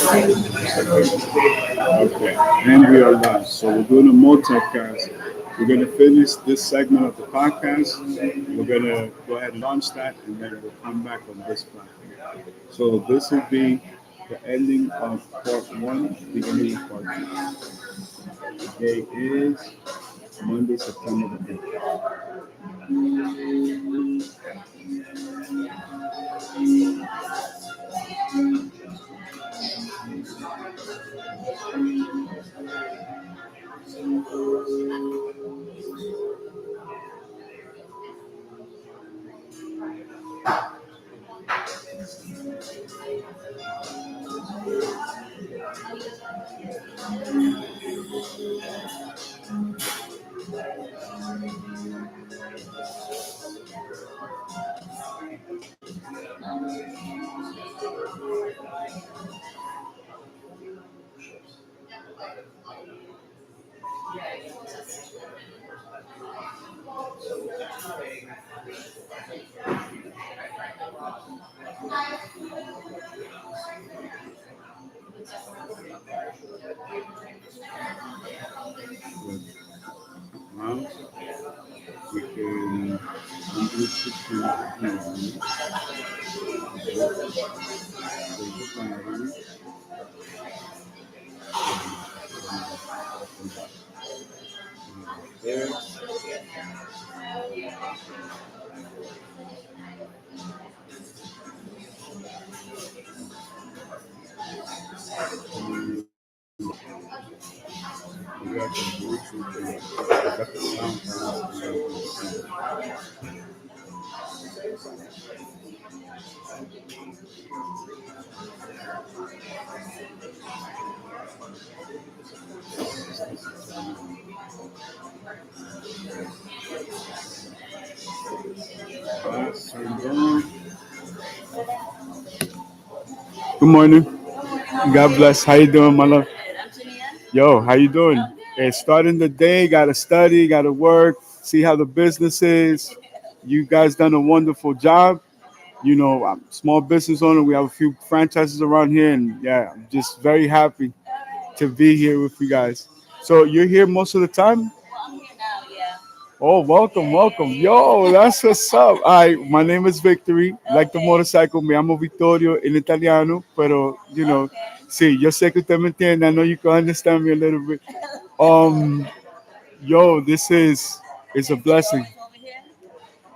Okay, and we are live. So we're doing a multicast. We're going to finish this segment of the podcast. We're going to go ahead and launch that, and then we'll come back on this platform. So this will be the ending of part one, beginning of part two. Today is Monday, September the 8th. Now we can undo 16. There. We got the Bluetooth thing. We got the sound card. Turned on. Good morning. God bless. How you doing, my love? Yo, how you doing? Hey, starting the day, gotta study, gotta work, see how the business is. You guys done a wonderful job. You know, I'm a small business owner. We have a few franchises around here, and yeah, I'm just very happy to be here with you guys. So you're here most of the time? Oh, welcome, welcome. Yo, that's what's up. Hi, my name is Victory. Like the motorcycle, me llamo Vittorio in italiano, pero, sí, yo sé que usted me entiende. I know you can understand me a little bit. Um, yo, this is it's a blessing.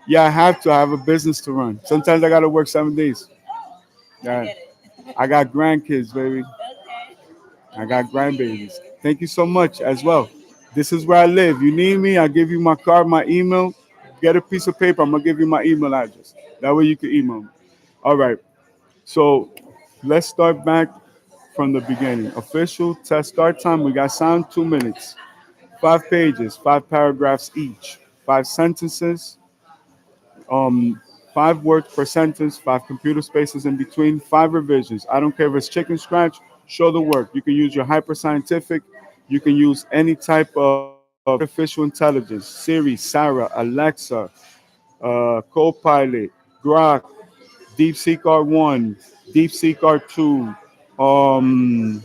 Yeah, I have to. I have a business to run. Sometimes I gotta work 7 days. Yeah, I got grandkids, baby. I got grandbabies. Thank you so much as well. This is where I live. You need me, I'll give you my card, my email. Get a piece of paper. I'm gonna give you my email address. That way you can email me. All right. So let's start back from the beginning. Official test start time. We got sound 2 minutes. 5 pages, 5 paragraphs each. 5 sentences. Um, 5 words per sentence. 5 computer spaces in between. 5 revisions. I don't care if it's chicken scratch. Show the work. You can use your hyper scientific. You can use any type of artificial intelligence. Siri, Sarah, Alexa, Copilot, Grok, DeepSeek R1, DeepSeek R2, um,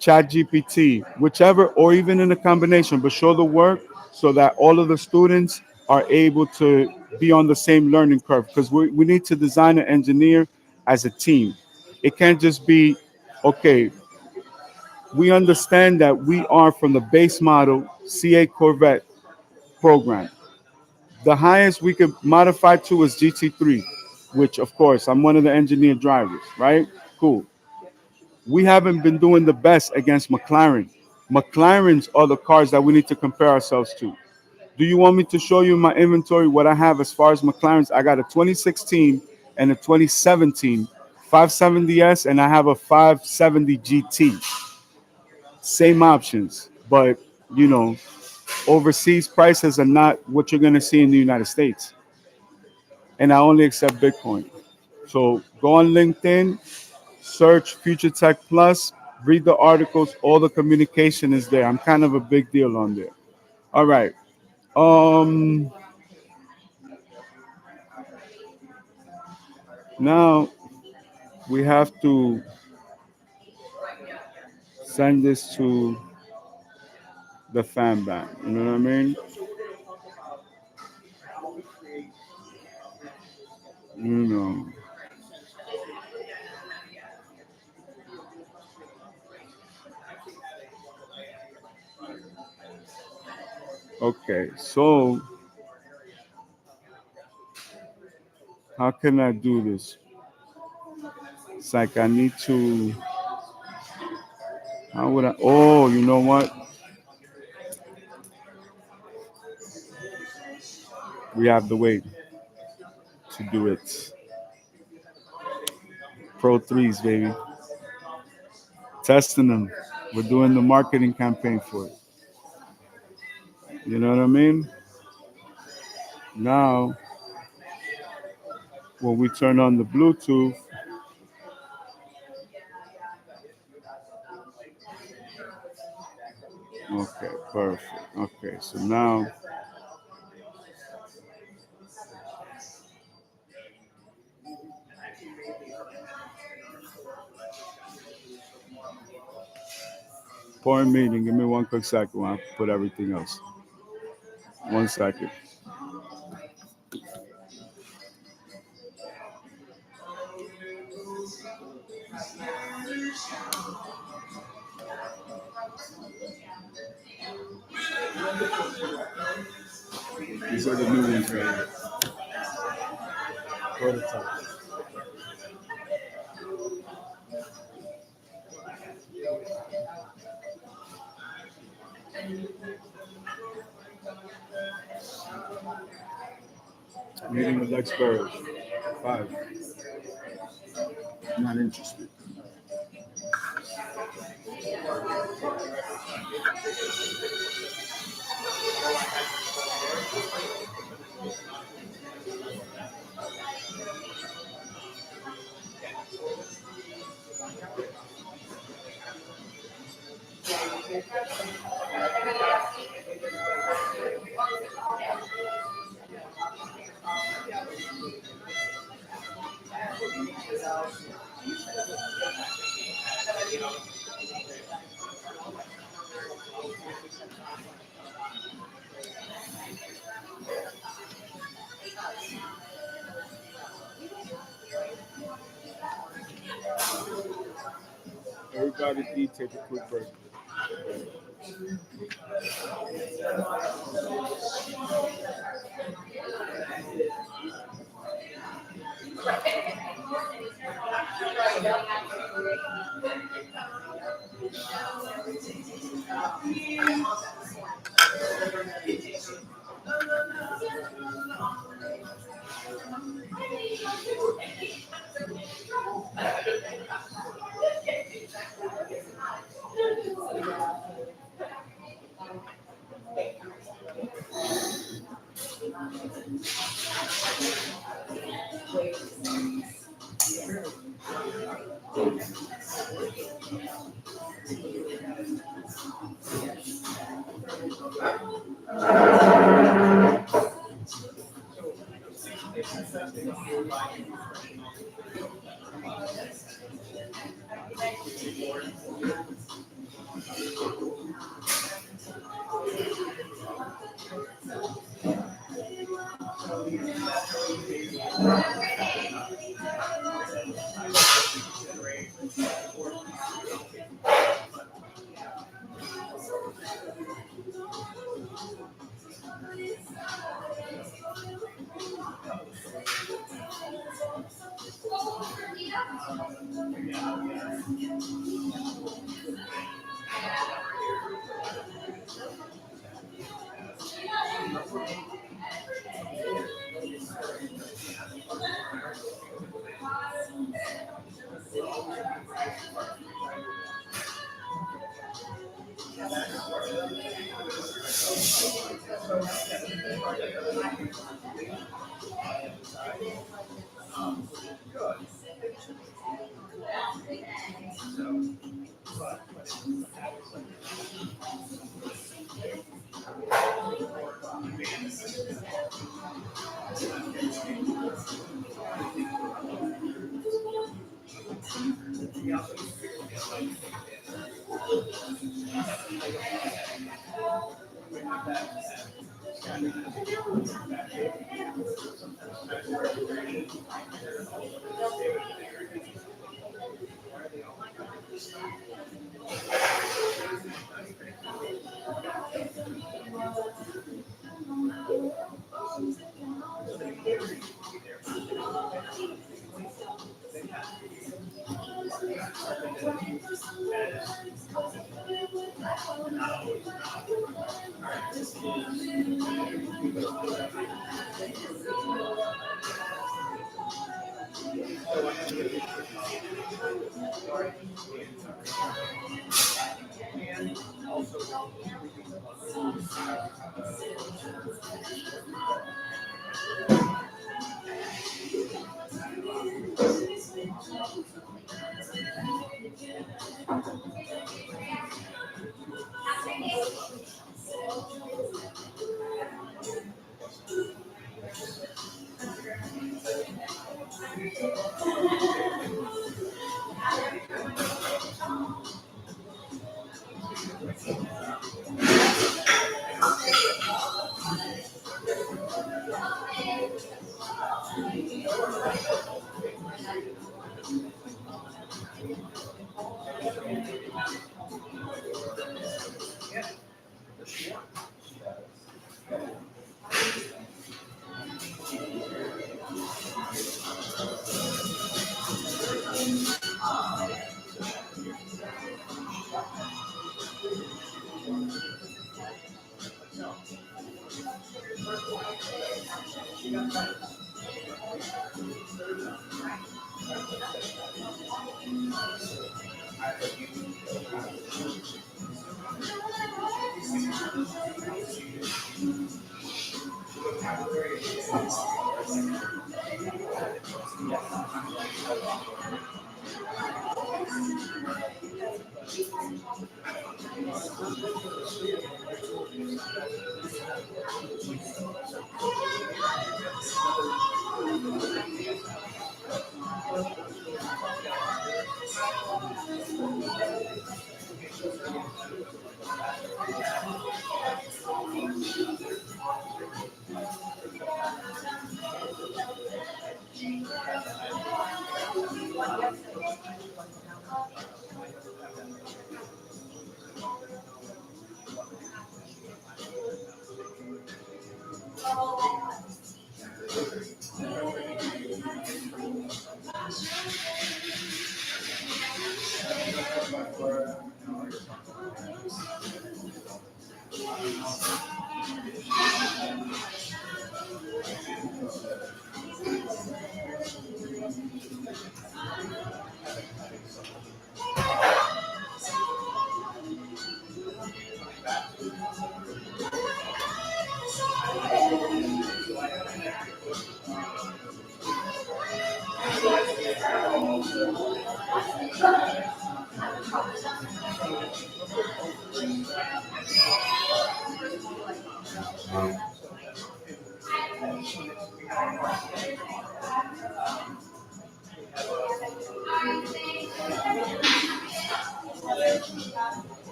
ChatGPT, whichever, or even in a combination, but show the work so that all of the students are able to be on the same learning curve because we need to design and engineer as a team. It can't just be, okay, we understand that we are from the base model CA Corvette program. The highest we could modify to is GT3, which of course I'm one of the engineer drivers, right? Cool. We haven't been doing the best against McLaren. McLarens are the cars that we need to compare ourselves to. Do you want me to show you my inventory, what I have as far as McLarens? I got a 2016 and a 2017 570S, and I have a 570 GT. Same options, but you know, overseas prices are not what you're going to see in the United States. And I only accept Bitcoin. So go on LinkedIn, search Future Tech Plus, read the articles. All the communication is there. I'm kind of a big deal on there. All right. Um. Now we have to. send this to the fan bank. You know what I mean? You know. Okay, so how can I do this? It's like I need to. How would I? Oh, you know what? We have the way to do it. Pro threes, baby. Testing them. We're doing the marketing campaign for it. You know what I mean? Now, when we turn on the Bluetooth, okay, perfect. Okay, so now, point meeting. Give me one quick second while I put everything else. 1 second. These are the new ones, right? Prototype. Meeting with Lex Burrows. 5. Not interested. Everybody, please take a quick break.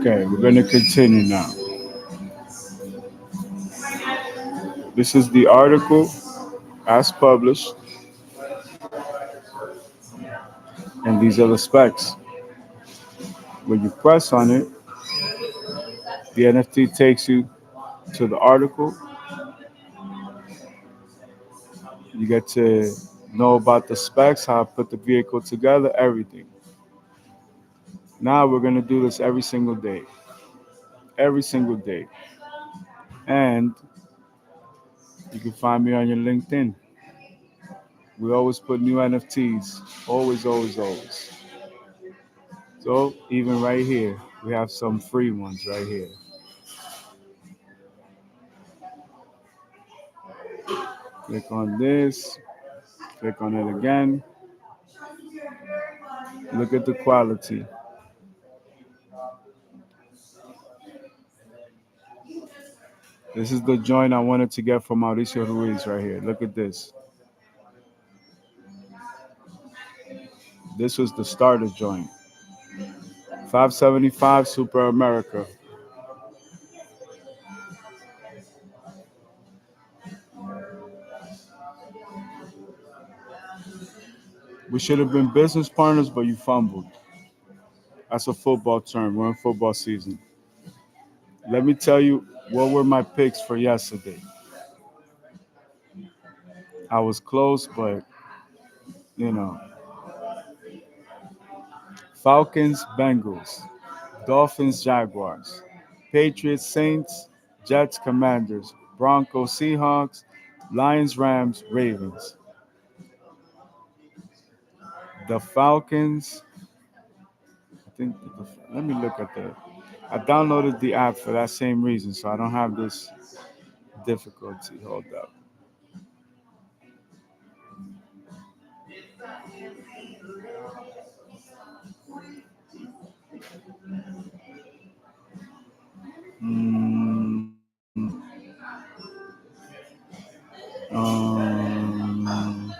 Okay, we're going to continue now. This is the article as published, and these are the specs. When you press on it, the NFT takes you to the article. You get to know about the specs, how I put the vehicle together, everything. Now we're going to do this every single day. Every single day. And you can find me on your LinkedIn. We always put new NFTs. Always, always, always. So even right here, we have some free ones right here. Click on this. Click on it again. Look at the quality. This is the joint I wanted to get from Mauricio Ruiz right here. Look at this. This was the starter joint. 575 Super America. We should have been business partners, but you fumbled. That's a football term. We're in football season. Let me tell you what were my picks for yesterday. I was close, but you know, Falcons, Bengals, Dolphins, Jaguars, Patriots, Saints, Jets, Commanders, Broncos, Seahawks, Lions, Rams, Ravens. The Falcons, I think, let me look at the. I downloaded the app for that same reason, so I don't have this difficulty. Hold up. Mm, um,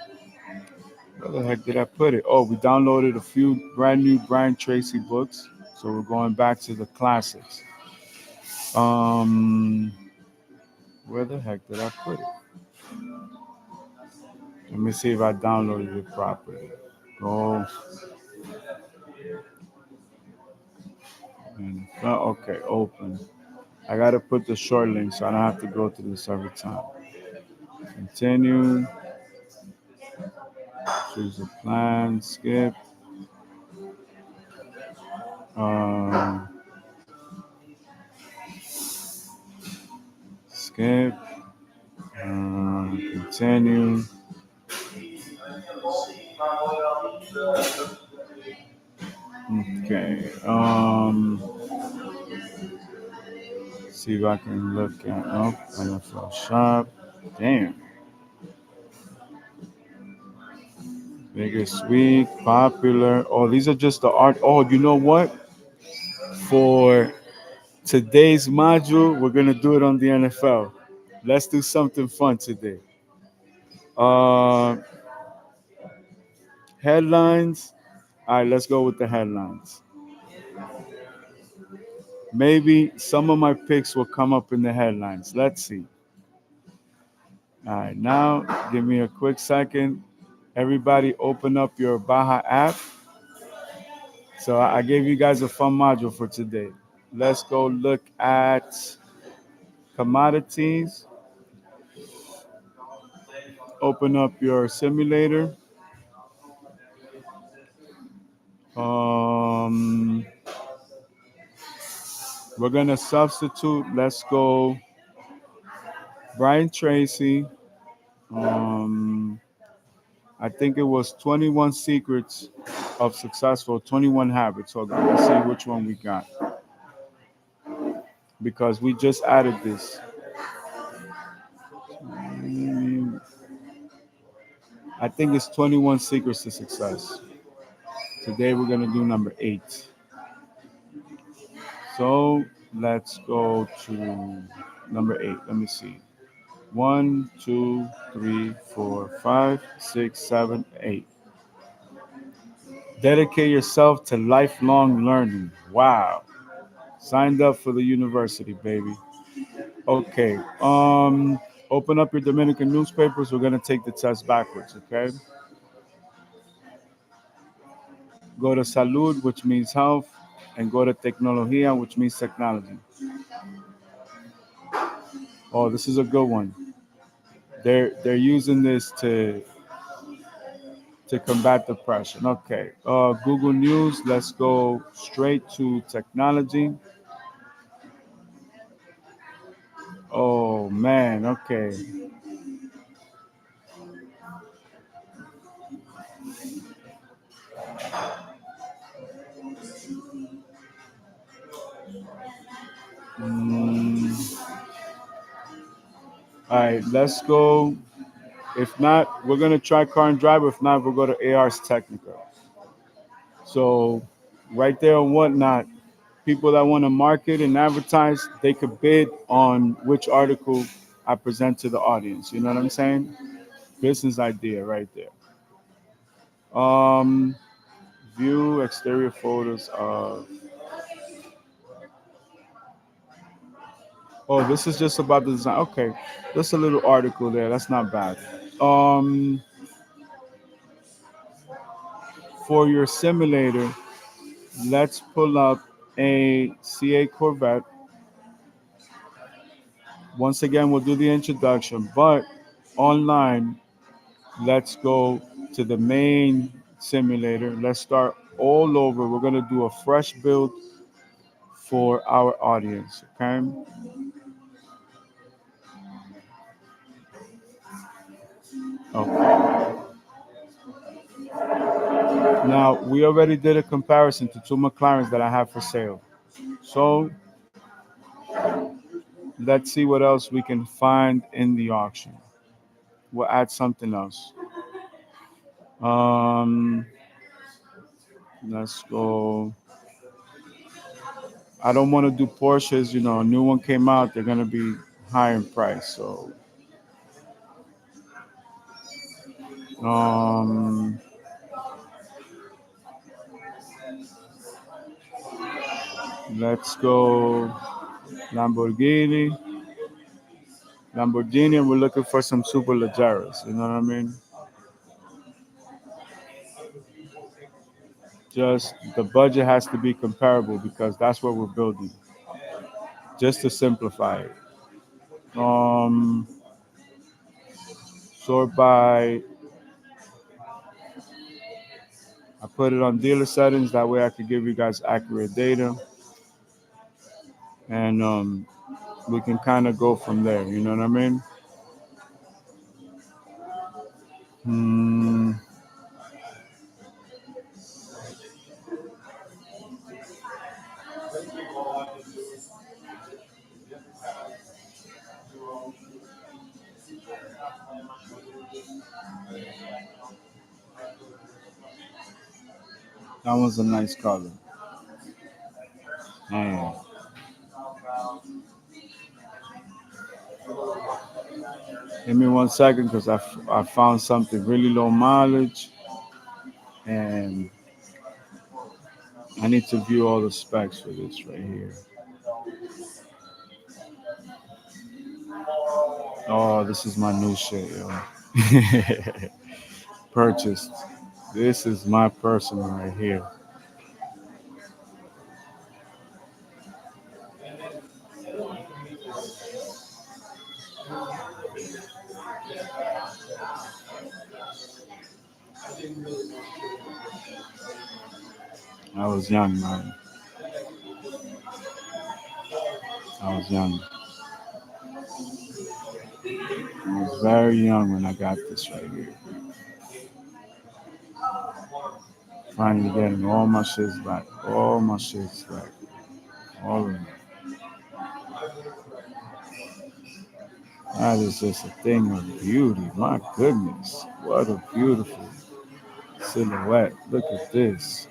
where the heck did I put it? Oh, we downloaded a few brand new Brian Tracy books, so we're going back to the classics. Um, where the heck did I put it? Let me see if I downloaded it properly. Go. Okay, open. I gotta put the short link so I don't have to go through this every time. Continue. Choose a plan. Skip. Um, skip. Continue. Okay. See if I can look at NFL shop. Damn. Biggest week, popular. Oh, these are just the art. Oh, you know what? For today's module, we're gonna do it on the NFL. Let's do something fun today. Uh, headlines. All right, let's go with the headlines. Maybe some of my picks will come up in the headlines. Let's see. All right, now give me a quick second. Everybody, open up your Baja app. So I gave you guys a fun module for today. Let's go look at commodities. Open up your simulator. Um, we're gonna substitute. Let's go Brian Tracy. Um, I think it was 21 Secrets of Successful, 21 Habits. Hold on, let's see which one we got. Because we just added this. I think it's 21 Secrets to Success. Today we're going to do number 8. So let's go to number 8. Let me see. 1, 2, 3, 4, 5, 6, 7, 8. Dedicate yourself to lifelong learning. Wow. Signed up for the university, baby. Okay. Open up your Dominican newspapers. We're gonna take the test backwards, okay? Go to salud, which means health, and go to tecnología, which means technology. Oh, this is a good one. They're using this to combat depression. Okay. Google News. Let's go straight to technology. Oh man. Okay. Mm, all right. Let's go. If not, we're gonna try car and drive. If not, we'll go to AR's technical. So right there on whatnot, people that want to market and advertise, they could bid on which article I present to the audience. You know what I'm saying? Business idea right there. View exterior photos of. Oh, this is just about the design. Okay, just a little article there. That's not bad. Um, for your simulator, Let's pull up a CA Corvette. Once again, we'll do the introduction, but online, let's go to the main simulator. Let's start all over. We're going to do a fresh build for our audience, okay? Okay. Now, we already did a comparison to two McLarens that I have for sale. So, let's see what else we can find in the auction. We'll add something else. Um, let's go. I don't want to do Porsches. You know, a new one came out. They're gonna be high in price. So, um, let's go Lamborghini. Lamborghini, and we're looking for some super Legeras. You know what I mean? Just the budget has to be comparable because that's what we're building. Just to simplify it. Um, sort by. I put it on dealer settings. That way, I could give you guys accurate data, and we can kind of go from there. You know what I mean? Hmm, that was a nice color. Man, give me 1 second because I found something really low mileage, and I need to view all the specs for this right here. Oh, this is my new shit, yo. Purchased. This is my personal right here. I was young, man. I was young. I was very young when I got this right here. Finally getting all my shits back. All my shits back. All of it. That is just a thing of beauty. My goodness. What a beautiful silhouette. Look at this.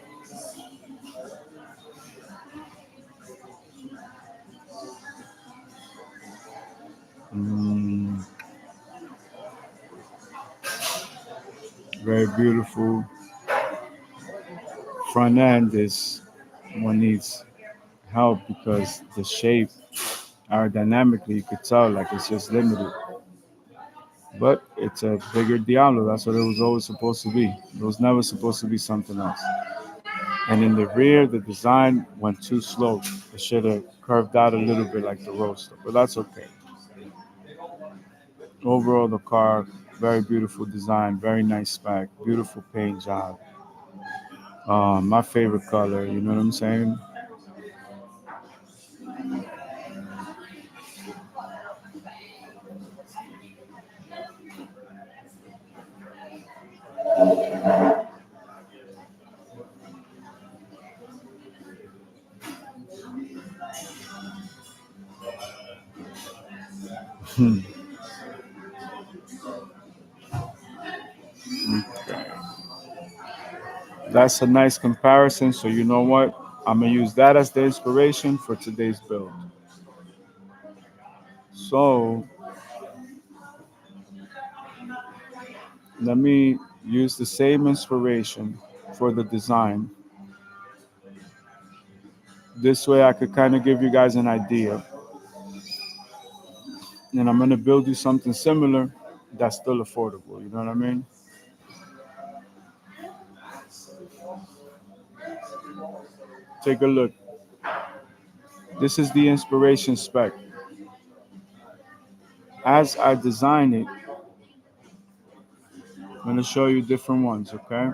Mm, very beautiful. Front end is one needs help because the shape aerodynamically you could tell like it's just limited. But it's a bigger Diablo. That's what it was always supposed to be. It was never supposed to be something else. And in the rear, the design went too slow. It should have curved out a little bit like the Roadster, but that's okay. Overall, the car, very beautiful design, very nice spec, beautiful paint job. My favorite color, you know what I'm saying? That's a nice comparison. So you know what? I'm gonna use that as the inspiration for today's build. So let me use the same inspiration for the design. This way I could kind of give you guys an idea. And I'm gonna build you something similar that's still affordable. You know what I mean? Take a look. This is the inspiration spec. As I design it, I'm going to show you different ones, okay?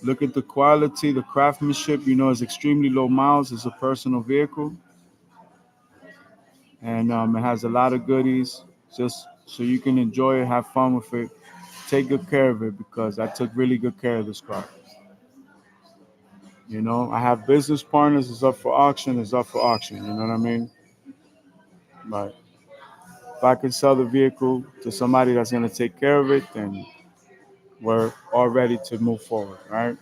Look at the quality, the craftsmanship, it's extremely low miles. It's a personal vehicle, and it has a lot of goodies just so you can enjoy it, have fun with it. Take good care of it because I took really good care of this car. I have business partners, it's up for auction, it's up for auction, you know what I mean? But if I can sell the vehicle to somebody that's going to take care of it, then we're all ready to move forward, right?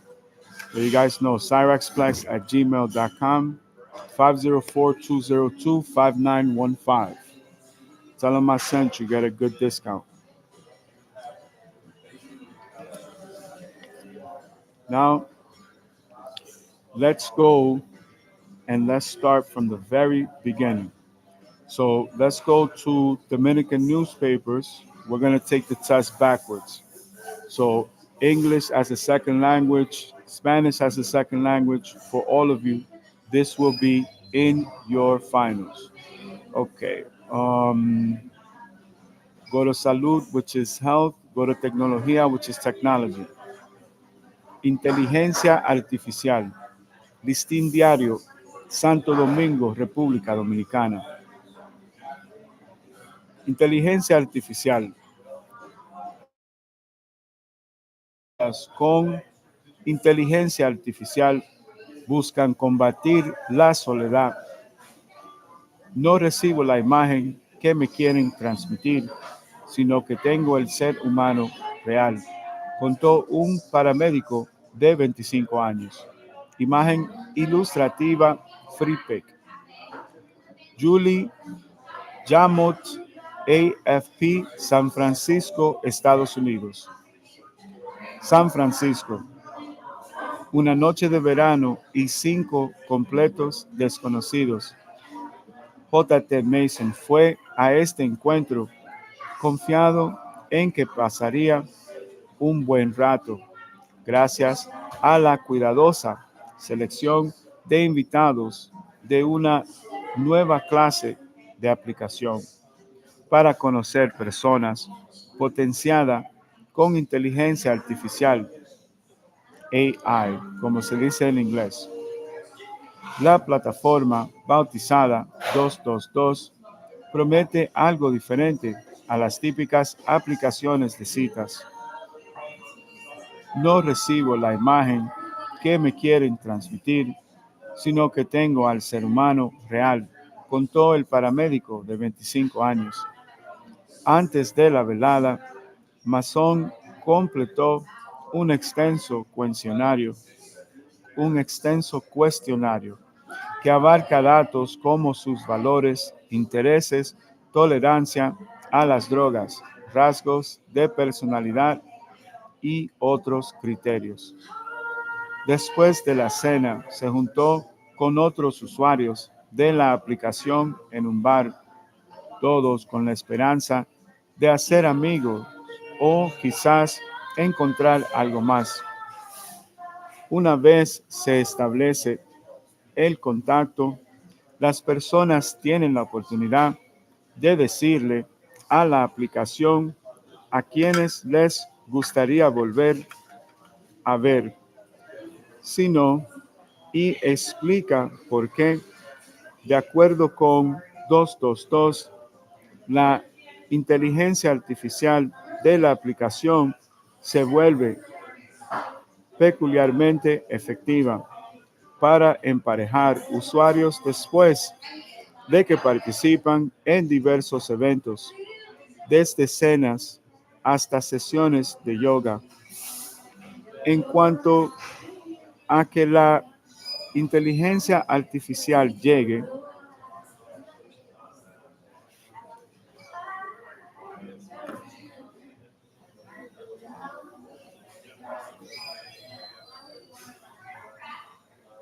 So you guys know cyrexplex@gmail.com, 504-202-5915. Tell them I sent you, get a good discount. Now, let's go and let's start from the very beginning. So let's go to Dominican newspapers. We're going to take the test backwards. So English as a second language, Spanish as a second language for all of you. This will be in your finals. Okay. Go to salud, which is health. Go to tecnología, which is technology. Inteligencia artificial. Listín diario. Santo Domingo, República Dominicana. Inteligencia artificial. Con inteligencia artificial buscan combatir la soledad. No recibo la imagen que me quieren transmitir, sino que tengo el ser humano real, contó un paramédico de 25 años. Imagen ilustrativa FreePic. Julie Jamot, AFP, San Francisco, Estados Unidos. San Francisco. Una noche de verano y 5 completos desconocidos. J.T. Mason fue a este encuentro confiado en que pasaría un buen rato, gracias a la cuidadosa selección de invitados de una nueva clase de aplicación para conocer personas potenciada con inteligencia artificial, AI, como se dice en inglés. La plataforma bautizada 222 promete algo diferente a las típicas aplicaciones de citas. No recibo la imagen que me quieren transmitir, sino que tengo al ser humano real, contó el paramédico de 25 años. Antes de la velada, Mason completó un extenso cuestionario que abarca datos como sus valores, intereses, tolerancia a las drogas, rasgos de personalidad y otros criterios. Después de la cena, se juntó con otros usuarios de la aplicación en un bar, todos con la esperanza de hacer amigos o quizás encontrar algo más. Una vez se establece el contacto, las personas tienen la oportunidad de decirle a la aplicación a quienes les gustaría volver a ver, sino y explica por qué, de acuerdo con 222, la inteligencia artificial de la aplicación se vuelve peculiarmente efectiva para emparejar usuarios después de que participan en diversos eventos, desde cenas hasta sesiones de yoga. En cuanto a que la inteligencia artificial llegue,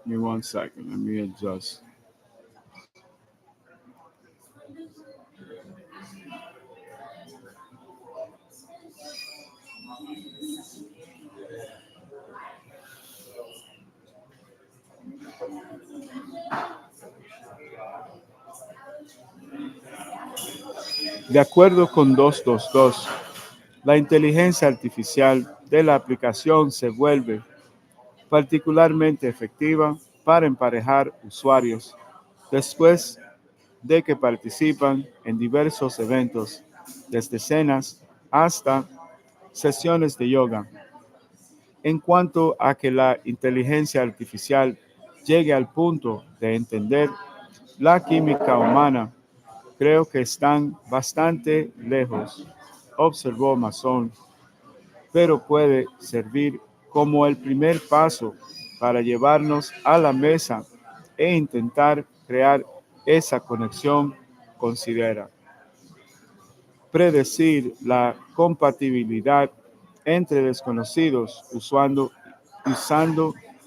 give me 1 second, let me adjust. De acuerdo con 222, la inteligencia artificial de la aplicación se vuelve particularmente efectiva para emparejar usuarios después de que participan en diversos eventos, desde cenas hasta sesiones de yoga. En cuanto a que la inteligencia artificial llegue al punto de entender la química humana, creo que están bastante lejos, observó Mason, pero puede servir como el primer paso para llevarnos a la mesa e intentar crear esa conexión, considera. Predecir la compatibilidad entre desconocidos usando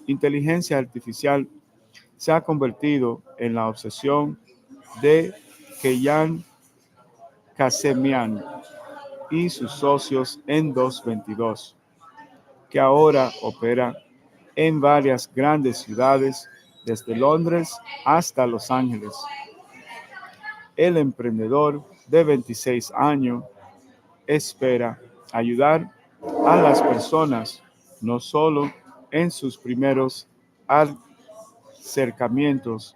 inteligencia artificial se ha convertido en la obsesión de Keyan Kasemian y sus socios en 222, que ahora opera en varias grandes ciudades, desde Londres hasta Los Ángeles. El emprendedor de 26 años espera ayudar a las personas no solo en sus primeros acercamientos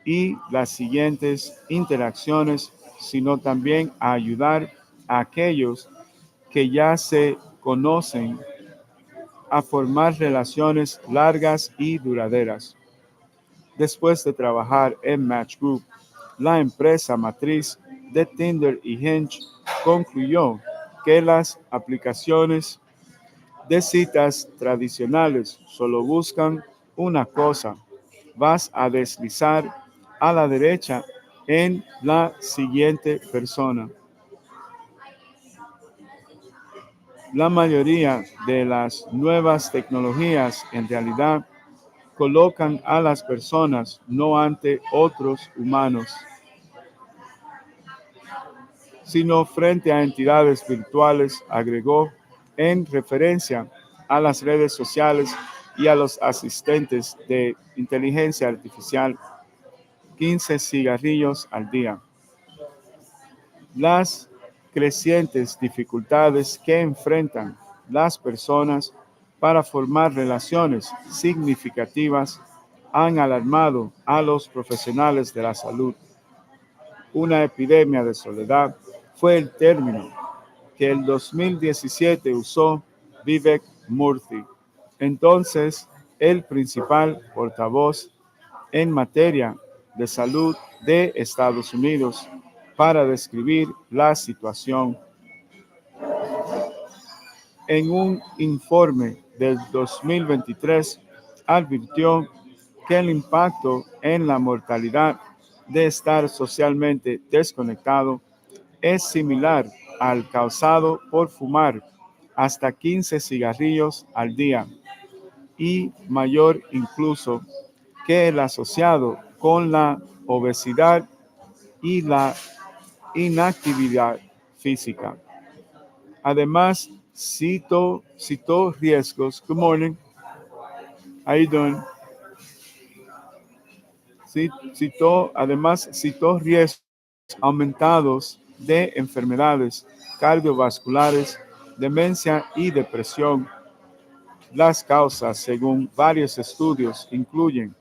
y las siguientes interacciones, sino también a ayudar a aquellos que ya se conocen a formar relaciones largas y duraderas. Después de trabajar en Match Group, la empresa matriz de Tinder y Hinge concluyó que las aplicaciones de citas tradicionales solo buscan una cosa: vas a deslizar a la derecha en la siguiente persona. La mayoría de las nuevas tecnologías en realidad colocan a las personas no ante otros humanos, sino frente a entidades virtuales, agregó, en referencia a las redes sociales y a los asistentes de inteligencia artificial. 15 cigarrillos al día. Las crecientes dificultades que enfrentan las personas para formar relaciones significativas han alarmado a los profesionales de la salud. Una epidemia de soledad fue el término que el 2017 usó Vivek Murthy, entonces el principal portavoz en materia de salud de Estados Unidos, para describir la situación. En un informe del 2023, advirtió que el impacto en la mortalidad de estar socialmente desconectado es similar al causado por fumar hasta 15 cigarrillos al día y mayor incluso que el asociado con la obesidad y la inactividad física. Además, citó riesgos. Good morning. How you doing? Citó riesgos aumentados de enfermedades cardiovasculares, demencia y depresión. Las causas, según varios estudios, incluyen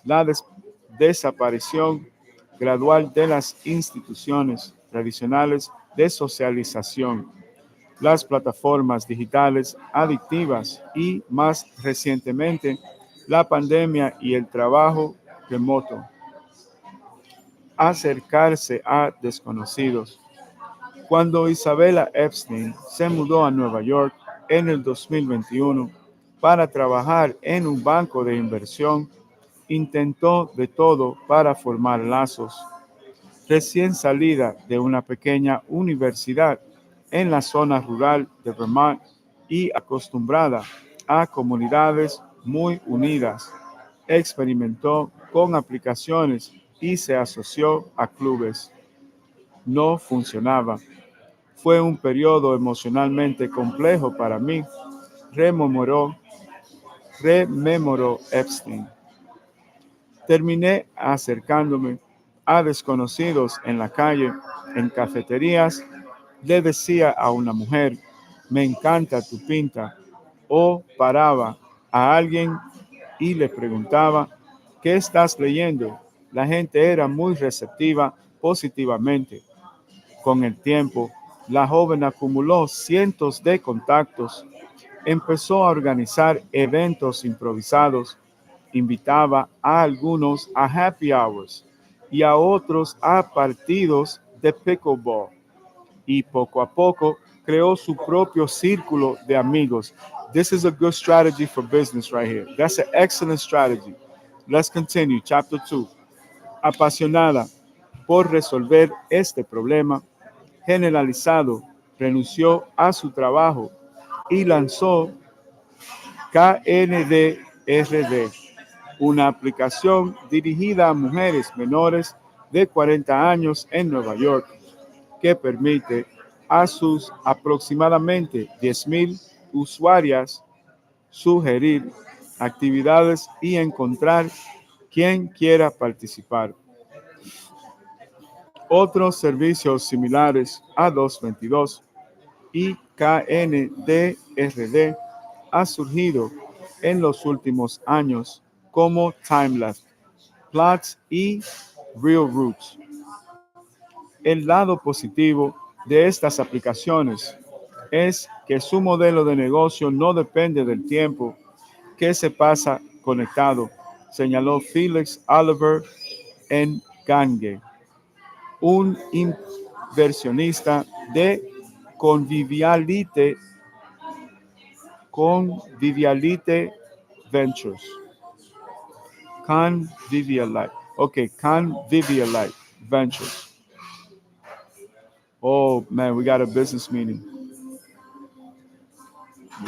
la desaparición gradual de las instituciones tradicionales de socialización, las plataformas digitales adictivas y, más recientemente, la pandemia y el trabajo remoto. Acercarse a desconocidos. Cuando Isabella Epstein se mudó a Nueva York en el 2021 para trabajar en un banco de inversión, intentó de todo para formar lazos. Recién salida de una pequeña universidad en la zona rural de Vermont y acostumbrada a comunidades muy unidas, experimentó con aplicaciones y se asoció a clubes. No funcionaba. Fue un periodo emocionalmente complejo para mí, rememoró Epstein. Terminé acercándome a desconocidos en la calle, en cafeterías, le decía a una mujer, me encanta tu pinta, o paraba a alguien y le preguntaba, ¿qué estás leyendo? La gente era muy receptiva positivamente. Con el tiempo, la joven acumuló cientos de contactos, empezó a organizar eventos improvisados, invitaba a algunos a happy hours y a otros a partidos de pickleball y poco a poco creó su propio círculo de amigos. This is a good strategy for business right here. That's an excellent strategy. Let's continue. Chapter 2. Apasionada por resolver este problema generalizado, renunció a su trabajo y lanzó KNDRD, una aplicación dirigida a mujeres menores de 40 años en Nueva York que permite a sus aproximadamente 10,000 usuarias sugerir actividades y encontrar quien quiera participar. Otros servicios similares a 222 y KNDRD ha surgido en los últimos años como TimeLeft, Plots y Real Roots. El lado positivo de estas aplicaciones es que su modelo de negocio no depende del tiempo que se pasa conectado, señaló Felix Oliver en Gange, un inversionista de Convivialite, Convivialite Ventures. Convivialite. Okay, Convivialite Ventures. Oh man, we got a business meeting.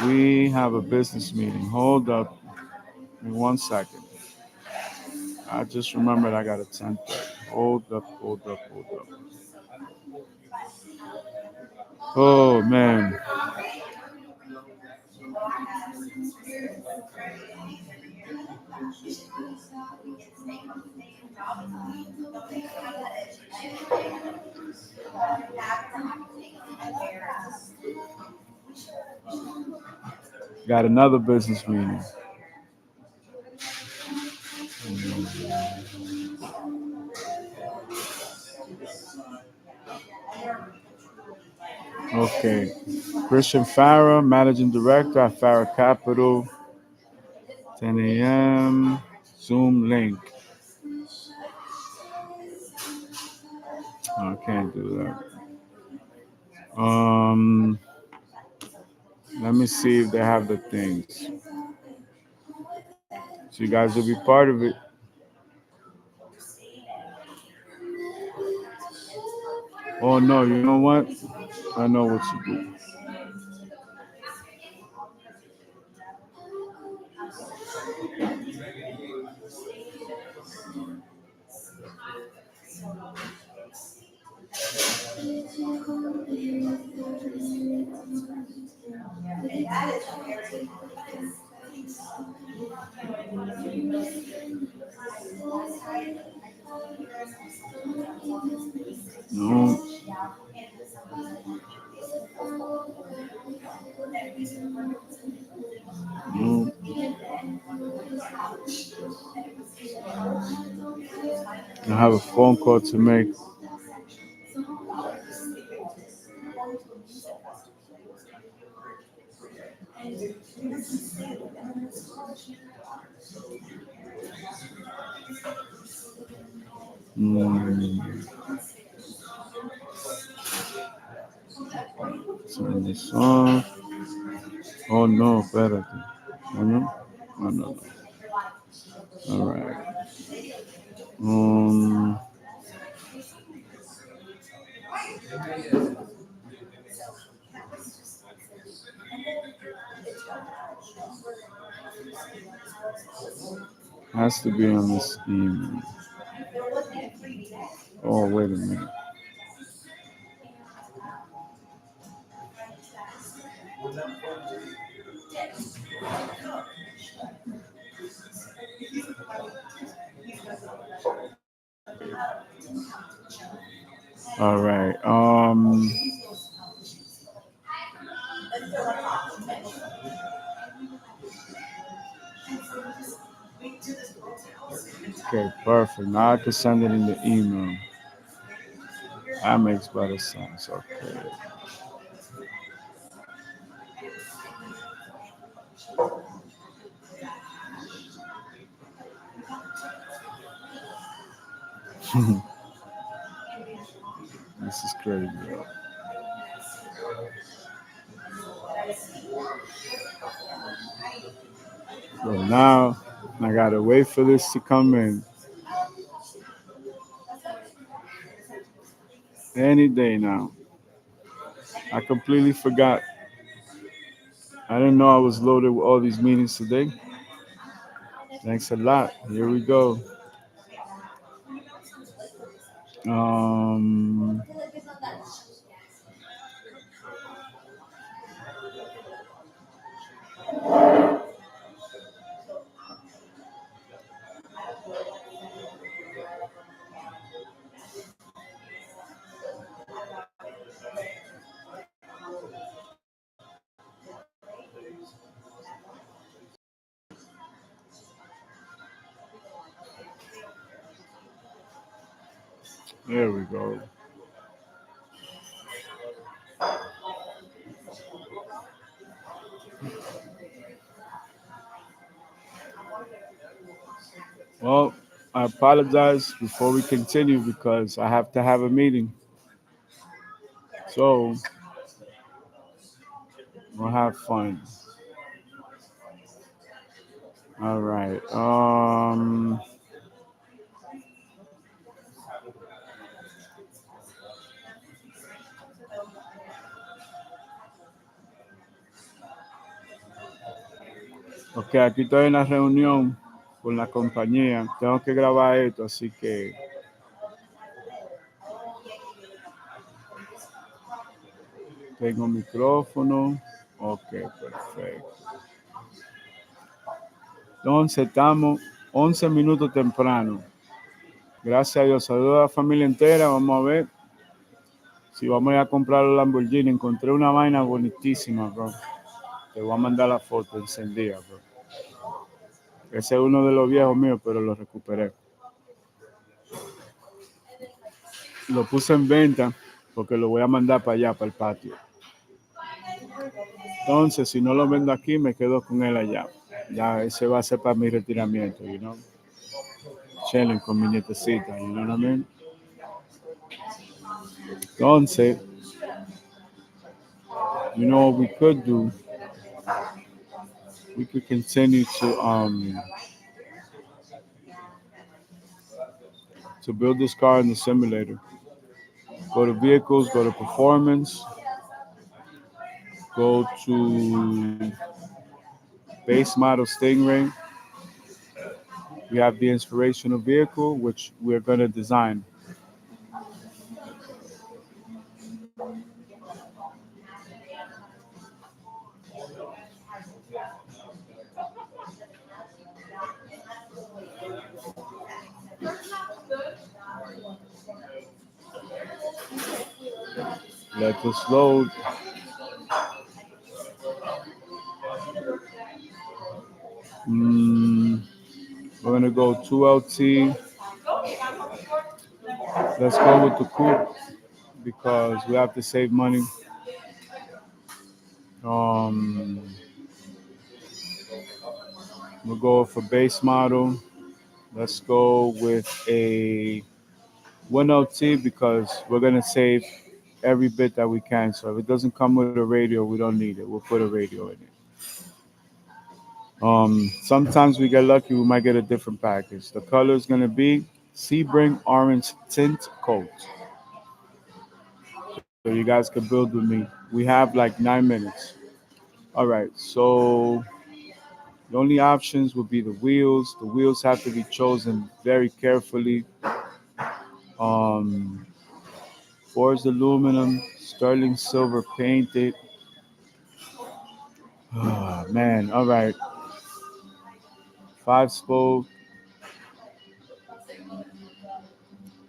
We have a business meeting. Hold up. In 1 second. I just remembered I got a 10:30. Hold up, hold up, hold up. Oh man. Got another business meeting. Okay. Christian Farah, Managing Director at Farah Capital. 10 a.m. Zoom link. I can't do that. Let me see if they have the things. So you guys will be part of it. Oh no, you know what? I know what to do. No, no. I have a phone call to make. Mm, turn this off. Oh no, espérate. Oh no? Oh no. All right. Um, has to be on this email. Oh, wait a minute. All right. Okay, perfect. Now I can send it in the email. That makes better sense. Okay. This is crazy. So now I gotta wait for this to come in any day now. I completely forgot. I didn't know I was loaded with all these meetings today. Thanks a lot. Here we go. Um, there we go. Well, I apologize before we continue because I have to have a meeting. So we'll have fun. All right. Ok, aquí estoy en la reunión con la compañía. Tengo que grabar esto, así que tengo micrófono. Ok, perfecto. Entonces estamos 11 minutos temprano. Gracias a Dios. Saludos a la familia entera. Vamos a ver si vamos a ir a comprar los Lamborghini. Encontré una vaina bonitísima, bro. Te voy a mandar la foto encendida, bro. Ese es uno de los viejos míos, pero lo recuperé. Lo puse en venta porque lo voy a mandar para allá, para el patio. Entonces, si no lo vendo aquí, me quedo con él allá. Ya ese va a ser para mi retiramiento, you know. Chilling con mi nietecita, you know what I mean? Entonces, you know what we could do? We could continue to build this car in the simulator. Go to vehicles, go to performance, go to base model Stingray. We have the inspirational vehicle, which we're going to design. Let us load. Mm, we're going to go 2LT. Let's go with the coupe because we have to save money. Um, we'll go for base model. Let's go with a 1LT because we're going to save every bit that we can. So if it doesn't come with a radio, we don't need it. We'll put a radio in it. Sometimes we get lucky, we might get a different package. The color is going to be Sebring Orange Tint Coat. So you guys can build with me. We have like 9 minutes. All right, so the only options would be the wheels. The wheels have to be chosen very carefully. Um, forged aluminum, sterling silver painted. Oh, man, all right. 5 spoke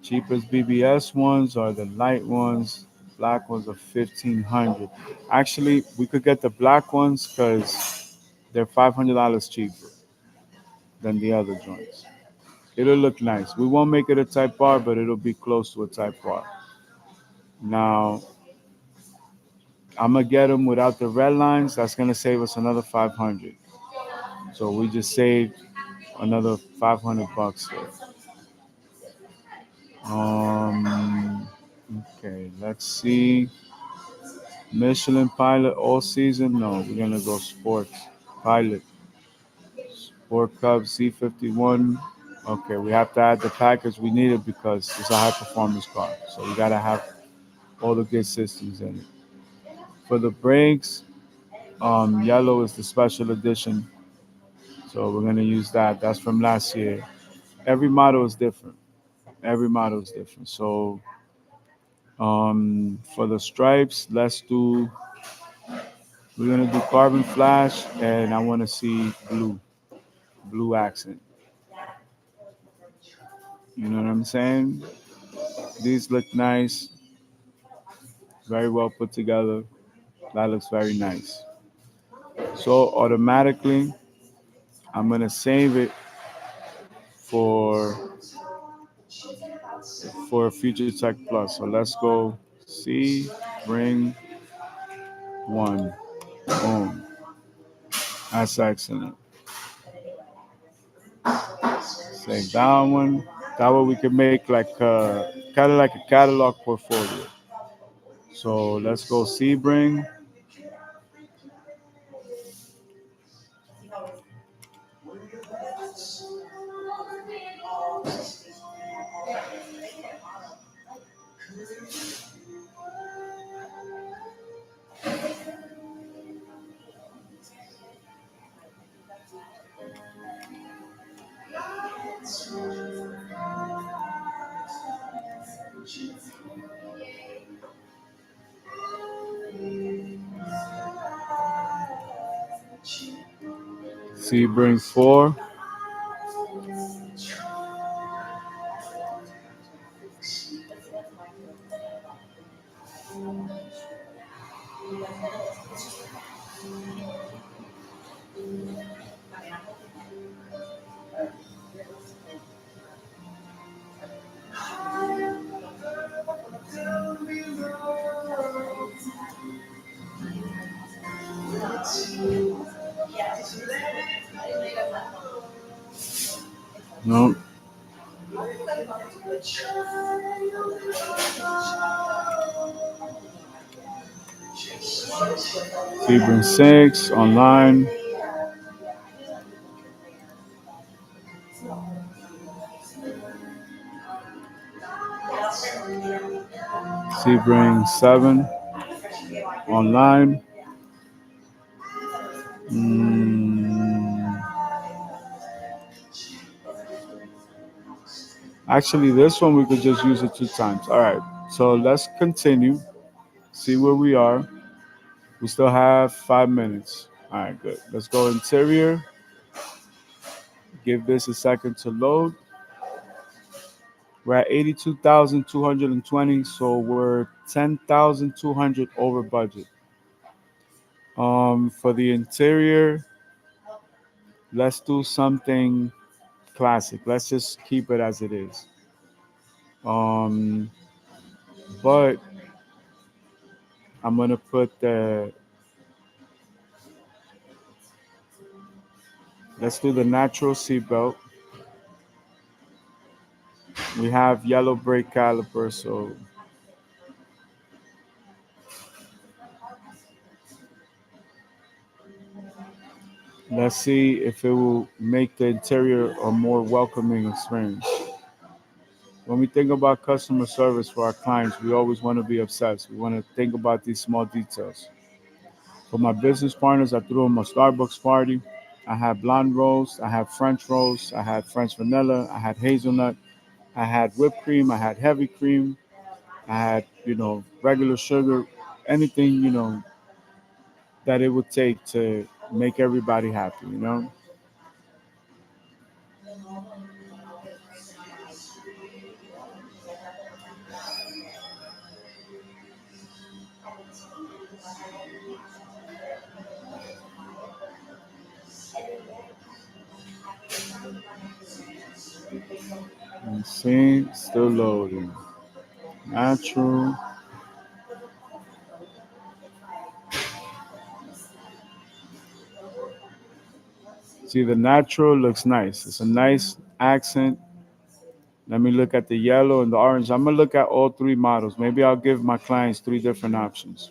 Cheapest BBS ones are the light ones. Black ones are 1,500. Actually, we could get the black ones because they're $500 cheaper than the other joints. It'll look nice. We won't make it a Type R, but it'll be close to a Type R. Now, I'm gonna get them without the red lines. That's gonna save us another 500. So we just saved another 500 bucks there. Okay, let's see. Michelin Pilot all season? No, we're gonna go sports. Pilot. Sport Cup C51. Okay, we have to add the package we need it because it's a high performance car. So we gotta have all the good systems in it. For the brakes, yellow is the special edition. So we're gonna use that. That's from last year. Every model is different. Every model is different. So for the stripes, let's do. We're gonna do carbon flash, and I want to see blue accent. You know what I'm saying? These look nice, very well put together. That looks very nice. So automatically, I'm gonna save it for Future Tech Plus. So let's go see, bring one. Boom. That's excellent. Save that one. That way we can make like kind of like a catalog portfolio. So let's go Sebring. Sebring 4. No. Sebring 6 online. Sebring 7 online. Mm, actually, this one we could just use it 2 times. All right. So let's continue. See where we are. We still have 5 minutes. All right, good. Let's go interior. Give this a second to load. We're at 82,220, so we're 10,200 over budget. For the interior, let's do something classic. Let's just keep it as it is. Um, but I'm gonna put the. Let's do the natural seatbelt. We have yellow brake caliper, so let's see if it will make the interior a more welcoming experience. When we think about customer service for our clients, we always want to be obsessed. We want to think about these small details. For my business partners, I threw them a Starbucks party. I had blonde roast, I had French roast, I had French vanilla, I had hazelnut, I had whipped cream, I had heavy cream, I had, regular sugar, anything, that it would take to make everybody happy. See, still loading. Natural. See, the natural looks nice. It's a nice accent. Let me look at the yellow and the orange. I'm gonna look at all three models. Maybe I'll give my clients three different options.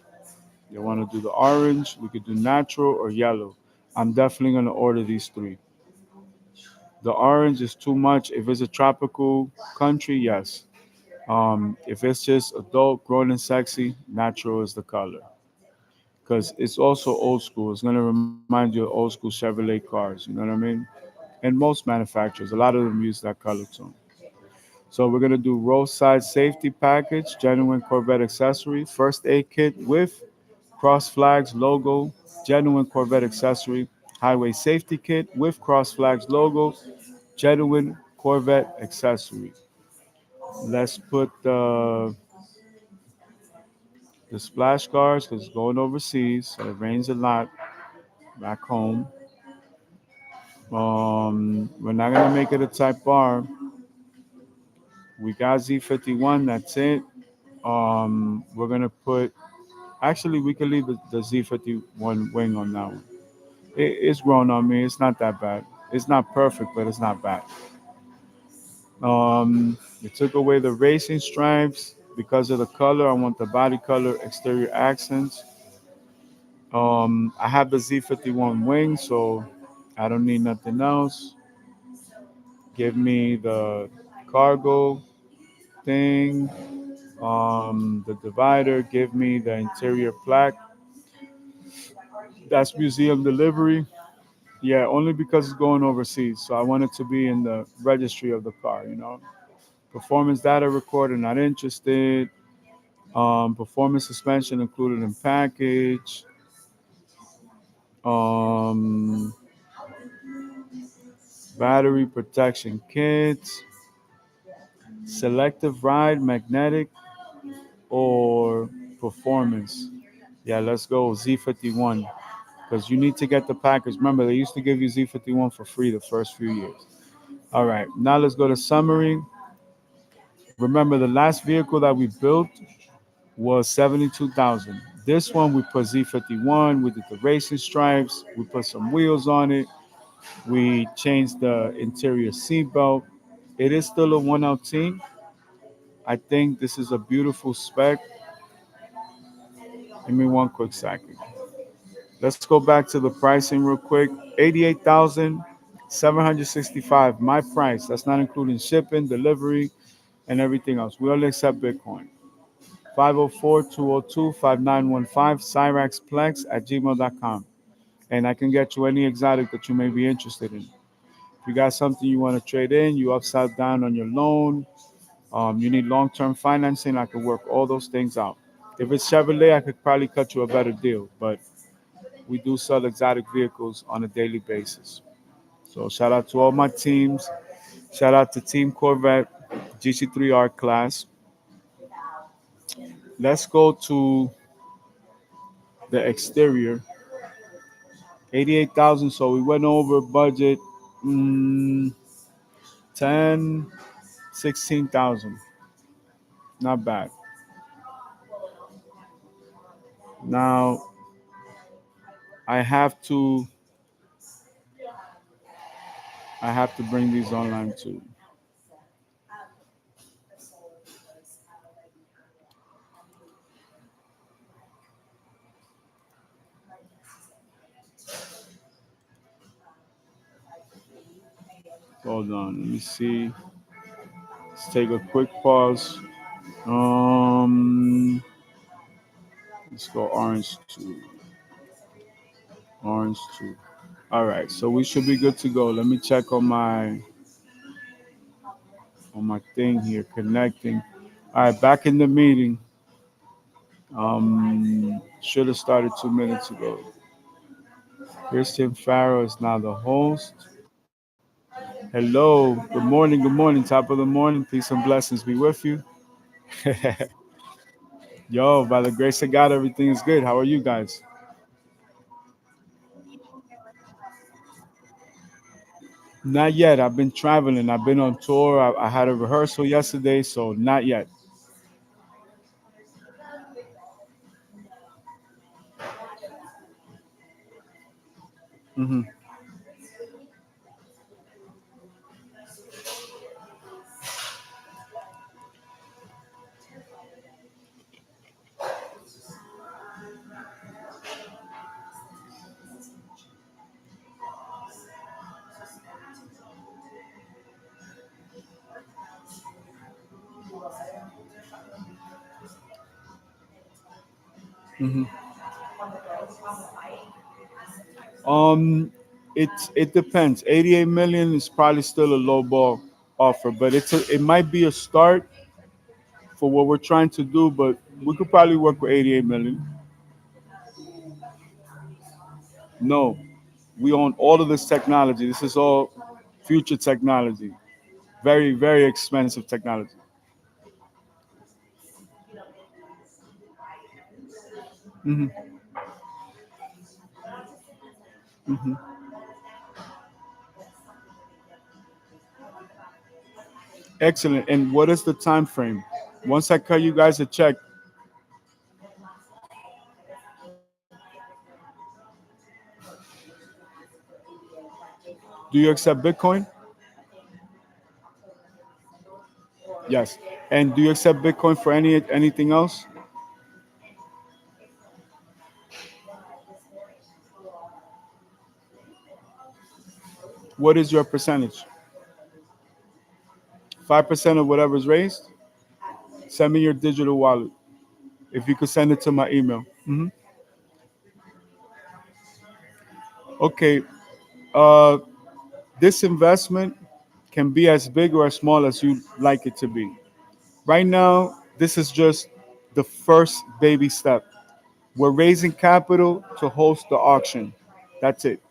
You want to do the orange? We could do natural or yellow. I'm definitely gonna order these three. The orange is too much. If it's a tropical country, yes. If it's just adult, grown and sexy, natural is the color. Because it's also old school. It's gonna remind you of old school Chevrolet cars. You know what I mean? And most manufacturers, a lot of them use that color tone. So we're gonna do roadside safety package, genuine Corvette accessory, first aid kit with Cross Flags logo, genuine Corvette accessory, highway safety kit with Cross Flags logo, genuine Corvette accessory. Let's put the splash guards because it's going overseas, so it rains a lot back home. We're not gonna make it a Type R. We got Z51. That's it. We're gonna put. Actually, we could leave the Z51 wing on that one. It's grown on me. It's not that bad. It's not perfect, but it's not bad. They took away the racing stripes because of the color. I want the body color exterior accents. I have the Z51 wing, so I don't need nothing else. Give me the cargo thing, the divider. Give me the interior plaque. That's museum delivery. Yeah, only because it's going overseas. So I want it to be in the registry of the car, you know. Performance data recorder, not interested. Performance suspension included in package. Um, battery protection kits. Selective ride, magnetic, or performance. Yeah, let's go Z51 because you need to get the package. Remember, they used to give you Z51 for free the first few years. All right, now let's go to summary. Remember, the last vehicle that we built was 72,000. This one we put Z51. We did the racing stripes. We put some wheels on it. We changed the interior seatbelt. It is still a 1LT. I think this is a beautiful spec. Give me one quick second. Let's go back to the pricing real quick. 88,765. My price. That's not including shipping, delivery, and everything else. We only accept Bitcoin. 504-202-5915, cyrexplex@gmail.com. And I can get you any exotic that you may be interested in. If you got something you want to trade in, you upside down on your loan, you need long-term financing, I could work all those things out. If it's Chevrolet, I could probably cut you a better deal, but we do sell exotic vehicles on a daily basis. So shout out to all my teams. Shout out to Team Corvette, GC3R class. Let's go to the exterior. 88,000. So we went over budget. Mm, 10, 16,000. Not bad. Now I have to bring these online too. Hold on. Let me see. Let's take a quick pause. Let's go orange two. Orange two. All right. So we should be good to go. Let me check on my thing here connecting. All right. Back in the meeting. Should have started 2 minutes ago. Christian Farrow is now the host. Hello. Good morning. Good morning. Top of the morning. Peace and blessings be with you. Yo, by the grace of God, everything is good. How are you guys? Not yet. I've been traveling. I've been on tour. I had a rehearsal yesterday, so not yet. Hmm. Hmm. Um, it depends. 88 million is probably still a low ball offer, but it might be a start for what we're trying to do. But we could probably work with 88 million. No, we own all of this technology. This is all future technology. Very, very expensive technology. Hmm. Hmm. Excellent. And what is the time frame? Once I cut you guys a check, do you accept Bitcoin? Yes. And do you accept Bitcoin for anything else? What is your percentage? 5% of whatever's raised? Send me your digital wallet. If you could send it to my email. Hmm. Okay. Uh, this investment can be as big or as small as you like it to be. Right now, this is just the first baby step. We're raising capital to host the auction. That's it.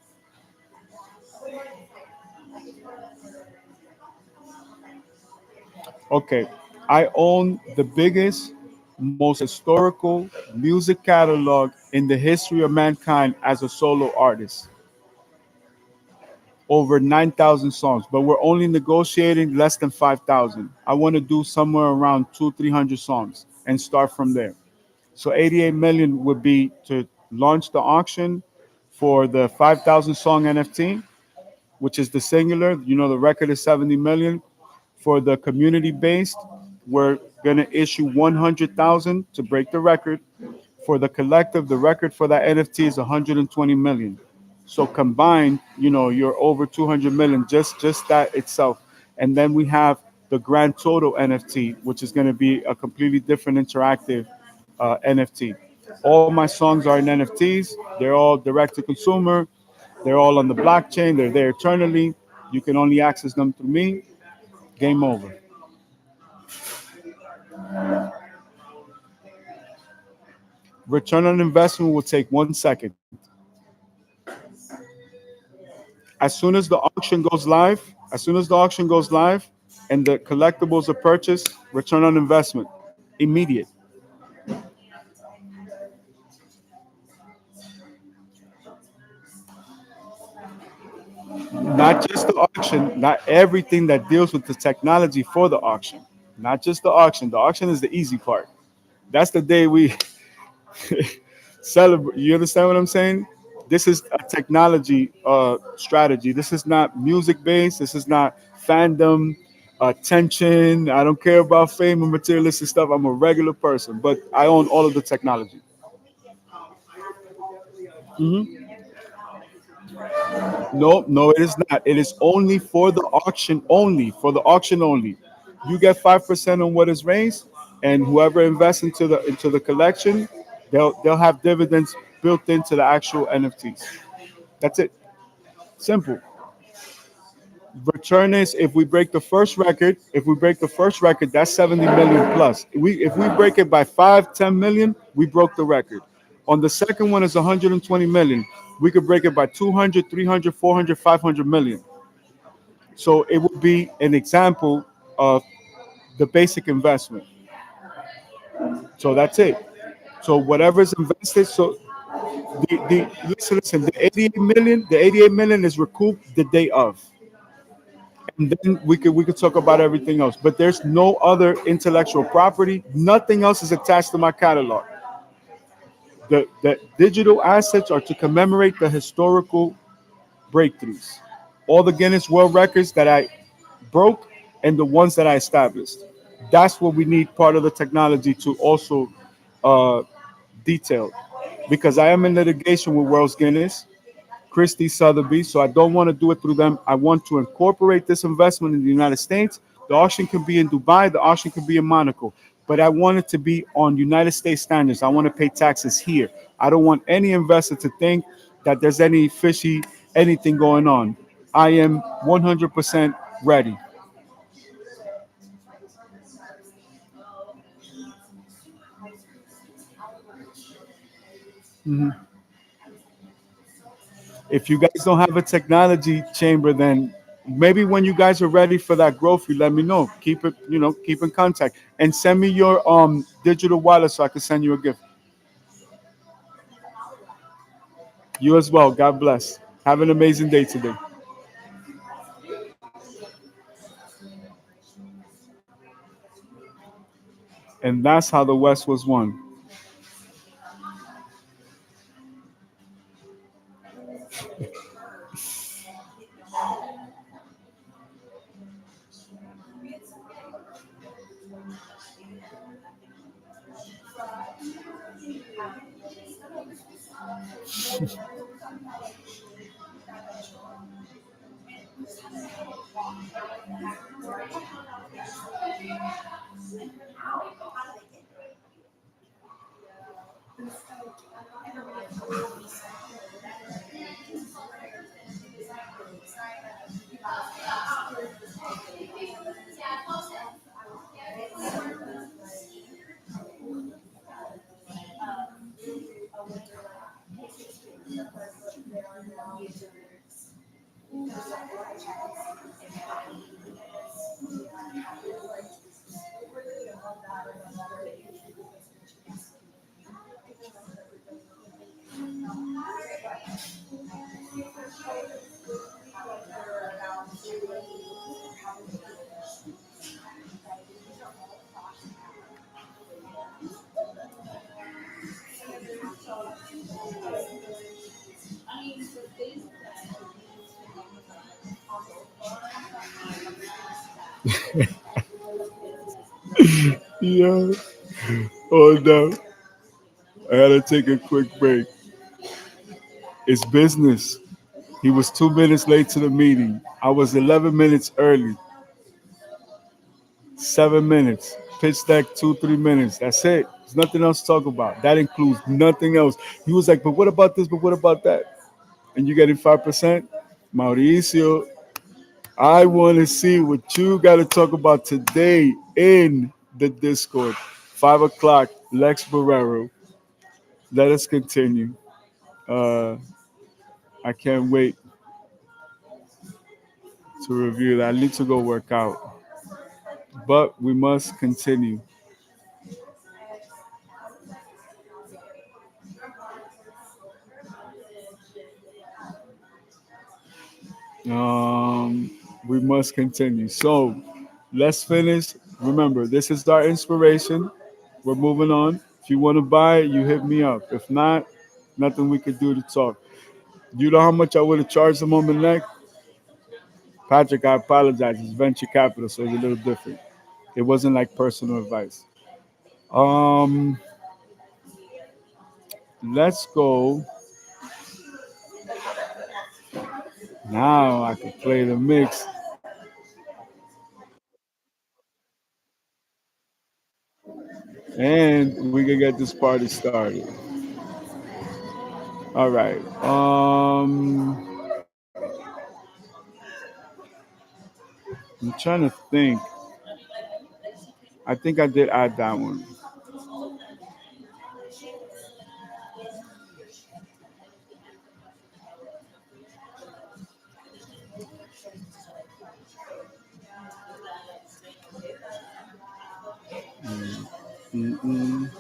Okay. I own the biggest, most historical music catalog in the history of mankind as a solo artist. Over 9,000 songs, but we're only negotiating less than 5,000. I want to do somewhere around 300 songs and start from there. So 88 million would be to launch the auction for the 5,000 song NFT, which is the singular. You know, the record is 70 million. For the community based, we're going to issue 100,000 to break the record. For the collective, the record for that NFT is 120 million. So combined, you know, you're over 200 million, just that itself. And then we have the grand total NFT, which is going to be a completely different interactive NFT. All my songs are in NFTs. They're all direct to consumer. They're all on the blockchain. They're there eternally. You can only access them through me. Game over. Return on investment will take 1 second. As soon as the auction goes live and the collectibles are purchased, return on investment immediate. Not just the auction, not everything that deals with the technology for the auction. Not just the auction. The auction is the easy part. That's the day we celebrate. You understand what I'm saying? This is a technology strategy. This is not music based. This is not fandom, attention. I don't care about fame and materialistic stuff. I'm a regular person, but I own all of the technology. Hmm. No, no, it is not. It is only for the auction only. For the auction only. You get 5% on what is raised, and whoever invests into the collection, they'll have dividends built into the actual NFTs. That's it. Simple. Return is if we break the first record. If we break the first record, that's 70 million plus. If we break it by 5, 10 million, we broke the record. On the second one is 120 million. We could break it by 200, 300, 400, 500 million. So it would be an example of the basic investment. So that's it. So whatever's invested, so the listen, the 88 million is recouped the day of. and then we could talk about everything else. But there's no other intellectual property. Nothing else is attached to my catalog. The digital assets are to commemorate the historical breakthroughs, all the Guinness World Records that I broke and the ones that I established. That's what we need part of the technology to also uh, detail. Because I am in litigation with World's Guinness, Christie Sotheby, so I don't want to do it through them. I want to incorporate this investment in the United States. The auction can be in Dubai, the auction can be in Monaco, but I want it to be on United States standards. I want to pay taxes here. I don't want any investor to think that there's any fishy anything going on. I am 100% ready. If you guys don't have a technology chamber, then maybe when you guys are ready for that growth, you let me know. Keep it, keep in contact and send me your digital wallet so I can send you a gift. You as well. God bless. Have an amazing day today. And that's how the West was won. Yeah. Oh no. I gotta take a quick break. It's business. He was 2 minutes late to the meeting. I was 11 minutes early. 7 minutes. Pitch deck 2, 3 minutes. That's it. There's nothing else to talk about. That includes nothing else. He was like, but what about this? But what about that? And you getting 5%? Mauricio, I want to see what you got to talk about today in the Discord. 5 o'clock, Lex Barrero. Let us continue. Uh, I can't wait to review that. I need to go work out, but we must continue. Um, we must continue. So let's finish. Remember, this is our inspiration. We're moving on. If you want to buy it, you hit me up. If not, nothing we could do to talk. You know how much I would have charged them on the neck? Patrick, I apologize. It's venture capital, so it's a little different. It wasn't like personal advice. Um, let's go. Now I can play the mix and we can get this party started. All right. I'm trying to think. I think I did add that one. Mm-mm.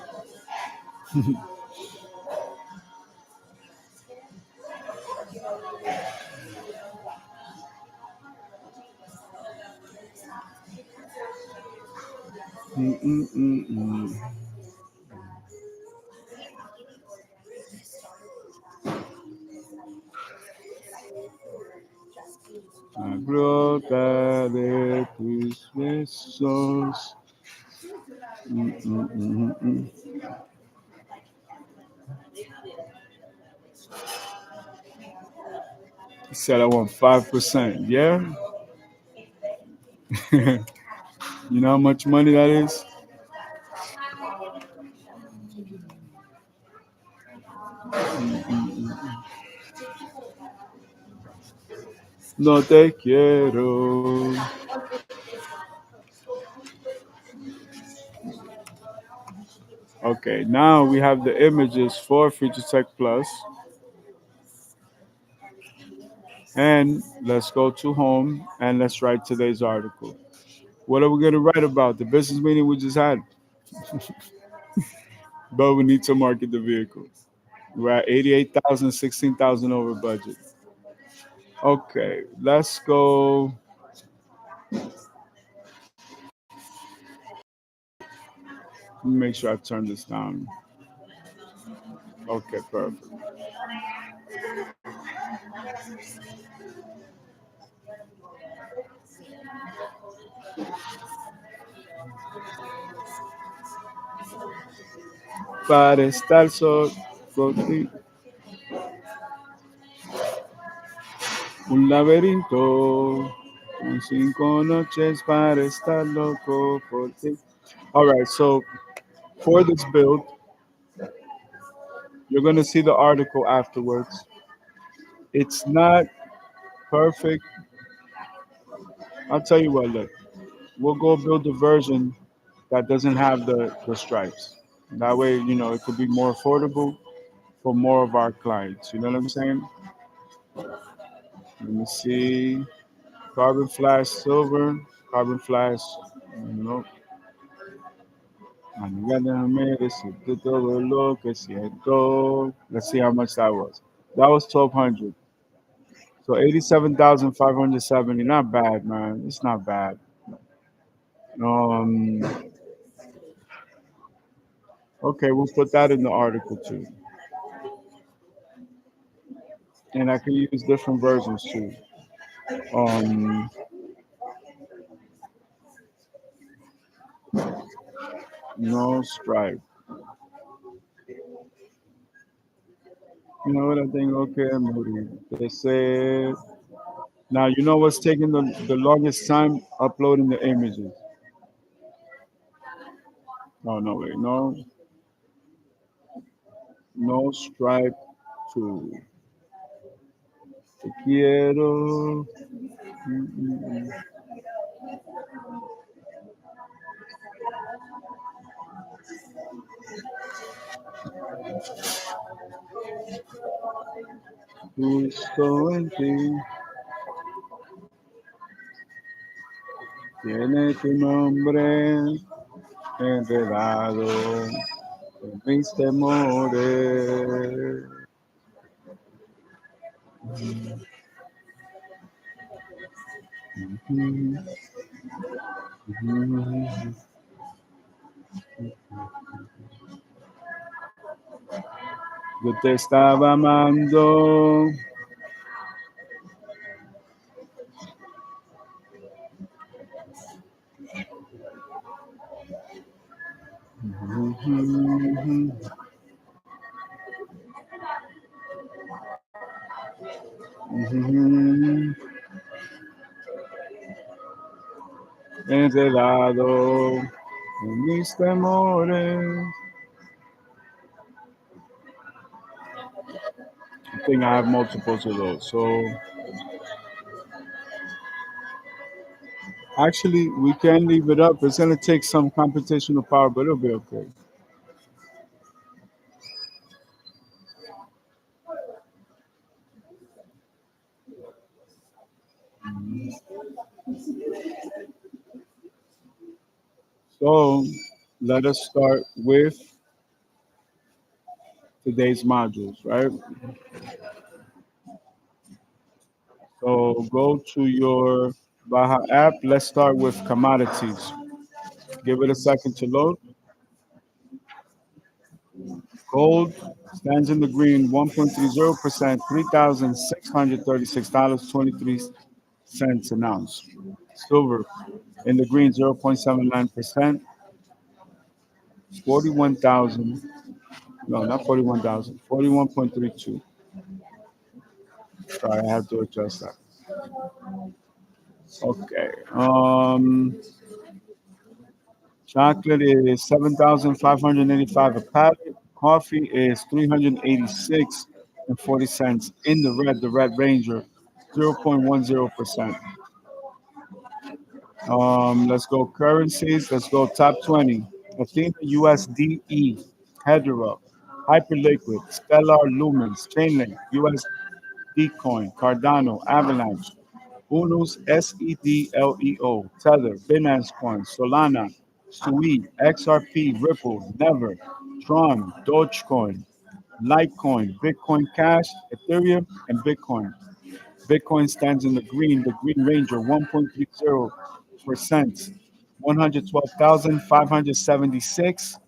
Mm-mm-mm-mm. La brota de tus besos. Mm-mm-mm-mm. He said I want 5%. Yeah? You know how much money that is? No te quiero. Okay, now we have the images for Future Tech Plus. And let's go to home and let's write today's article. What are we going to write about? The business meeting we just had. But we need to market the vehicle. We're at 88,000, 16,000 over budget. Okay, let's go. Let me make sure I turn this down. Okay, perfect. Para estar contigo, un laberinto, con 5 noches para estar loco por ti. All right, so for this build, you're going to see the article afterwards. It's not perfect. I'll tell you what, look, we'll go build a version that doesn't have the stripes. That way, it could be more affordable for more of our clients. You know what I'm saying? Let me see. Carbon flash silver, carbon flash, no. Amiga, déjame decirte todo lo que siento. Let's see how much that was. That was 1,200. So 87,570. Not bad, man. It's not bad. Um, okay, we'll put that in the article too. And I can use different versions too. Um, no stripe. You know what I think? Okay, Moody. They said now you know what's taking the longest time uploading the images. No, no way, no stripe to te quiero. Mm-mm. Justo en ti tiene tu nombre enredado en mis temores. Mm, mm. Yo te estaba amando. Mhm, mhm. Enredado en mis temores. I think I have multiples of those. So actually, we can leave it up. It's gonna take some computational power, but it'll be okay. So let us start with today's modules, right? So go to your Baja app. Let's start with commodities. Give it a second to load. Gold stands in the green 1.30%, $3,636.23 an ounce. Silver in the green 0.79%, 41,000, no, not 41,000, 41.32. Sorry, I have to adjust that. Okay. Chocolate is 7,585 a pallet. Coffee is 386 and 40 cents in the Red Ranger, 0.10%. Let's go currencies. Let's go top 20. Athena USDE, Hedera, Hyperliquid, Stellar Lumens, Chainlink, USD Coin, Cardano, Avalanche, Unos, SEDLEO, Tether, Binance Coin, Solana, Sui, XRP, Ripple, Never, Tron, Dogecoin, Litecoin, Bitcoin Cash, Ethereum, and Bitcoin. Bitcoin stands in the Green Ranger, 1.30%, 112,576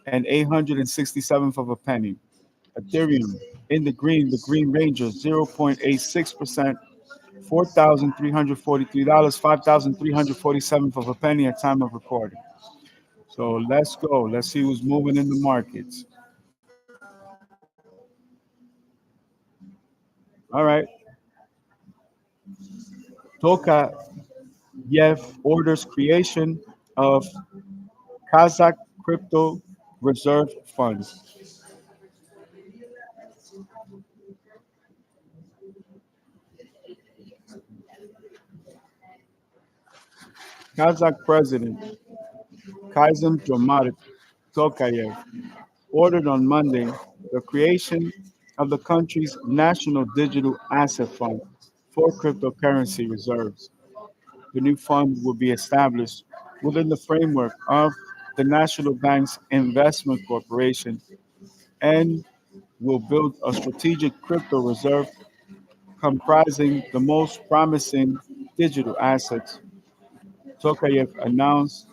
and 867th of a penny. Ethereum in the Green Ranger, 0.86%, $4,343, 5,347th of a penny at time of recording. So let's go. Let's see who's moving in the markets. All right. Tokayev orders creation of Kazakh crypto reserve funds. Kazakh President Kazym Jomart Tokayev ordered on Monday the creation of the country's national digital asset fund for cryptocurrency reserves. The new fund will be established within the framework of the National Bank's Investment Corporation and will build a strategic crypto reserve comprising the most promising digital assets. Tokayev announced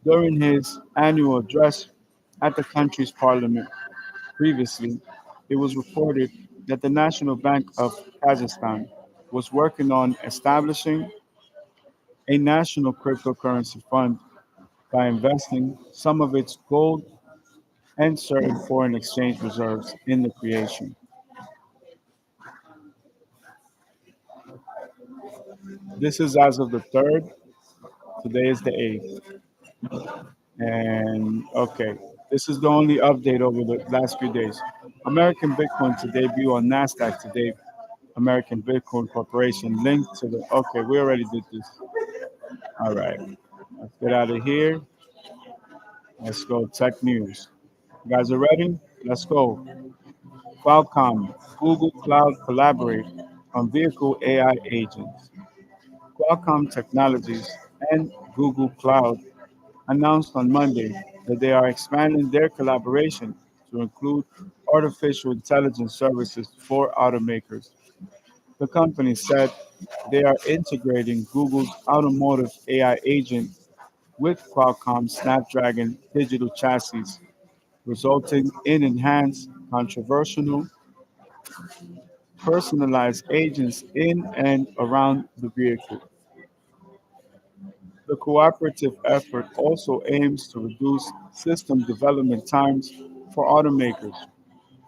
during his annual address at the country's parliament. Previously, it was reported that the National Bank of Kazakhstan was working on establishing a national cryptocurrency fund by investing some of its gold and certain foreign exchange reserves in the creation. This is as of the 3rd. Today is the 8th. And okay, this is the only update over the last few days. American Bitcoin to debut on NASDAQ today. American Bitcoin Corporation linked to the. Okay, we already did this. All right, let's get out of here. Let's go tech news. You guys are ready? Let's go. Qualcomm, Google Cloud collaborate on vehicle AI agents. Qualcomm Technologies and Google Cloud announced on Monday that they are expanding their collaboration to include artificial intelligence services for automakers. The company said they are integrating Google's automotive AI agent with Qualcomm Snapdragon digital chassis, resulting in enhanced, controversial, personalized agents in and around the vehicle. The cooperative effort also aims to reduce system development times for automakers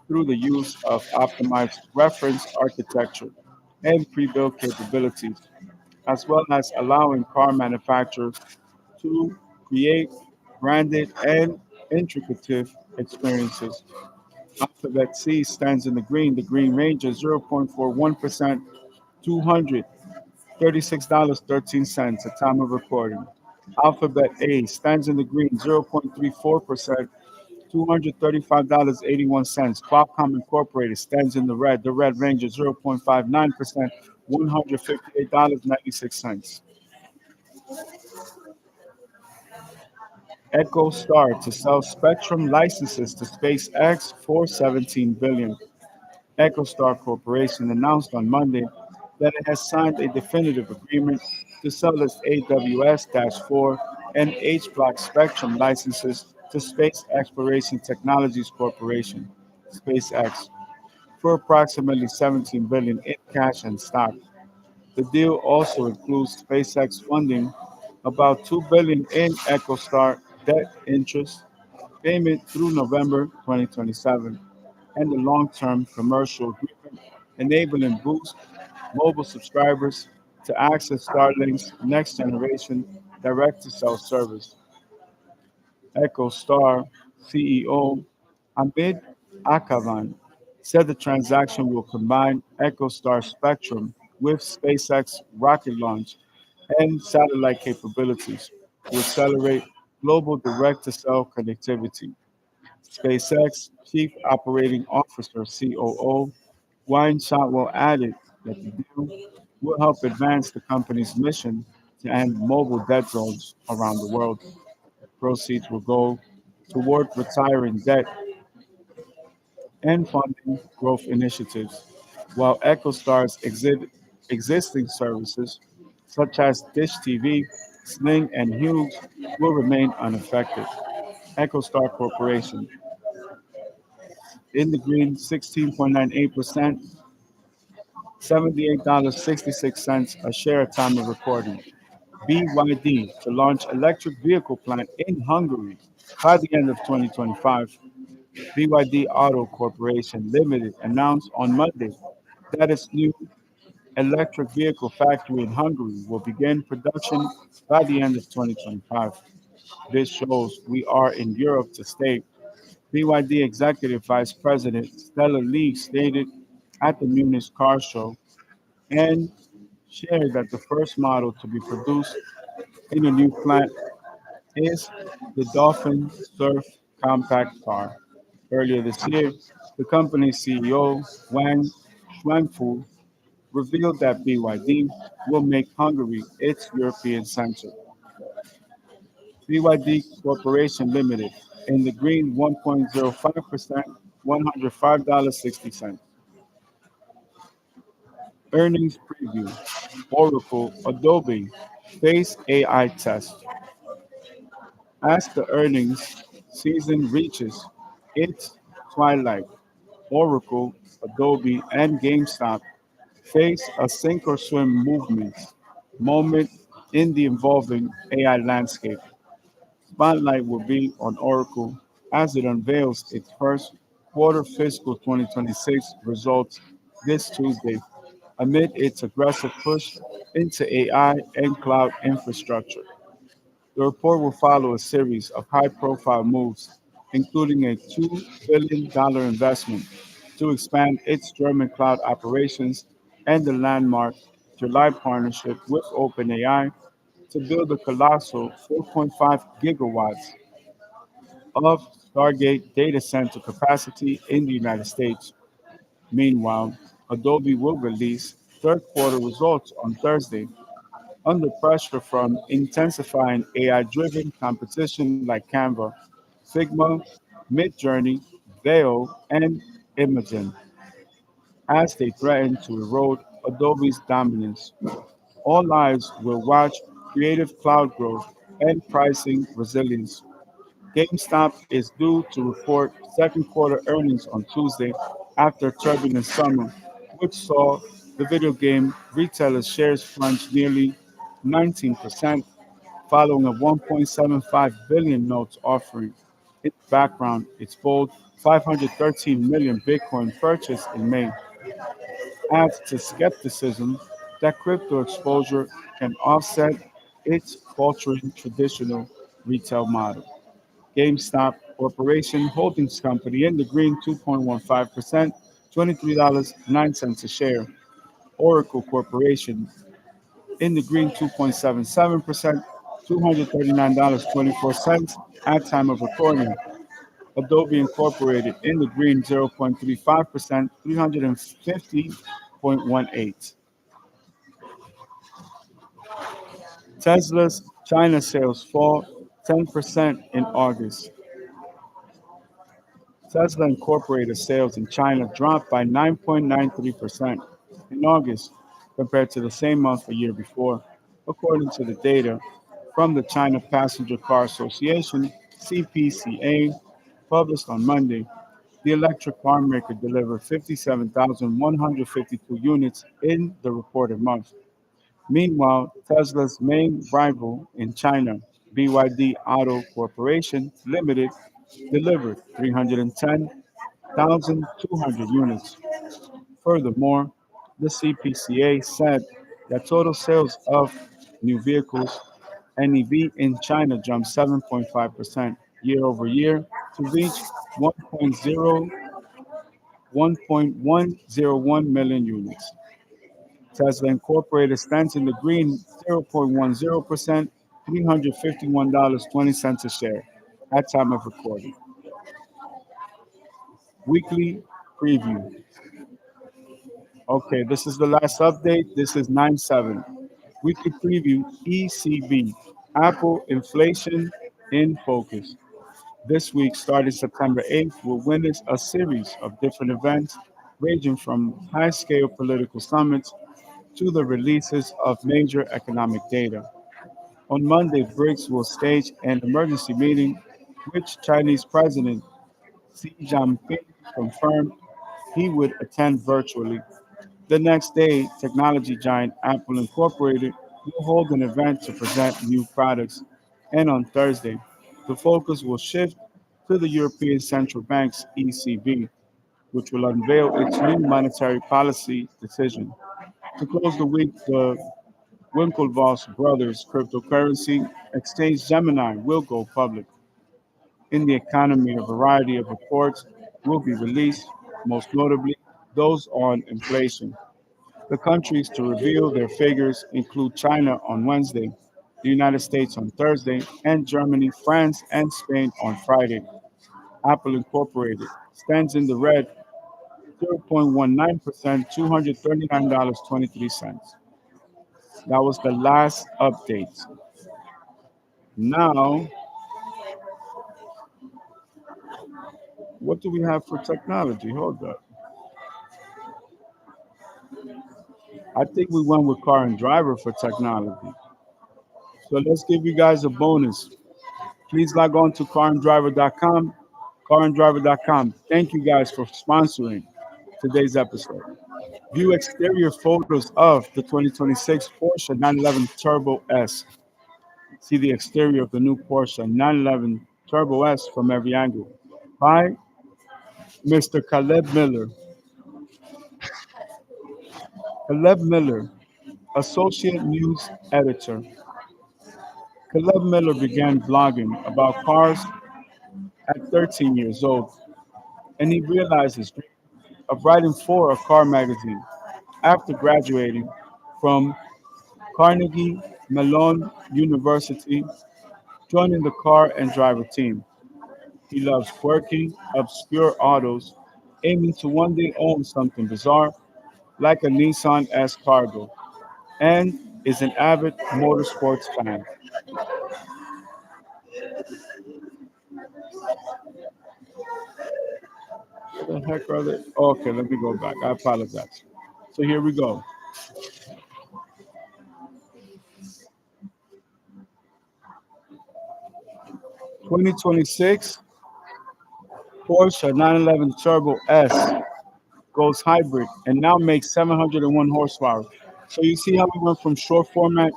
through the use of optimized reference architecture and pre-built capabilities, as well as allowing car manufacturers to create branded and intricate experiences. Alphabet C stands in the Green Ranger 0.41%, $236.13 at time of recording. Alphabet A stands in the green 0.34%, $235.81. Qualcomm Incorporated stands in the Red Ranger 0.59%, $158.96. EchoStar to sell Spectrum licenses to SpaceX for $17 billion. EchoStar Corporation announced on Monday that it has signed a definitive agreement to sell its AWS-4 and H-Block spectrum licenses to Space Exploration Technologies Corporation, SpaceX, for approximately 17 billion dollars in cash and stock. The deal also includes SpaceX funding about 2 billion dollars in EchoStar debt interest payment through November 2027 and a long-term commercial agreement enabling Boost mobile subscribers to access Starlink's next-generation direct-to-cell service. EchoStar CEO Amit Akavan said the transaction will combine EchoStar spectrum with SpaceX rocket launch and satellite capabilities to accelerate global direct-to-cell connectivity. SpaceX Chief Operating Officer (COO) Wayne Shotwell added that the deal will help advance the company's mission to end mobile dead zones around the world. Proceeds will go toward retiring debt and funding growth initiatives, while EchoStar's existing services, such as Dish TV, Sling, and Hughes, will remain unaffected. EchoStar Corporation in the green 16.98%, $78.66 a share at time of recording. BYD to launch electric vehicle plant in Hungary by the end of 2025. BYD Auto Corporation Limited announced on Monday that its new electric vehicle factory in Hungary will begin production by the end of 2025. This shows we are in Europe to stay. BYD Executive Vice President Stella Lee stated at the Munich Car Show and shared that the first model to be produced in a new plant is the Dolphin Surf compact car. Earlier this year, the company's CEO, Wang Xuanfu, revealed that BYD will make Hungary its European center. BYD Corporation Limited in the green 1.05%, $105.60. Earnings preview. Oracle, Adobe, face AI test. As the earnings season reaches its twilight, Oracle, Adobe, and GameStop face a sink or swim moment in the evolving AI landscape. Spotlight will be on Oracle as it unveils its first quarter fiscal 2026 results this Tuesday amid its aggressive push into AI and cloud infrastructure. The report will follow a series of high profile moves, including a $2 billion investment to expand its German cloud operations and the landmark July partnership with OpenAI to build a colossal 4.5 gigawatts of Stargate data center capacity in the United States. Meanwhile, Adobe will release third quarter results on Thursday under pressure from intensifying AI driven competition like Canva, Figma, Midjourney, Veil, and Imagen as they threaten to erode Adobe's dominance. All eyes will watch creative cloud growth and pricing resilience. GameStop is due to report second quarter earnings on Tuesday after a turbulent summer, which saw the video game retailer's shares plunge nearly 19% following a 1.75 billion notes offering. Its background, its bold 513 million Bitcoin purchase in May, adds to skepticism that crypto exposure can offset its faltering traditional retail model. GameStop Corporation Holdings Company in the green 2.15%, $23.09 a share. Oracle Corporation in the green 2.77%, $239.24 at time of recording. Adobe Incorporated in the green 0.35%, 350.18. Tesla's China sales fall 10% in August. Tesla Incorporated sales in China dropped by 9.93% in August compared to the same month a year before, according to the data from the China Passenger Car Association, CPCA, published on Monday. The electric car maker delivered 57,152 units in the reported month. Meanwhile, Tesla's main rival in China, BYD Auto Corporation Limited, delivered 310,200 units. Furthermore, the CPCA said that total sales of new vehicles NEV in China jumped 7.5% year over year to reach 1.0 1.101 million units. Tesla Incorporated stands in the green 0.10%, $351.20 a share at time of recording. Weekly preview. Okay, this is the last update. This is 9/7. Weekly preview ECB. Apple inflation in focus. This week, starting September 8th, will witness a series of different events ranging from high scale political summits to the releases of major economic data. On Monday, BRICS will stage an emergency meeting, which Chinese President Xi Jinping confirmed he would attend virtually. The next day, technology giant Apple Incorporated will hold an event to present new products. And on Thursday, the focus will shift to the European Central Bank's ECB, which will unveil its new monetary policy decision. To close the week, the Winklevoss brothers cryptocurrency exchange Gemini will go public. In the economy, a variety of reports will be released, most notably those on inflation. The countries to reveal their figures include China on Wednesday, the United States on Thursday, and Germany, France, and Spain on Friday. Apple Incorporated stands in the red 0.19%, $239.23. That was the last update. Now, what do we have for technology? Hold up. I think we went with car and driver for technology. So let's give you guys a bonus. Please log on to caranddriver.com, caranddriver.com. Thank you guys for sponsoring today's episode. View exterior photos of the 2026 Porsche 911 Turbo S. See the exterior of the new Porsche 911 Turbo S from every angle by Mr. Caleb Miller. Caleb Miller, Associate News Editor. Caleb Miller began blogging about cars at 13 years old, and he realized his dream of writing for a car magazine after graduating from Carnegie Mellon University, joining the car and driver team. He loves quirky, obscure autos, aiming to one day own something bizarre like a Nissan S Cargo, and is an avid motorsports fan. What the heck are they? Okay, let me go back. I apologize. So here we go. 2026 Porsche 911 Turbo S goes hybrid and now makes 701 horsepower. So you see how we went from short format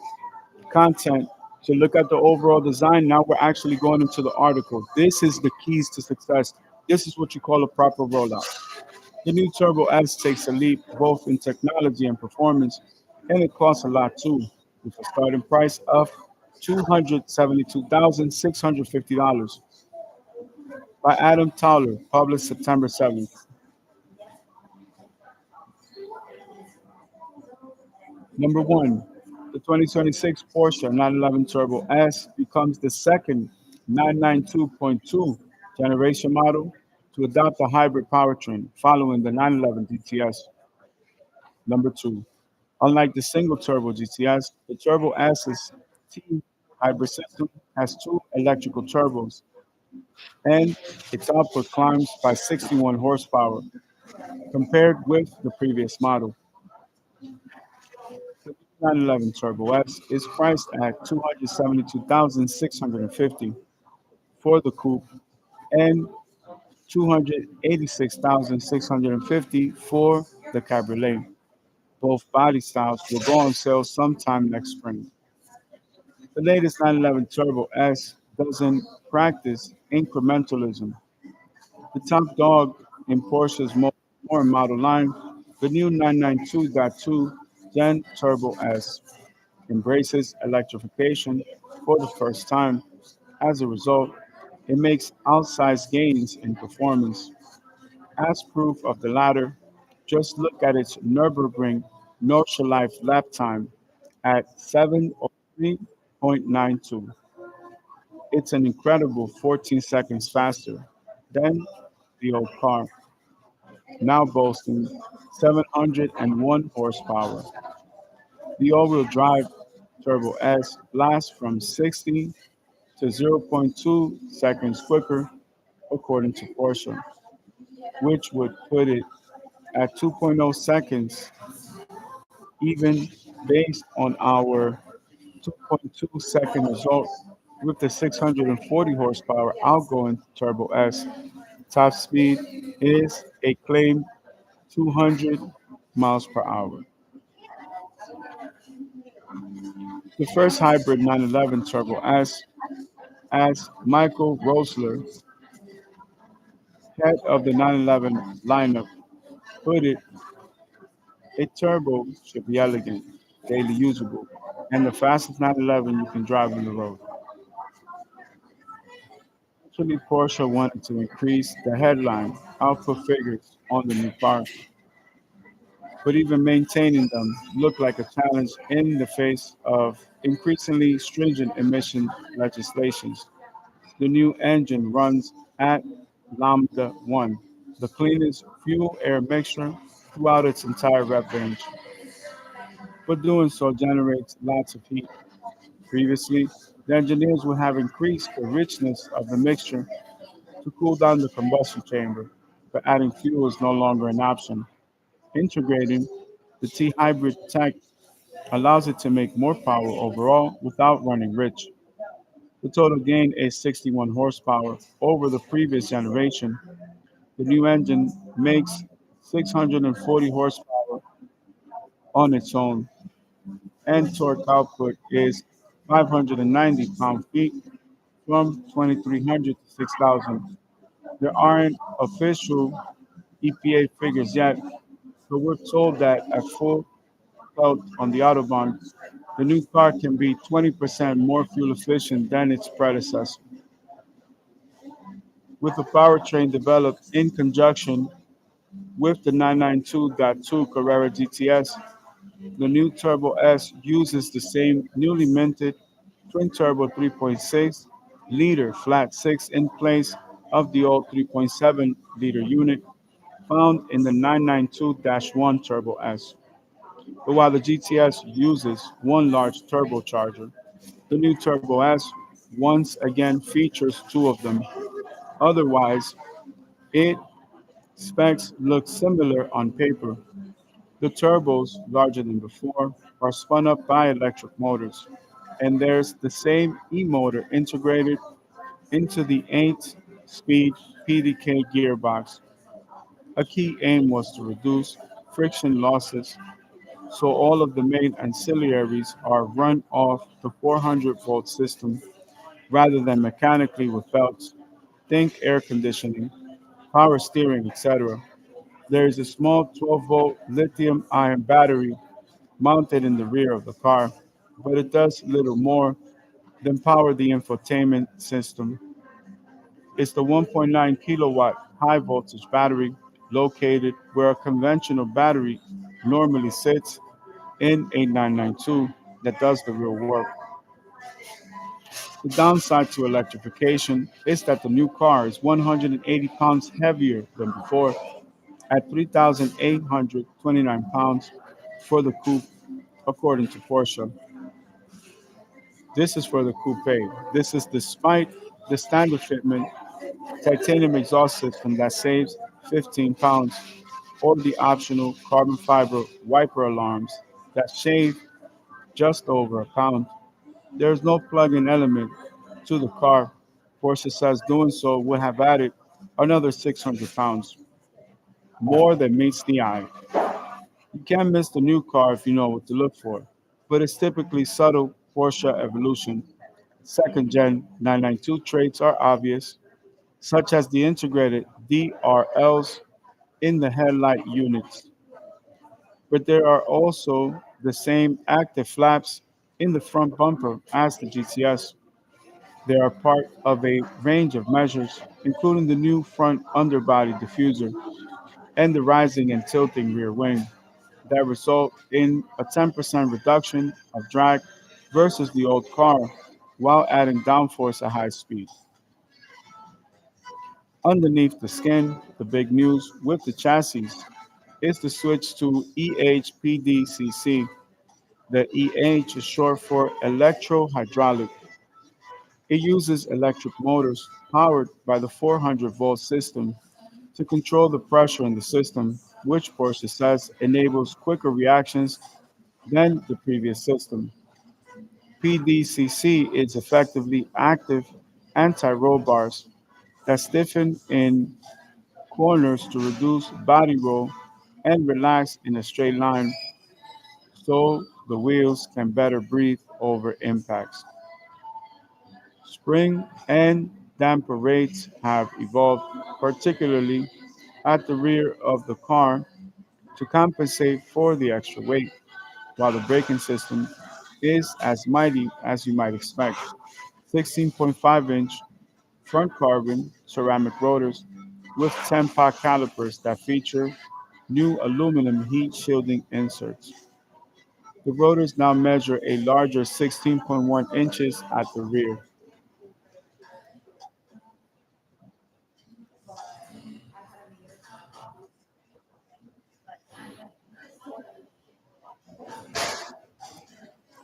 content to look at the overall design. Now we're actually going into the article. This is the keys to success. This is what you call a proper rollout. The new Turbo S takes a leap both in technology and performance, and it costs a lot too, with a starting price of $272,650 by Adam Towler, published September 7th. Number one, the 2026 Porsche 911 Turbo S becomes the second 992.2 generation model to adopt a hybrid powertrain following the 911 GTS. Number two, unlike the single turbo GTS, the Turbo S's T hybrid system has two electrical turbos and its output climbs by 61 horsepower compared with the previous model. 911 Turbo S is priced at 272,650 for the coupe and 286,650 for the cabriolet. Both body styles will go on sale sometime next spring. The latest 911 Turbo S doesn't practice incrementalism. The top dog in Porsche's more model line, the new 992.2 Gen Turbo S, embraces electrification for the first time. As a result, it makes outsized gains in performance. As proof of the latter, just look at its Nürburgring Nordschleife lap time at 7:03.92. It's an incredible 14 seconds faster than the old car, now boasting 701 horsepower. The all-wheel drive Turbo S blasts from 60 to zero point 0.2 seconds quicker, according to Porsche, which would put it at 2.0 seconds, even based on our 2.2-second result with the 640 horsepower outgoing Turbo S. Top speed is a claimed 200 miles per hour. The first hybrid 911 Turbo S, as Michael Rosler, head of the 911 lineup, put it, a turbo should be elegant, daily usable, and the fastest 911 you can drive on the road. Actually, Porsche wanted to increase the headline output figures on the new car, but even maintaining them looked like a challenge in the face of increasingly stringent emission legislations. The new engine runs at Lambda 1, the cleanest fuel air mixture throughout its entire rev range, but doing so generates lots of heat. Previously, the engineers would have increased the richness of the mixture to cool down the combustion chamber, but adding fuel is no longer an option. Integrating the T hybrid tech allows it to make more power overall without running rich. The total gain is 61 horsepower over the previous generation. The new engine makes 640 horsepower on its own, and torque output is 590 pound-feet from 2,300 to 6,000. There aren't official EPA figures yet, but we're told that at full out on the Autobahn, the new car can be 20% more fuel efficient than its predecessor. With the powertrain developed in conjunction with the 992.2 Carrera GTS, the new Turbo S uses the same newly minted twin turbo 3.6 liter flat six in place of the old 3.7 liter unit found in the 992-1 Turbo S. But while the GTS uses one large turbocharger, the new Turbo S once again features two of them. Otherwise, its specs look similar on paper. The turbos, larger than before, are spun up by electric motors, and there's the same e-motor integrated into the 8-speed PDK gearbox. A key aim was to reduce friction losses, so all of the main ancillaries are run off the 400-volt system rather than mechanically with belts. Think air conditioning, power steering, etc. There is a small 12-volt lithium ion battery mounted in the rear of the car, but it does little more than power the infotainment system. It's the 1.9 kilowatt high voltage battery located where a conventional battery normally sits in a 992 that does the real work. The downside to electrification is that the new car is 180 pounds heavier than before at 3,829 pounds for the coupe, according to Porsche. This is for the coupe. This is despite the standard fitment titanium exhaust system that saves 15 pounds, or the optional carbon fiber wiper alarms that shave just over a pound. There is no plug-in element to the car. Porsche says doing so would have added another 600 pounds, more than meets the eye. You can't miss the new car if you know what to look for, but it's typically subtle Porsche evolution. Second gen 992 traits are obvious, such as the integrated DRLs in the headlight units, but there are also the same active flaps in the front bumper as the GTS. They are part of a range of measures, including the new front underbody diffuser and the rising and tilting rear wing, that result in a 10% reduction of drag versus the old car while adding downforce at high speed. Underneath the skin, the big news with the chassis is the switch to EHPDCC. The EH is short for electro-hydraulic. It uses electric motors powered by the 400-volt system to control the pressure in the system, which Porsche says enables quicker reactions than the previous system. PDCC is effectively active anti-roll bars that stiffen in corners to reduce body roll and relax in a straight line so the wheels can better breathe over impacts. Spring and damper rates have evolved, particularly at the rear of the car, to compensate for the extra weight, while the braking system is as mighty as you might expect. 16.5-inch front carbon ceramic rotors with 10-pot calipers that feature new aluminum heat shielding inserts. The rotors now measure a larger 16.1 inches at the rear.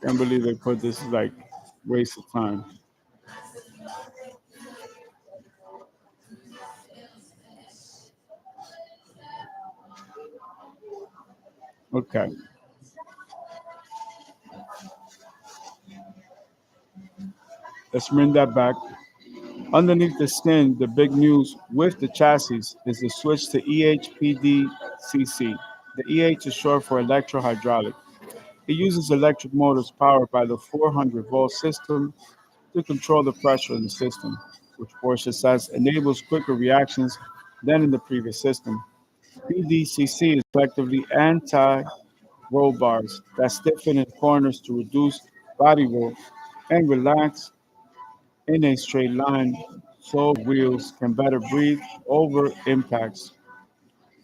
Can't believe they put this like waste of time. Okay, let's bring that back. Underneath the skin, the big news with the chassis is the switch to EHPDCC. The EH is short for electrohydraulic. It uses electric motors powered by the 400-volt system to control the pressure in the system, which Porsche says enables quicker reactions than in the previous system. PDCC is effectively anti-roll bars that stiffen in corners to reduce body roll and relax in a straight line so wheels can better breathe over impacts.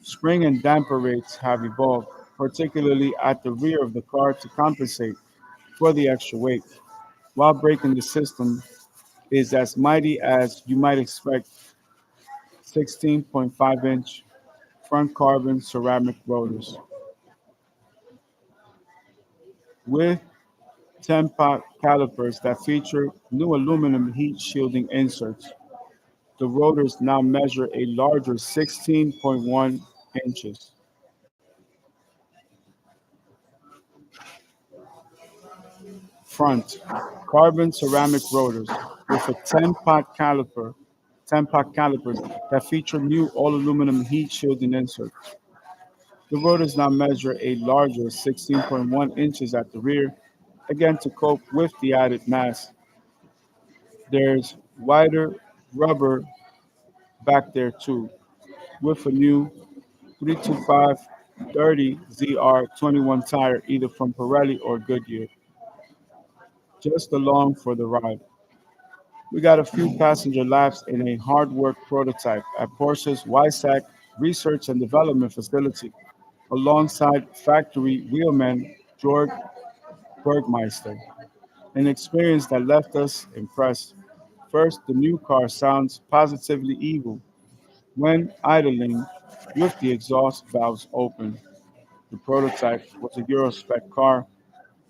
Spring and damper rates have evolved, particularly at the rear of the car to compensate for the extra weight, while braking the system is as mighty as you might expect. 16.5-inch front carbon ceramic rotors with 10-pot calipers that feature new aluminum heat shielding inserts. The rotors now measure a larger 16.1 inches. Front, carbon ceramic rotors with a 10-pot calipers that feature new all-aluminum heat shielding inserts. The rotors now measure a larger 16.1 inches at the rear, again to cope with the added mass. There's wider rubber back there too, with a new 325/30 ZR21 tire either from Pirelli or Goodyear, just along for the ride. We got a few passenger laps in a hard work prototype at Porsche's Weissach Research and Development Facility, alongside factory wheelman Georg Bergmeister, an experience that left us impressed. First, the new car sounds positively evil when idling with the exhaust valves open. The prototype was a Euro spec car,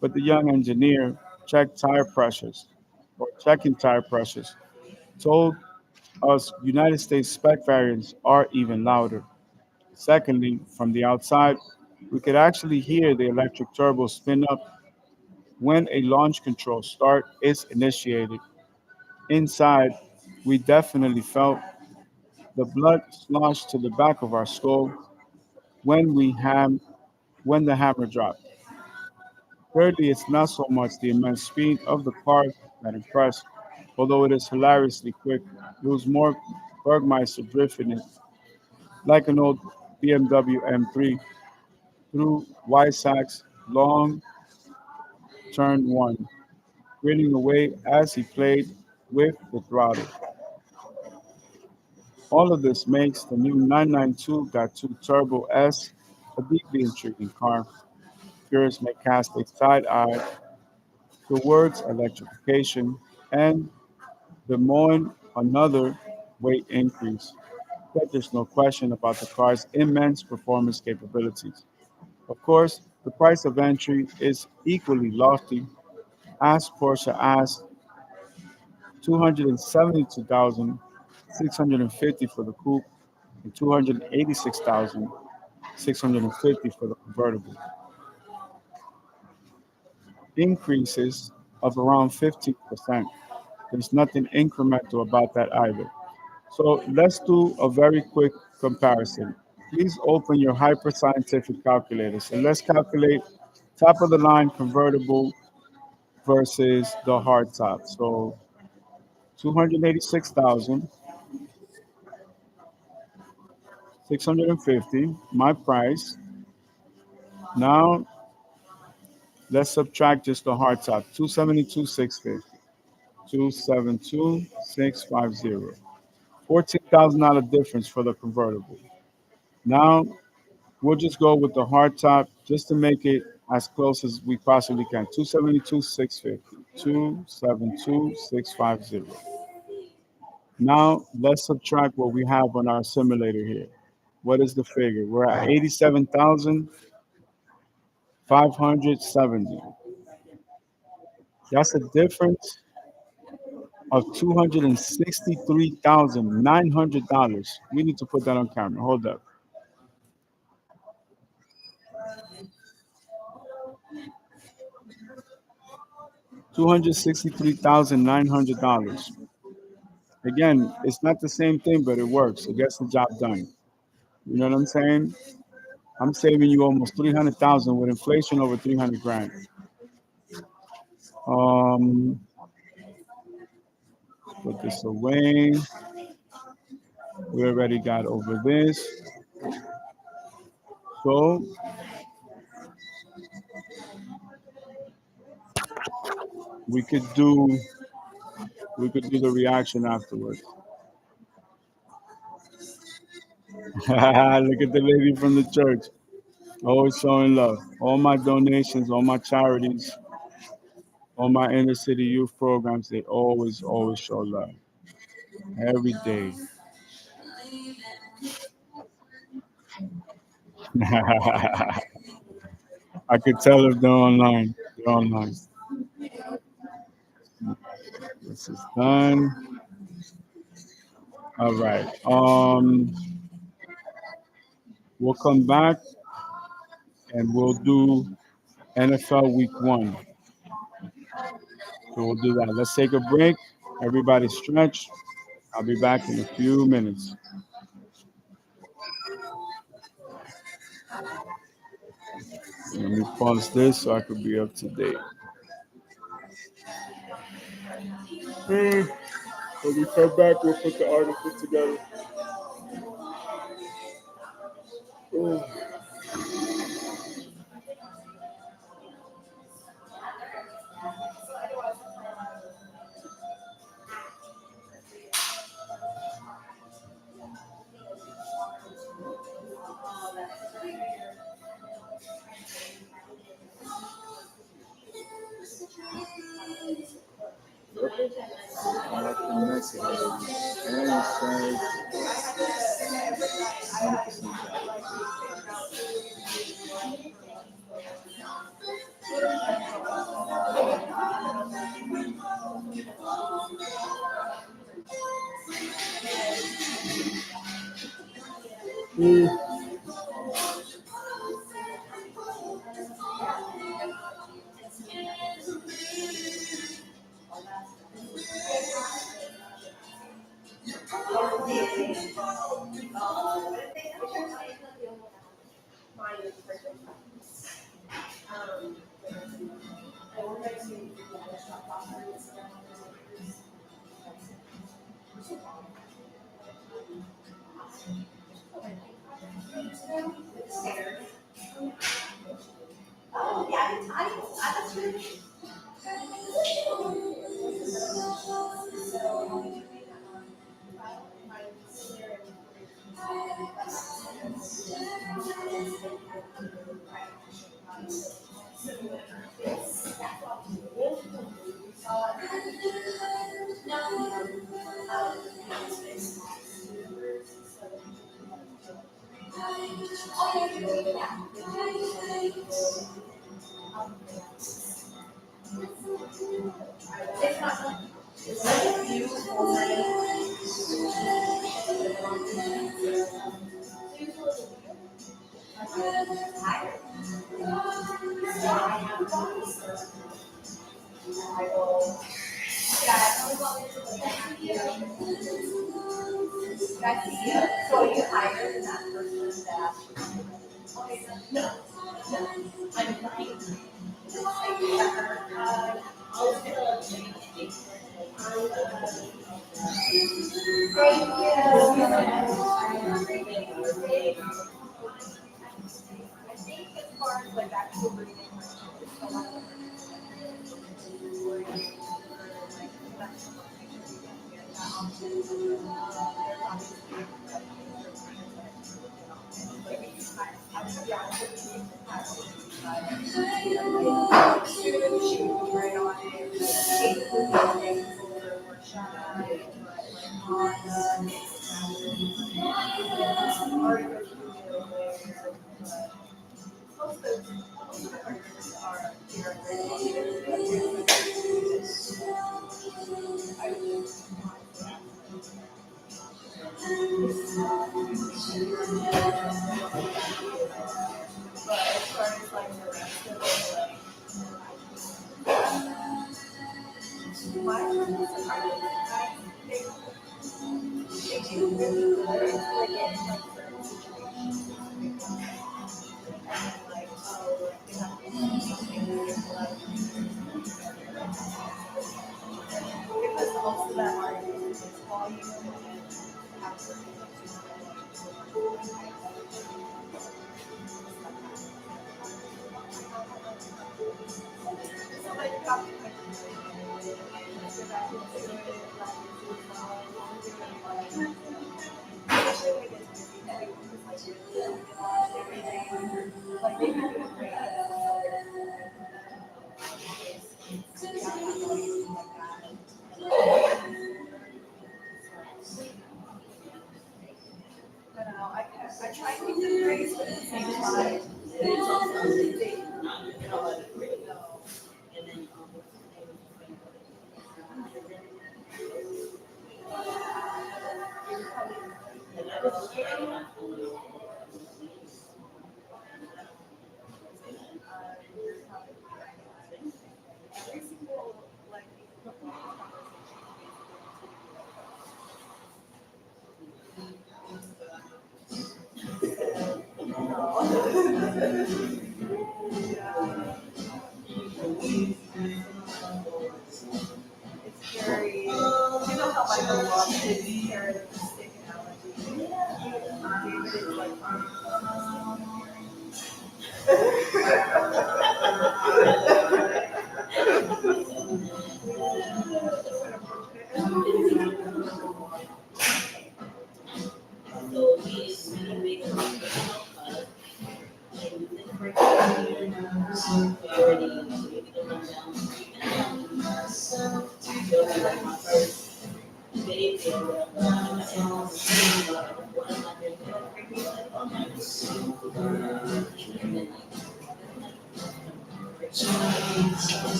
but the young engineer checked tire pressures, or checking tire pressures, told us United States spec variants are even louder. Secondly, from the outside, we could actually hear the electric turbo spin up when a launch control start is initiated. Inside, we definitely felt the blood slosh to the back of our skull when when the hammer dropped. Thirdly, it's not so much the immense speed of the car that impressed, although it is hilariously quick. It was more Bergmeister drifting it like an old BMW M3 through Weissach's long turn one, grinning away as he played with the throttle. All of this makes the new 992.2 Turbo S a deeply intriguing car. Purists may cast a side eye towards electrification and the more another weight increase. But there's no question about the car's immense performance capabilities. Of course, the price of entry is equally lofty, as Porsche asks 272,650 for the coupe and 286,650 for the convertible, increases of around 15%. There's nothing incremental about that either. So let's do a very quick comparison. Please open your hyper scientific calculators and let's calculate top of the line convertible versus the hard top. So 286,650, my price. Now let's subtract just the hard top. 272,650. 272,650. $14,000 difference for the convertible. Now we'll just go with the hard top just to make it as close as we possibly can. 272,650. 272,650. Now let's subtract what we have on our simulator here. What is the figure? We're at 87,570. That's a difference of $263,900. We need to put that on camera. Hold up. $263,900. Again, it's not the same thing, but it works. It gets the job done. You know what I'm saying? I'm saving you almost 300,000 with inflation over 300 grand. Um, put this away. We already got over this. So we could do we could do the reaction afterwards. Look at the lady from the church. Always showing love. All my donations, all my charities, all my inner city youth programs, they always show love. Every day. I could tell if they're online. They're online. This is done. All right. We'll come back and we'll do NFL Week One. So we'll do that. Let's take a break. Everybody stretch. I'll be back in a few minutes. Let me pause this so I could be up to date. When we come back, we'll put the article together.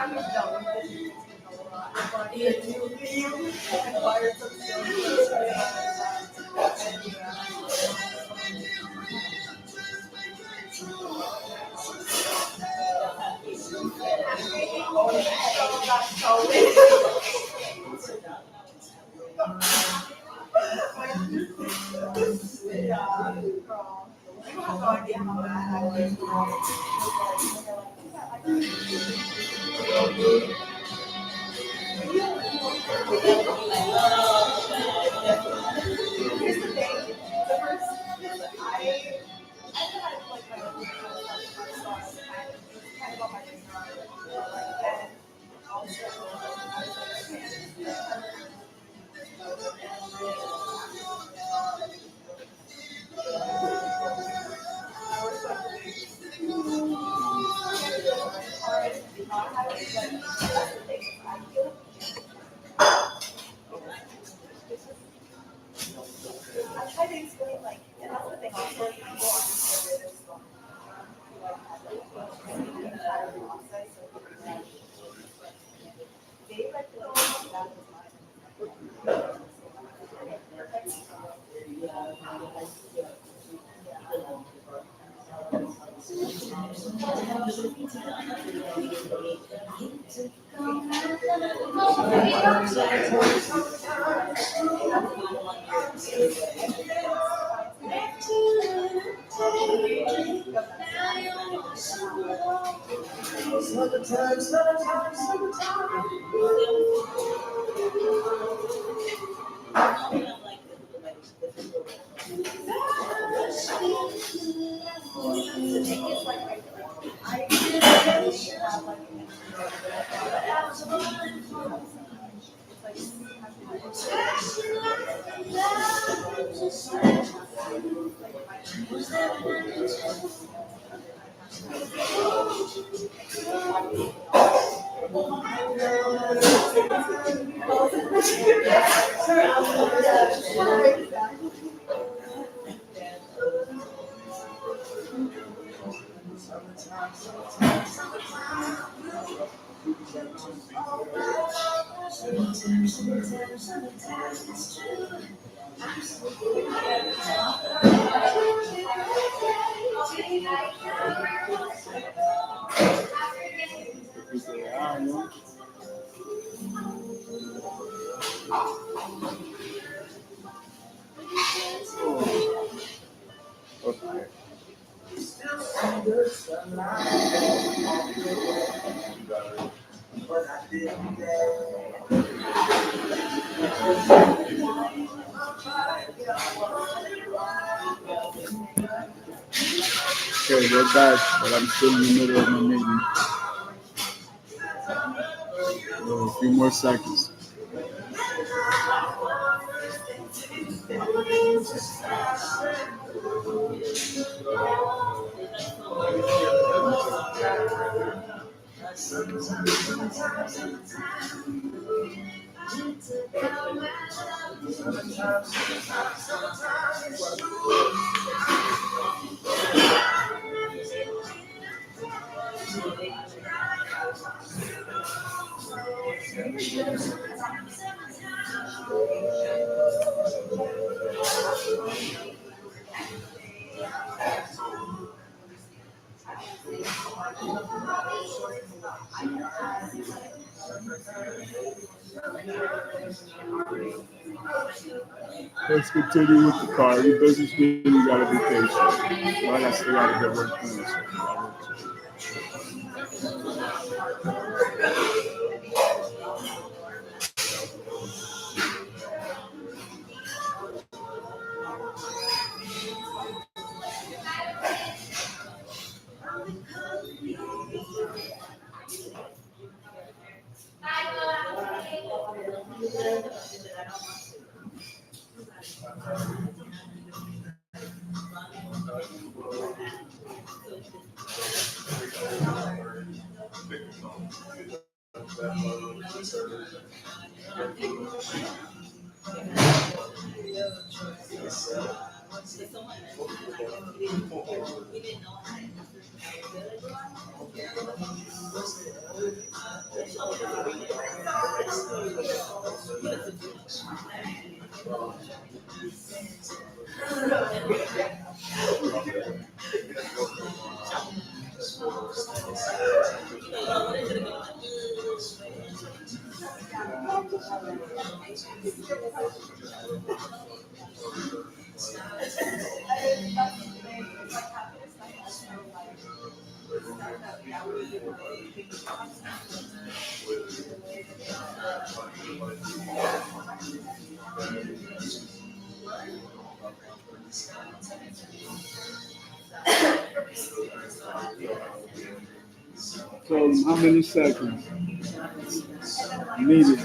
Okay. Okay, we're back, but I'm still in the middle of my meeting. A few more seconds. Let's continue with the car. Your business meeting, you gotta be patient. But I still gotta get work done. So how many seconds needed?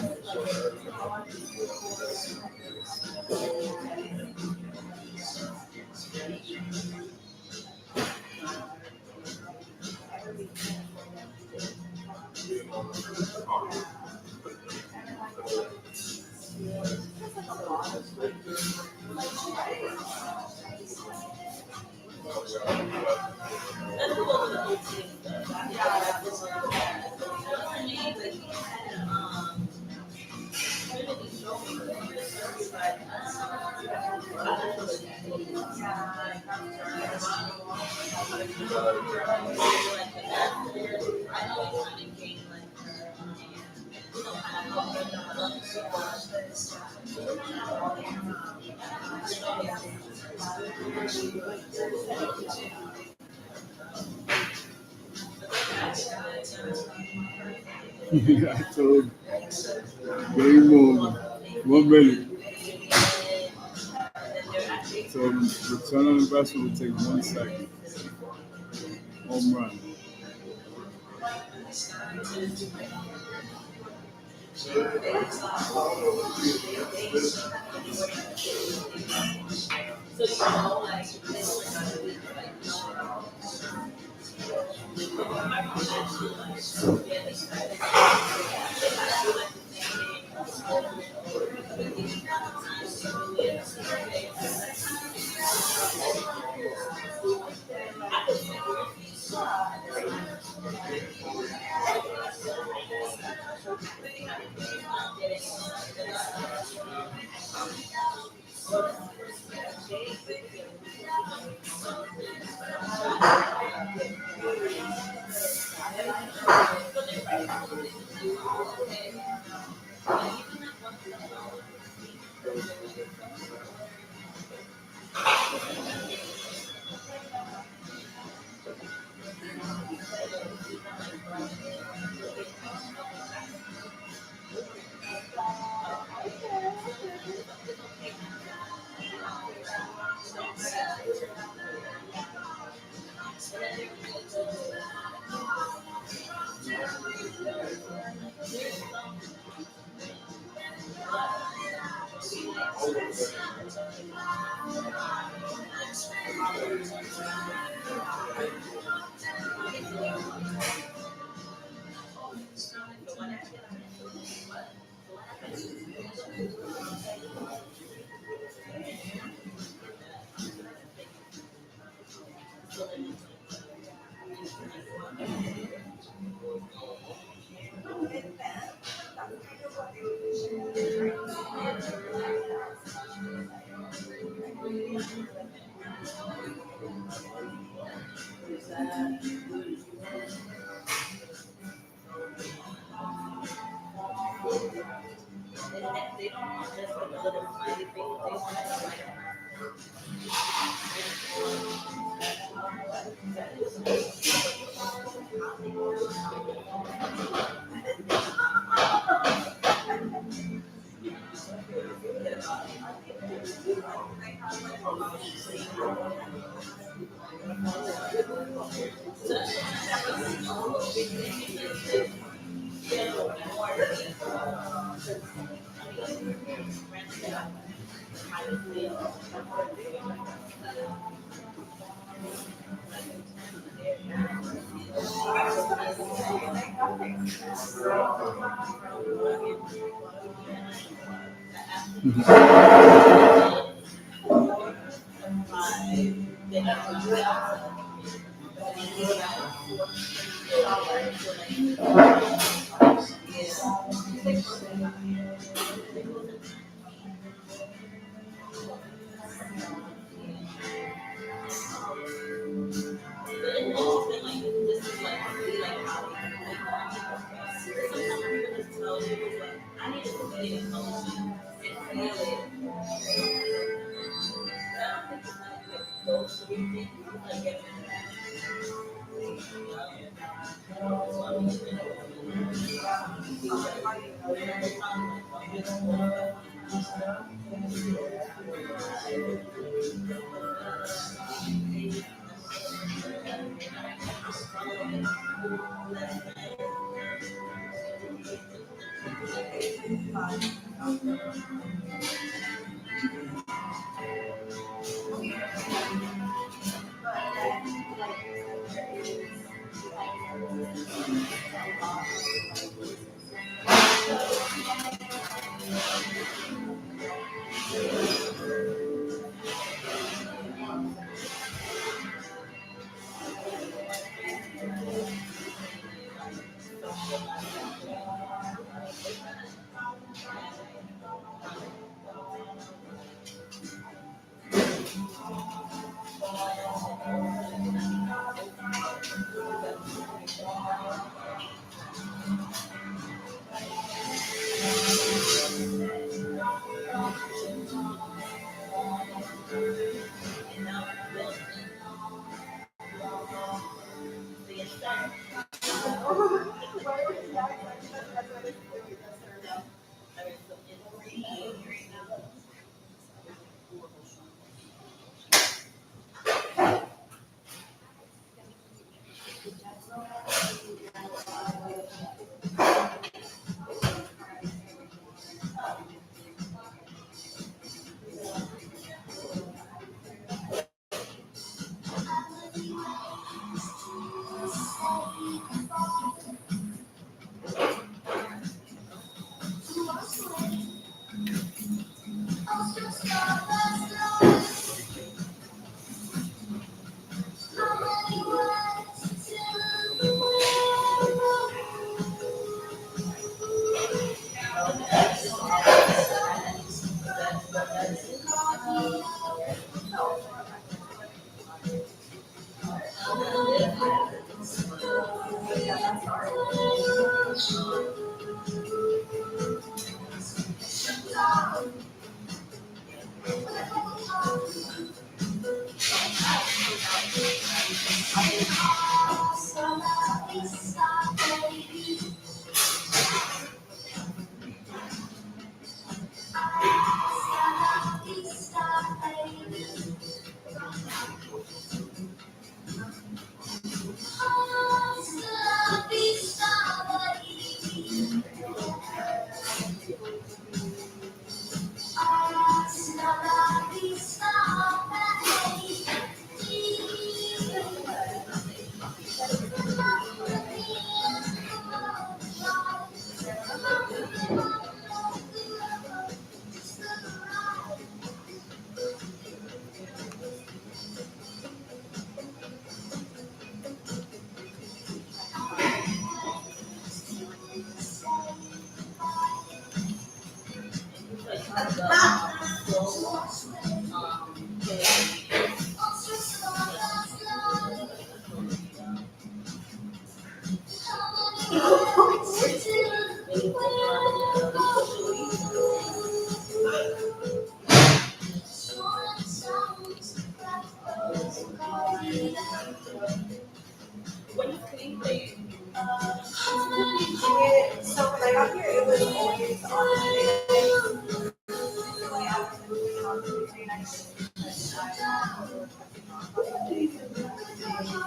I told you, game over. 1 minute. So return on investment will take 1 second. Home run.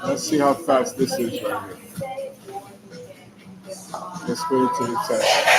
Let's see how fast this is right here. Let's put it to the test.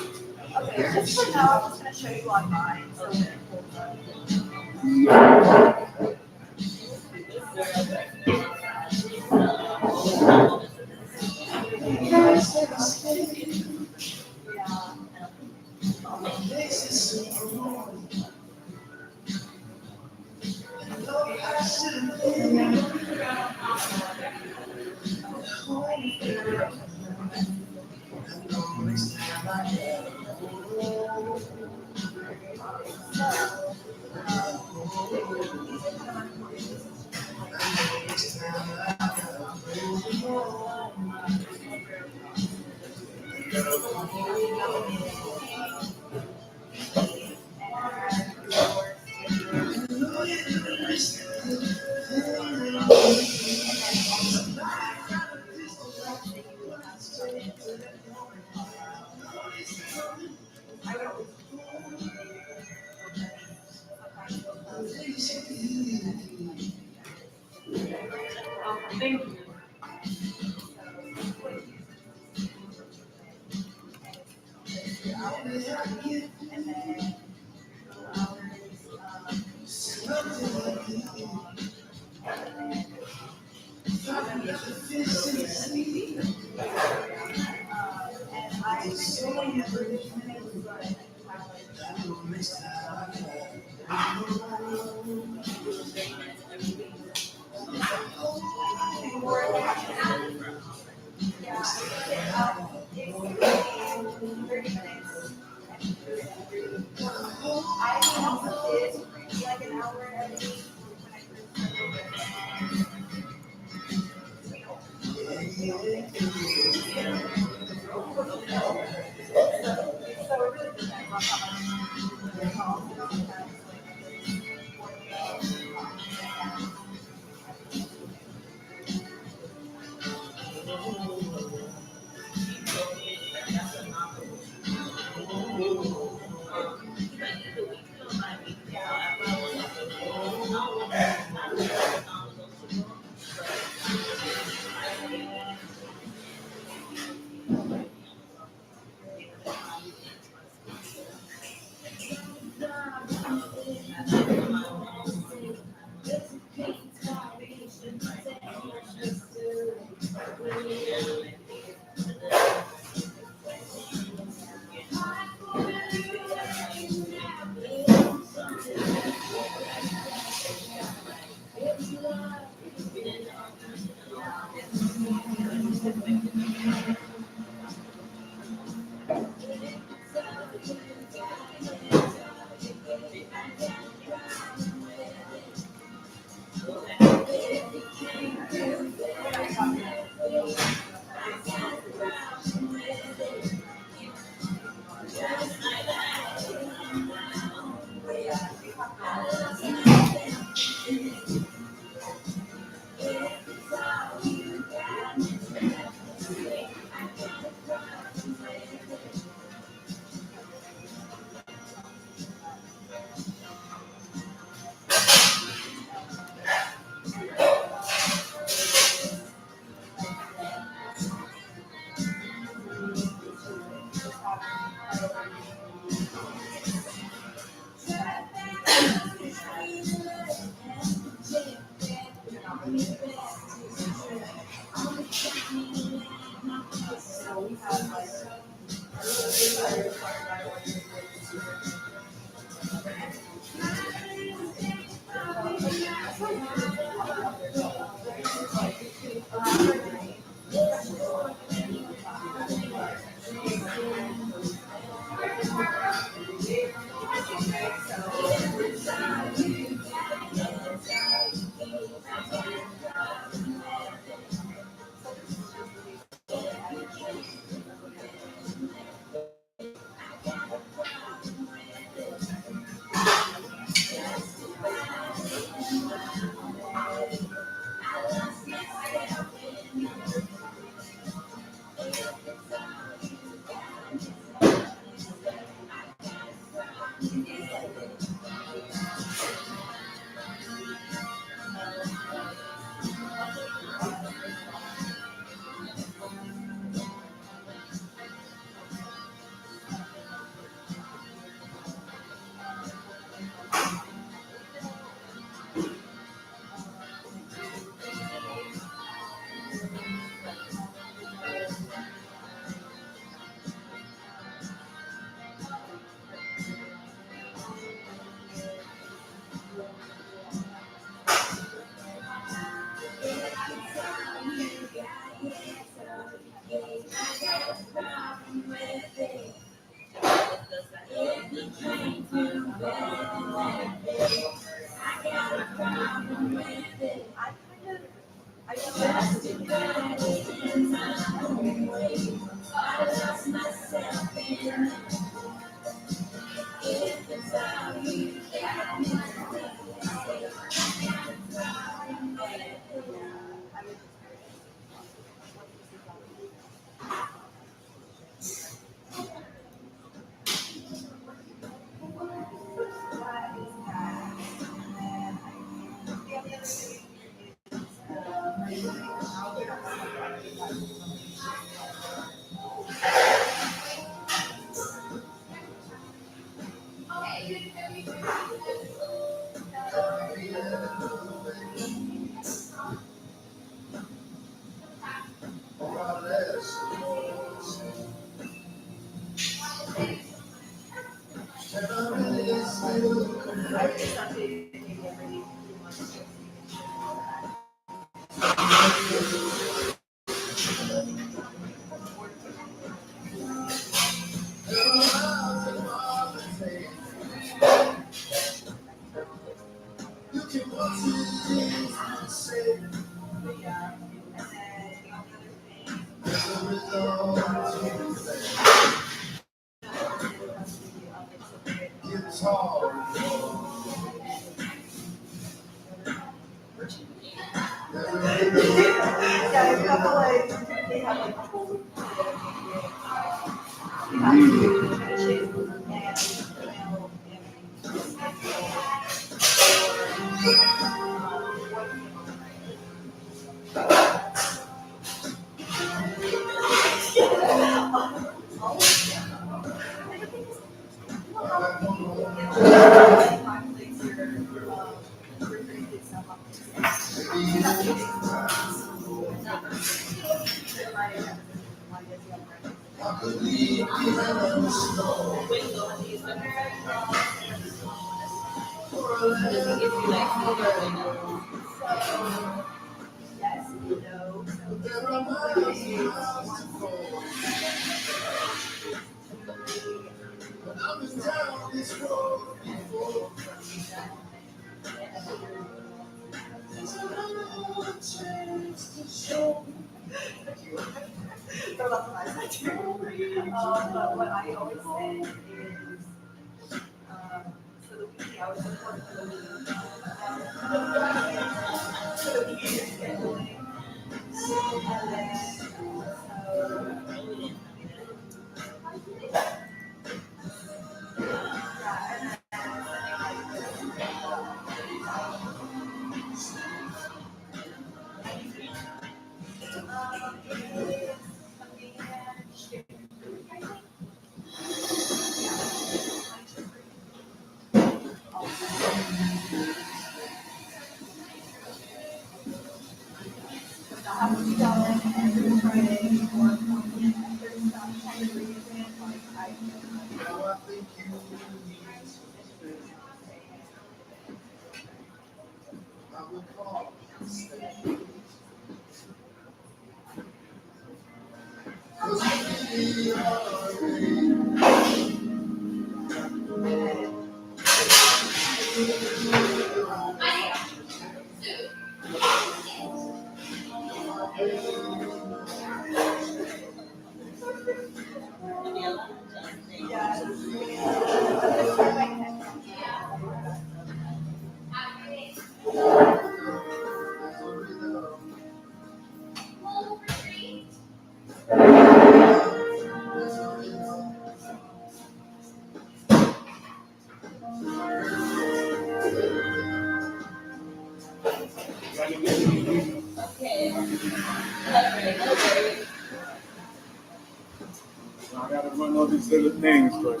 I gotta run all these little things, but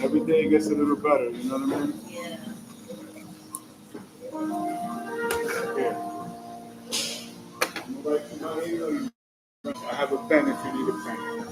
every day gets a little better. You know what I mean? Yeah. You like some money, or you- I have a pen if you need a pen.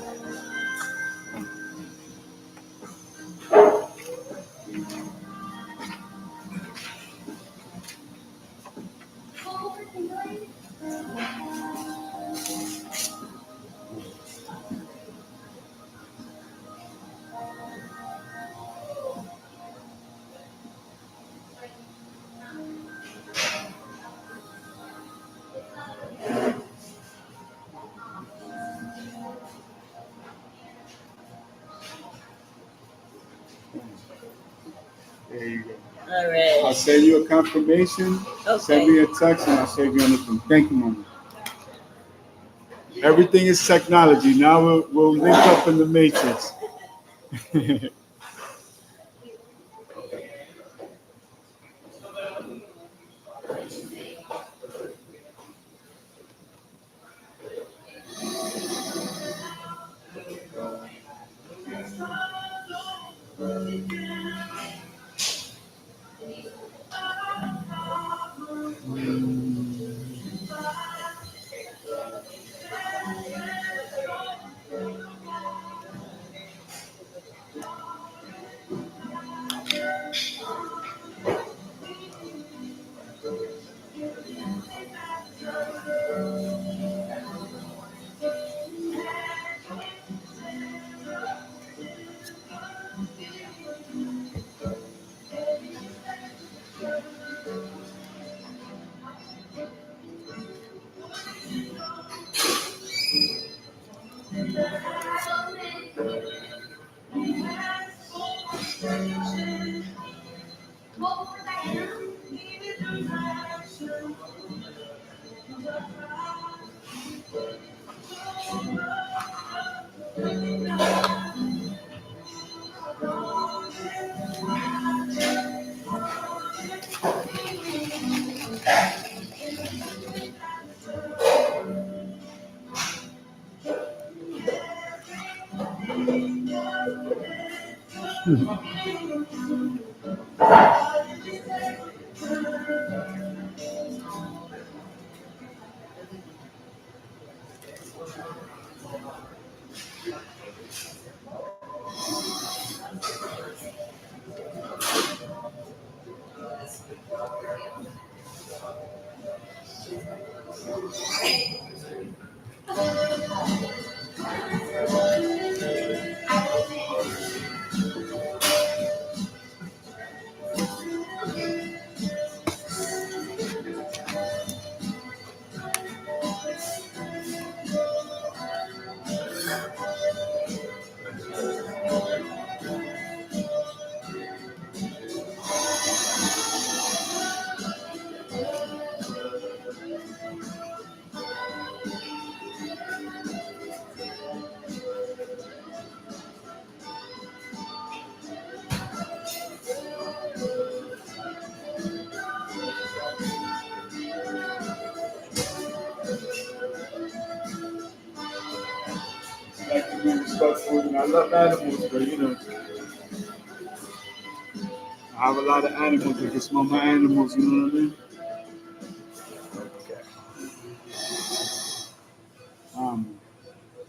There you go. All right. I'll send you a confirmation. Send me Okay. a text, and I'll save you on the phone. Thank you, Mama. Everything is technology. Now we'll link up in the matrix. Like to be respectful, and I love animals, but I have a lot of animals. I can smell my animals. You know what I mean? Okay.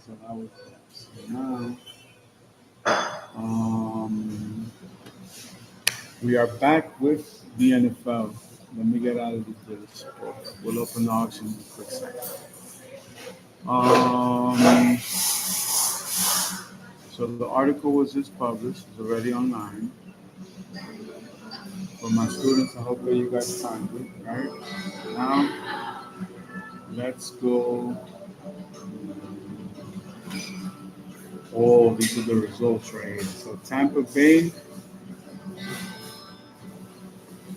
So that was that. So now, um, we are back with the NFL. Let me get out of the village. We'll open the auction in a quick second. Um, so the article was just published. It's already online. For my students, I hope that you guys signed it. Right now, let's go. Oh, these are the results right here. So Tampa Bay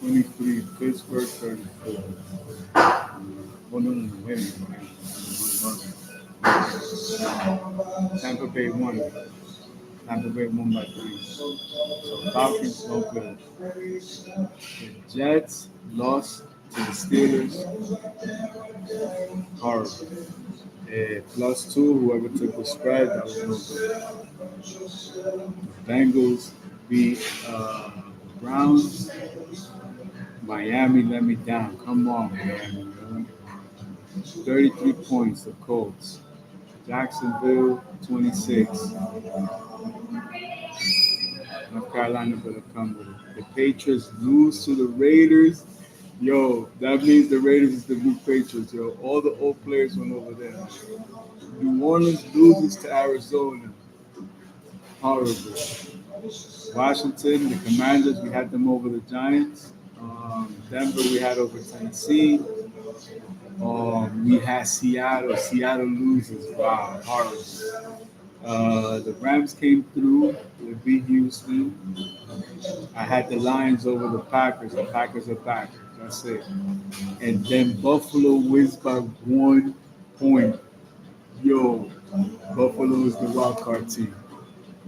23, Pittsburgh 34. Oh, no, wait a minute. Tampa Bay won. Tampa Bay won by 3. So Falcons no good. The Jets lost to the Steelers, horrible. +2, whoever took the spread, that was no good. Bengals beat the Browns. Miami let me down. Come on, Miami. 33 points, the Colts. Jacksonville, 26. North Carolina better come with it. The Patriots lose to the Raiders. Yo, that means the Raiders is the new Patriots, yo. All the old players went over there. New Orleans loses to Arizona. Horrible. Washington, the Commanders, we had them over the Giants. Denver, we had over Tennessee. We had Seattle. Seattle loses. Wow, horrible. The Rams came through. They beat Houston. I had the Lions over the Packers. The Packers are back. That's it. And then Buffalo wins by 1 point. Yo, Buffalo is the wild card team.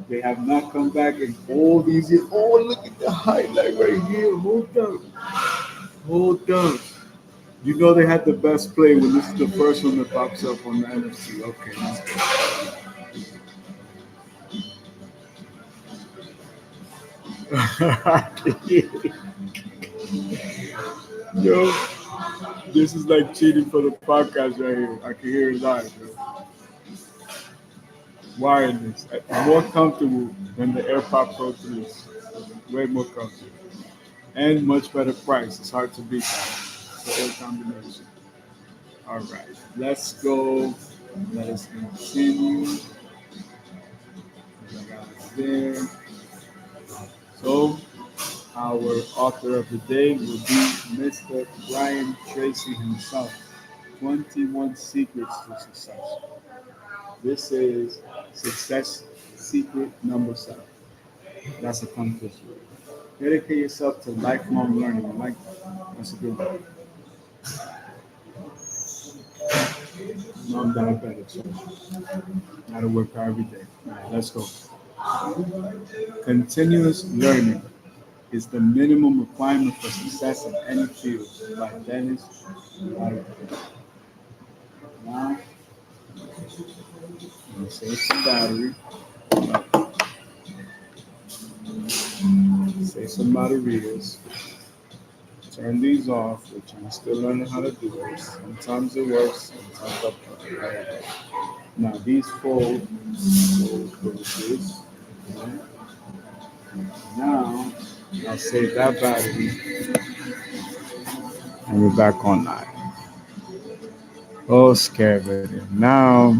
They have not come back in all these years. Oh, look at the highlight right here. Hold up. Hold up. You know they had the best play when this is the first one that pops up on the NFC. Okay, let's go. Yo, this is like cheating for the podcast right here. I can hear it live. Yo. Wireless. More comfortable than the AirPod Pro 3s. Way more comfortable. And much better price. It's hard to beat that. It's a good combination. All right, let's go. Let us continue. I got it there. So, our author of the day will be Mr. Brian Tracy himself. 21 Secrets to Success. This is success secret number 7. That's a tongue twister. Dedicate yourself to lifelong learning. I like that. That's a good one. No, I'm diabetic, so gotta work out every day. All right, let's go. Continuous learning is the minimum requirement for success in any field. By Dennis Wright. Now, I'm gonna save some battery. Save some batteries. Turn these off, which I'm still learning how to do it. Sometimes it works, sometimes it doesn't. Now these fold, so close this. Okay. Now I'll save that battery and we're back online. Oh, scared. Now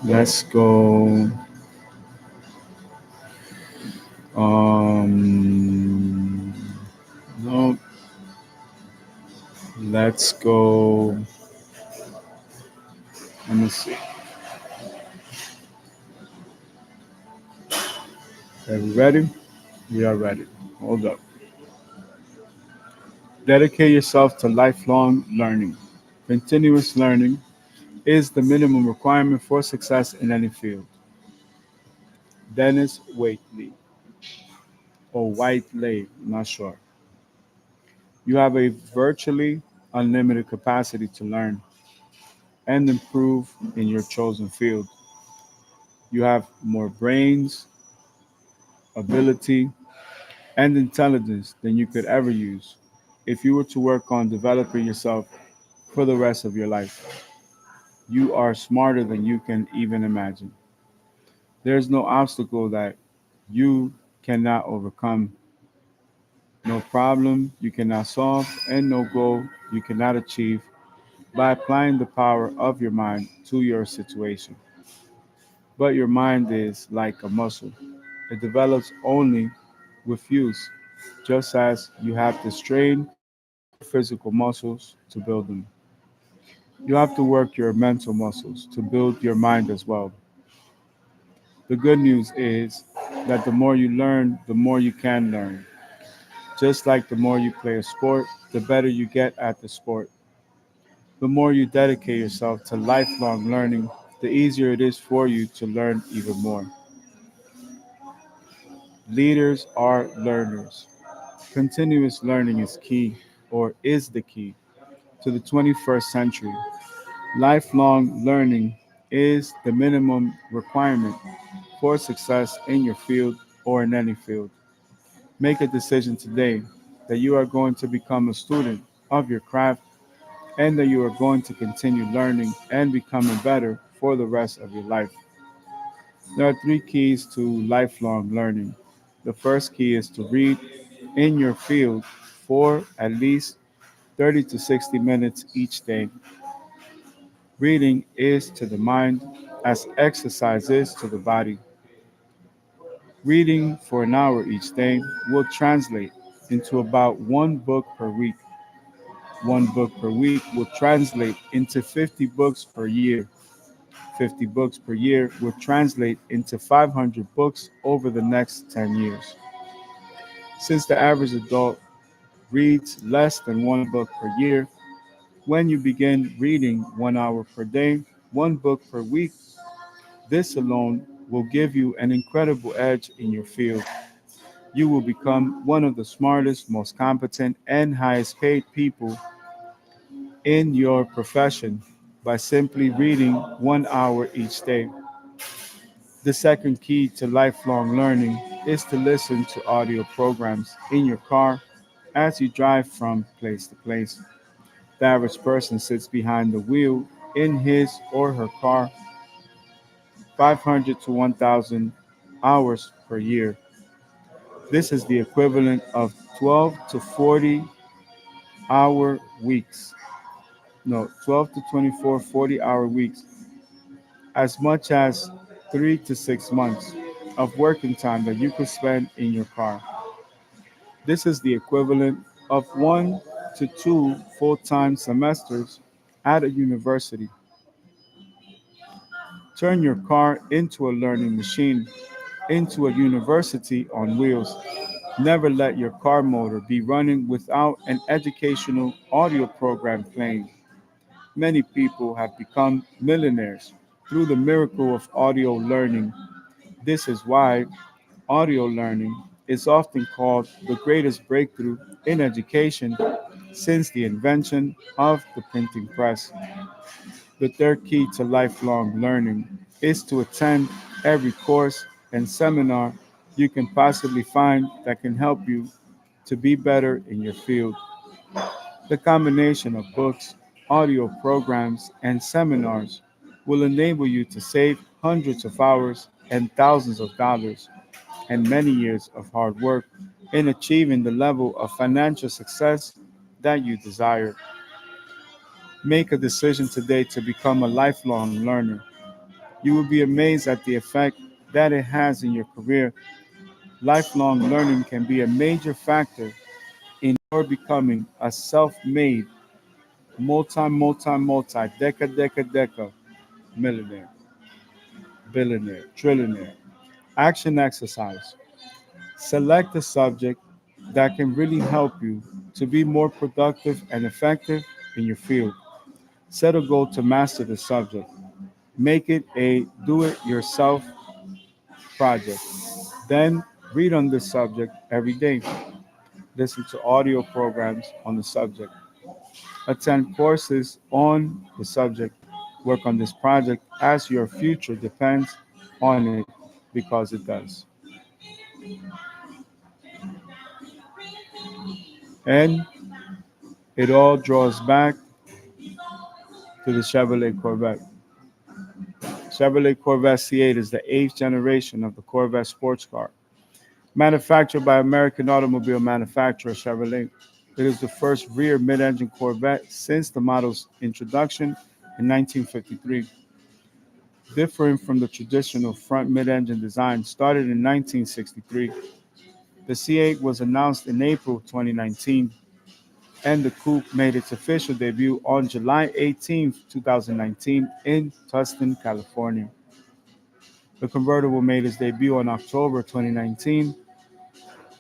let's go. Um, no, let's go. Let me see. Are we ready? We are ready. Hold up. Dedicate yourself to lifelong learning. Continuous learning is the minimum requirement for success in any field. Dennis Waitley or Whiteley, I'm not sure. You have a virtually unlimited capacity to learn and improve in your chosen field. You have more brains, ability, and intelligence than you could ever use if you were to work on developing yourself for the rest of your life. You are smarter than you can even imagine. There's no obstacle that you cannot overcome, no problem you cannot solve, and no goal you cannot achieve by applying the power of your mind to your situation. But your mind is like a muscle, it develops only with use, just as you have to strain your physical muscles to build them. You have to work your mental muscles to build your mind as well. The good news is that the more you learn, the more you can learn. Just like the more you play a sport, the better you get at the sport. The more you dedicate yourself to lifelong learning, the easier it is for you to learn even more. Leaders are learners. Continuous learning is key, or is the key, to the 21st century. Lifelong learning is the minimum requirement for success in your field or in any field. Make a decision today that you are going to become a student of your craft and that you are going to continue learning and becoming better for the rest of your life. There are three keys to lifelong learning. The first key is to read in your field for at least 30 to 60 minutes each day. Reading is to the mind as exercise is to the body. Reading for an hour each day will translate into about one book per week. One book per week will translate into 50 books per year. 50 books per year will translate into 500 books over the next 10 years. Since the average adult reads less than one book per year, when you begin reading 1 hour per day, one book per week, this alone will give you an incredible edge in your field. You will become one of the smartest, most competent, and highest paid people in your profession by simply reading 1 hour each day. The second key to lifelong learning is to listen to audio programs in your car as you drive from place to place. The average person sits behind the wheel in his or her car 500 to 1,000 hours per year. This is the equivalent of 12 to 40 hour weeks. No, 12 to 24 40 hour weeks, as much as 3 to 6 months of working time that you could spend in your car. This is the equivalent of 1 to 2 full time semesters at a university. Turn your car into a learning machine, into a university on wheels. Never let your car motor be running without an educational audio program playing. Many people have become millionaires through the miracle of audio learning. This is why audio learning is often called the greatest breakthrough in education since the invention of the printing press. The third key to lifelong learning is to attend every course and seminar you can possibly find that can help you to be better in your field. The combination of books, audio programs, and seminars will enable you to save hundreds of hours and thousands of dollars and many years of hard work in achieving the level of financial success that you desire. Make a decision today to become a lifelong learner. You will be amazed at the effect that it has in your career. Lifelong learning can be a major factor in your becoming a self made, deca millionaire, billionaire, trillionaire. Action exercise. Select a subject that can really help you to be more productive and effective in your field. Set a goal to master the subject. Make it a do it yourself project. Then read on this subject every day. Listen to audio programs on the subject. Attend courses on the subject. Work on this project as your future depends on it because it does. And it all draws back to the Chevrolet Corvette. Chevrolet Corvette C8 is the eighth generation of the Corvette sports car. Manufactured by American automobile manufacturer Chevrolet, it is the first rear mid engine Corvette since the model's introduction in 1953. Differing from the traditional front mid engine design started in 1963, the C8 was announced in April 2019, and the coupe made its official debut on July 18, 2019, in Tustin, California. The convertible made its debut on October 2019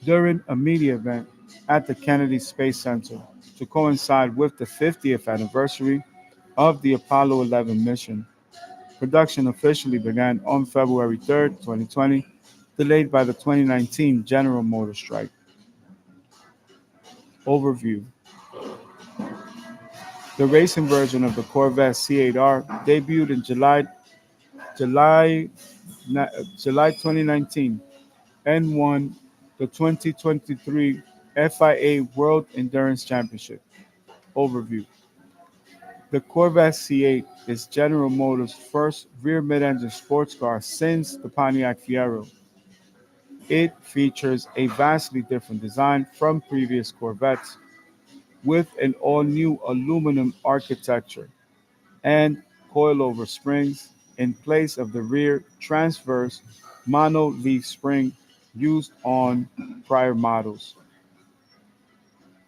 during a media event at the Kennedy Space Center to coincide with the 50th anniversary of the Apollo 11 mission. Production officially began on February 3, 2020, delayed by the 2019 General Motors strike. Overview. The racing version of the Corvette C8R debuted in July, July 2019 and won the 2023 FIA World Endurance Championship. Overview. The Corvette C8 is General Motors' first rear mid-engine sports car since the Pontiac Fiero. It features a vastly different design from previous Corvettes, with an all-new aluminum architecture and coilover springs in place of the rear transverse mono-leaf spring used on prior models.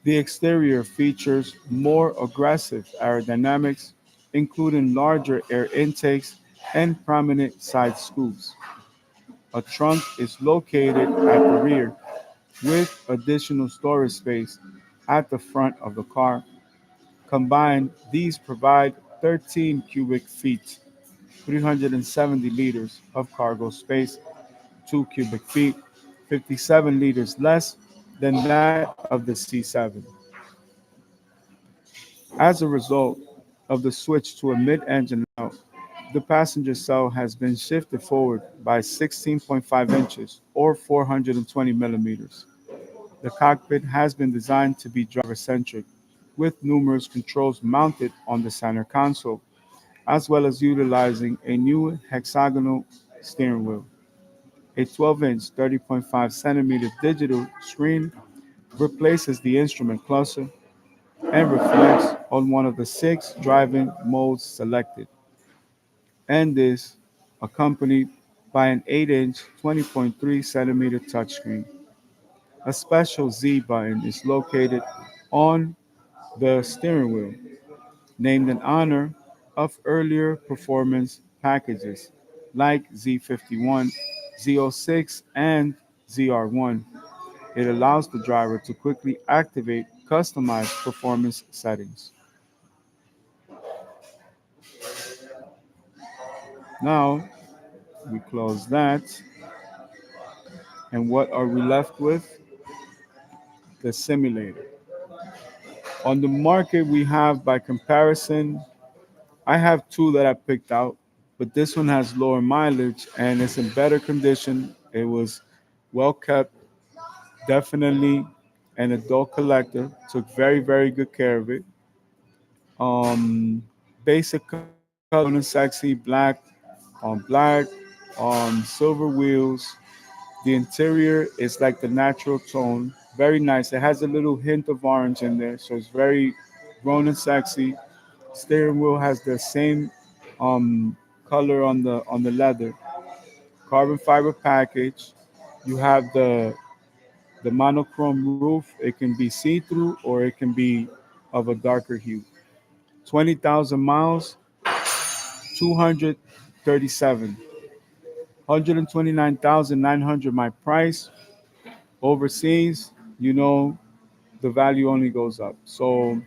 The exterior features more aggressive aerodynamics, including larger air intakes and prominent side scoops. A trunk is located at the rear, with additional storage space at the front of the car. Combined, these provide 13 cubic feet, 370 liters of cargo space, 2 cubic feet, 57 liters less than that of the C7. As a result of the switch to a mid-engine layout, the passenger cell has been shifted forward by 16.5 inches or 420 millimeters. The cockpit has been designed to be driver-centric, with numerous controls mounted on the center console, as well as utilizing a new hexagonal steering wheel. A 12-inch, 30.5 centimeter digital screen replaces the instrument cluster and reflects on one of the six driving modes selected, and is accompanied by an 8-inch, 20.3 centimeter touchscreen. A special Z button is located on the steering wheel, named in honor of earlier performance packages like Z51, Z06, and ZR1. It allows the driver to quickly activate customized performance settings. Now we close that, and what are we left with? The simulator. On the market, we have, by comparison, I have two that I picked out, but this one has lower mileage and it's in better condition. It was well kept, definitely an adult collector. Took very, very good care of it. Um, Basic color, and sexy, black on black, silver wheels. The interior is like the natural tone, very nice. It has a little hint of orange in there, so it's very grown and sexy. Steering wheel has the same um, color on the leather. Carbon fiber package. You have the monochrome roof. It can be see through or it can be of a darker hue. 20,000 miles, 237. 129,900 my price. Overseas, you know, the value only goes up. So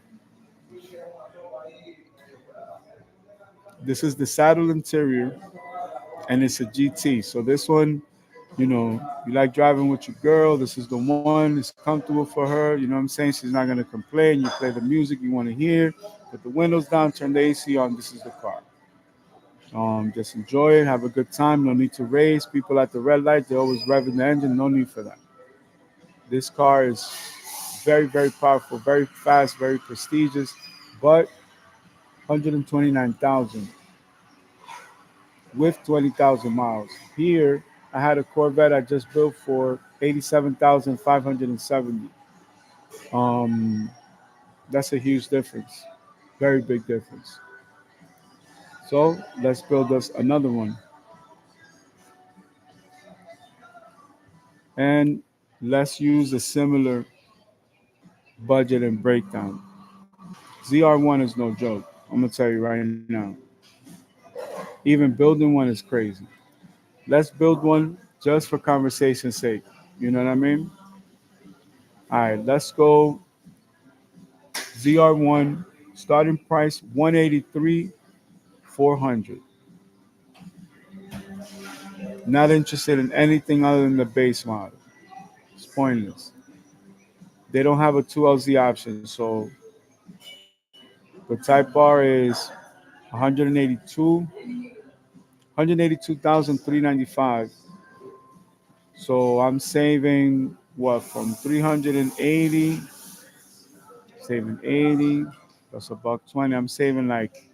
this is the saddle interior and it's a GT. So this one, you know, you like driving with your girl, this is the one. It's comfortable for her. You know what I'm saying? She's not gonna complain. You play the music you want to hear, put the windows down, turn the AC on. This is the car. Just enjoy it, have a good time. No need to race. People at the red light, they always revving the engine. No need for that. This car is very, very powerful, very fast, very prestigious, but 129,000 with 20,000 miles. Here, I had a Corvette I just built for 87,570. Um, that's a huge difference, very big difference. So let's build us another one, and let's use a similar budget and breakdown. ZR1 is no joke. I'm gonna tell you right now. Even building one is crazy. Let's build one just for conversation's sake. You know what I mean? All right, let's go. ZR1 starting price 183 400. Not interested in anything other than the base model. It's pointless. They don't have a 2LZ option. So the Type R is 182, 182,395. So I'm saving what from 380, saving 80 plus a buck 20. I'm saving like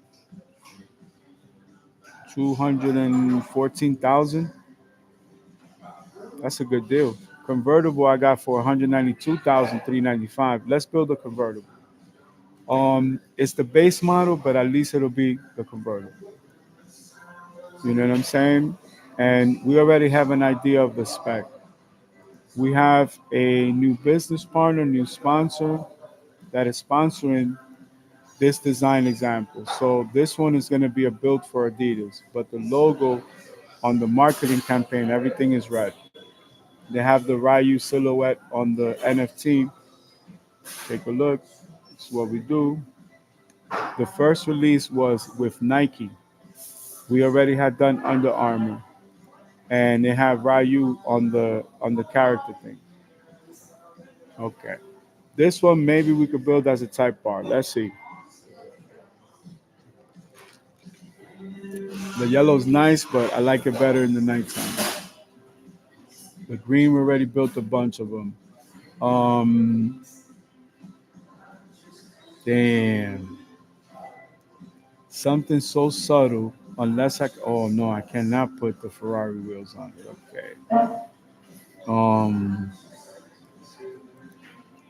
214,000. That's a good deal. Convertible I got for 192,395. Let's build a convertible. It's the base model, but at least it'll be the convertible. You know what I'm saying? And we already have an idea of the spec. We have a new business partner, new sponsor that is sponsoring this design example. So this one is going to be a build for Adidas, but the logo on the marketing campaign, everything is red. They have the Ryu silhouette on the NFT. Take a look. This is what we do. The first release was with Nike. We already had done Under Armour, and they have Ryu on the character thing. Okay. This one maybe we could build as a Type R. Let's see. The yellow's nice, but I like it better in the nighttime. The green we already built a bunch of them. Um, damn. Something so subtle. Unless I. Oh no, I cannot put the Ferrari wheels on it. Okay. Um.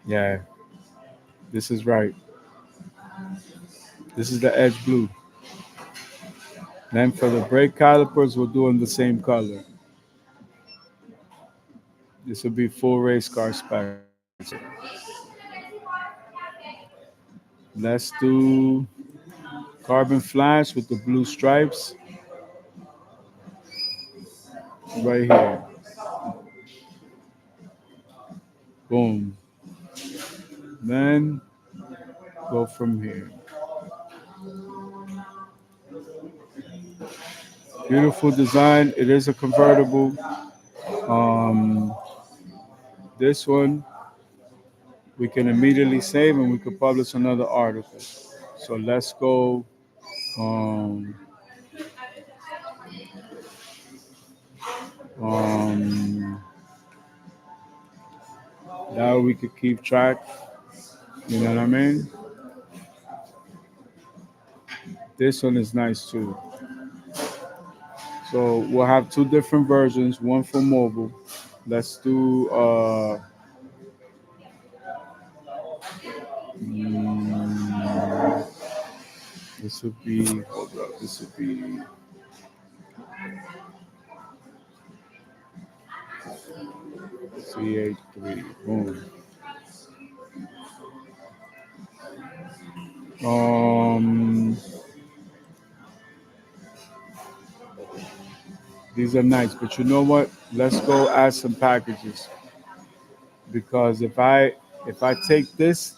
Yeah. This is right. This is the edge blue. Then for the brake calipers, we're doing the same color. This will be full race car spec. Let's do carbon flash with the blue stripes right here. Boom. Then go from here. Beautiful design. It is a convertible. Um, this one we can immediately save and we could publish another article. So let's go. Um, um, now we could keep track. You know what I mean? This one is nice too. So we'll have two different versions, one for mobile. Let's do mm, this would be hold up, this would be CH3. Boom. Um these are nice, but you know what? Let's go add some packages because if I take this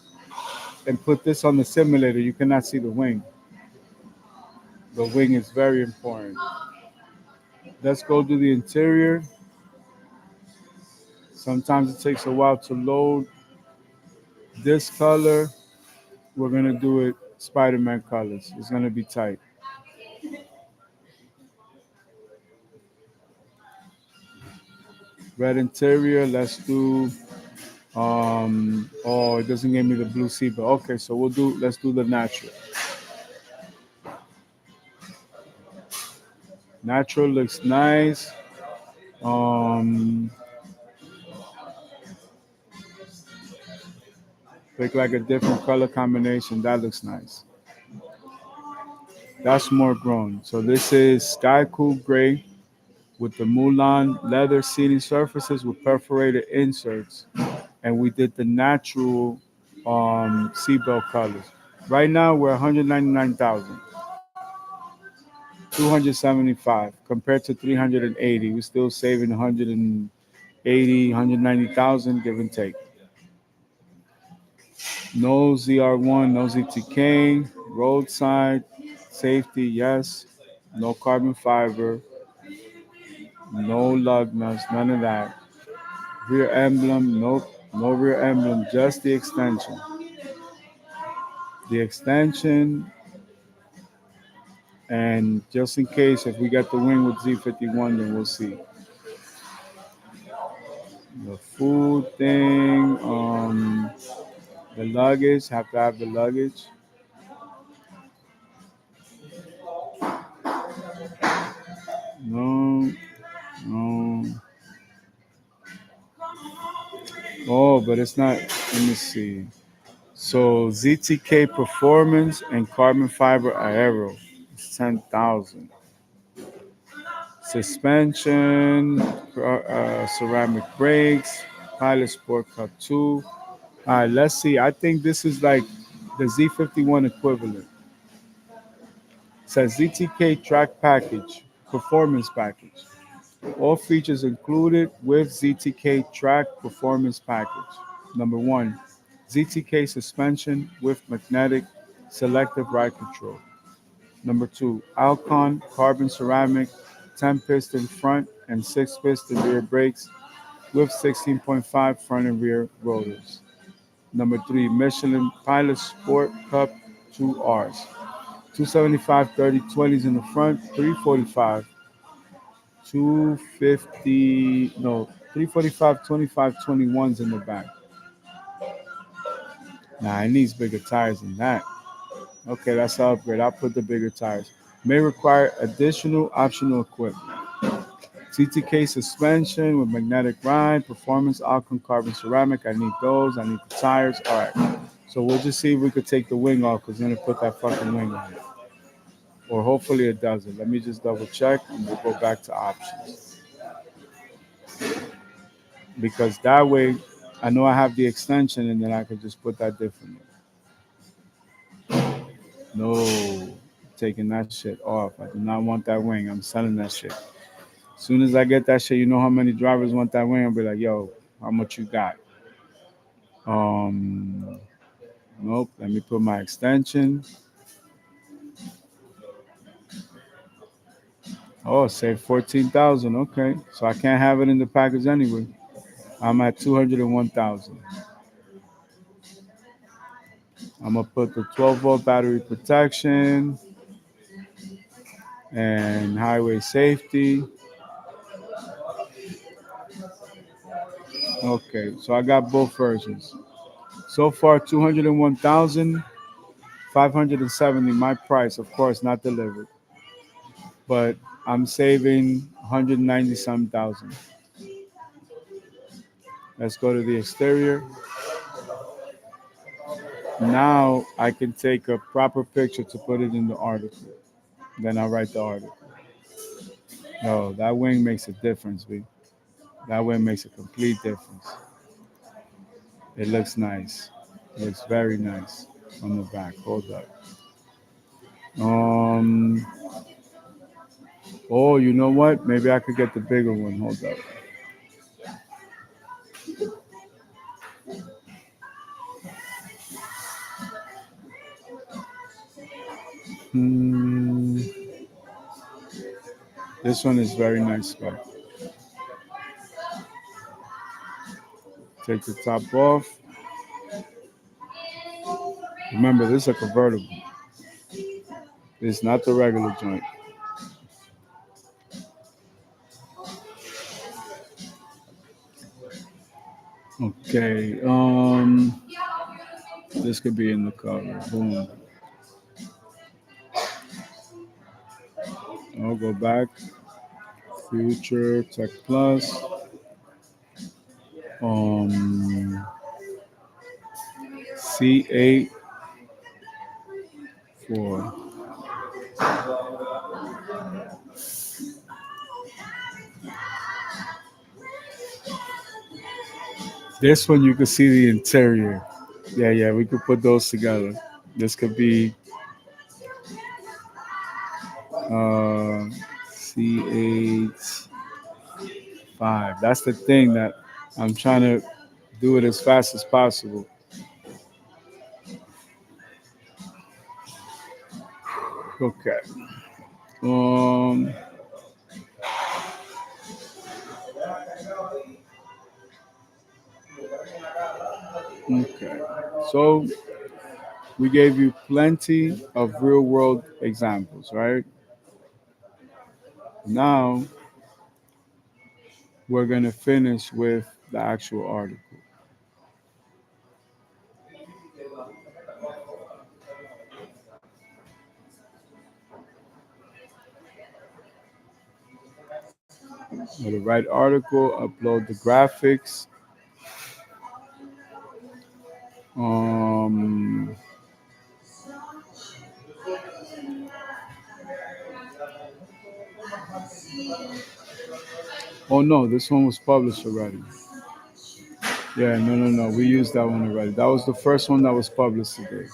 and put this on the simulator, you cannot see the wing. The wing is very important. Let's go do the interior. Sometimes it takes a while to load. This color, we're gonna do it Spider-Man colors. It's gonna be tight. Red interior. Let's do. Oh, it doesn't give me the blue sea, but okay. So we'll do. Let's do the natural. Natural looks nice. Um, Pick like a different color combination. That looks nice. That's more grown. So this is Sky Cool Gray with the Mulan leather seating surfaces with perforated inserts, and we did the natural seatbelt colors. Right now we're 199,000, 275 compared to 380. We're still saving 180, 190,000 give and take. No ZR1, no ZTK, roadside, safety, yes. No carbon fiber, no lug nuts, none of that. Rear emblem, nope. No rear emblem, just the extension. The extension, and just in case if we get the wing with Z51, then we'll see. The food thing, the luggage, have to have the luggage. No, no. Oh, but it's not. Let me see. So ZTK Performance and Carbon Fiber Aero, it's 10,000. Suspension, ceramic brakes, Pilot Sport Cup 2. All right, let's see. I think this is like the Z51 equivalent. It says ZTK Track Package, Performance Package. All features included with ZTK Track Performance Package. Number one, ZTK suspension with magnetic selective ride control. Number two, Alcon carbon ceramic 10 piston front and 6 piston rear brakes with 16.5 front and rear rotors. Number three, Michelin Pilot Sport Cup 2Rs. 275 30/20s in the front, 345 250, no, 345 25 21s in the back. Nah, it needs bigger tires than that. Okay, that's an upgrade. I'll put the bigger tires. May require additional optional equipment. TTK suspension with magnetic ride, performance Alcon carbon ceramic. I need those. I need the tires. All right. So we'll just see if we could take the wing off because then it put that fucking wing on it. Or hopefully it doesn't. Let me just double check and we'll go back to options. Because that way I know I have the extension and then I can just put that differently. No, taking that shit off. I do not want that wing. I'm selling that shit. As soon as I get that shit, you know how many drivers want that wing? I'll be like, yo, how much you got? Um, nope. Let me put my extension. Oh, save 14,000. Okay, so I can't have it in the package anyway. I'm at 201,000. I'm gonna put the 12-volt battery protection and highway safety. Okay, so I got both versions. So far, 201,570. My price, of course, not delivered, but I'm saving 190 some thousand. Let's go to the exterior. Now I can take a proper picture to put it in the article. Then I'll write the article. No, that wing makes a difference, B. That wing makes a complete difference. It looks nice. It looks very nice on the back. Hold up. Um. Oh, you know what? Maybe I could get the bigger one. Hold up. Hmm. This one is very nice, guy. Take the top off. Remember, this is a convertible. It's not the regular joint. Okay. This could be in the cover. Boom. I'll go back. Future Tech Plus. Um, C8 for this one. You can see the interior. Yeah, yeah. We could put those together. This could be uh, C8 5. That's the thing that I'm trying to do it as fast as possible. Okay. Um, Okay. So we gave you plenty of real world examples, right? Now we're going to finish with the actual article. With the right article, upload the graphics. Um, oh no, this one was published already. Yeah, no, no, no. We used that one already. That was the first one that was published today.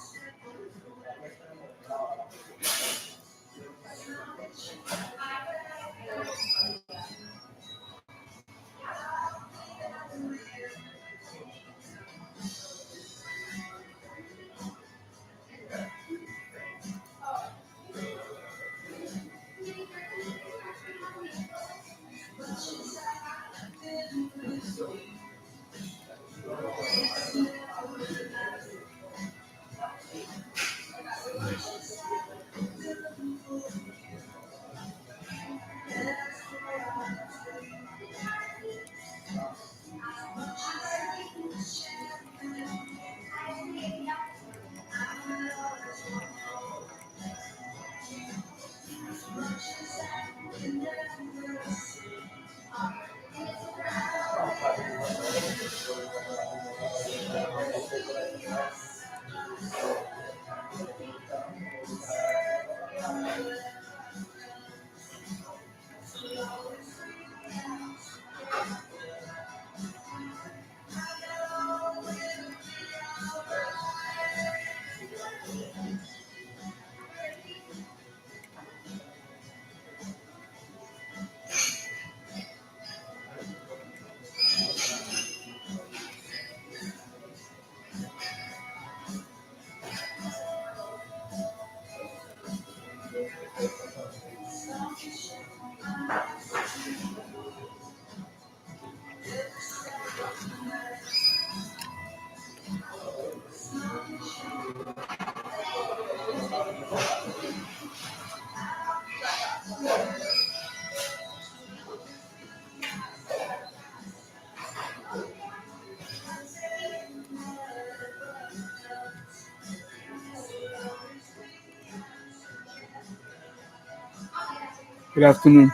Good afternoon.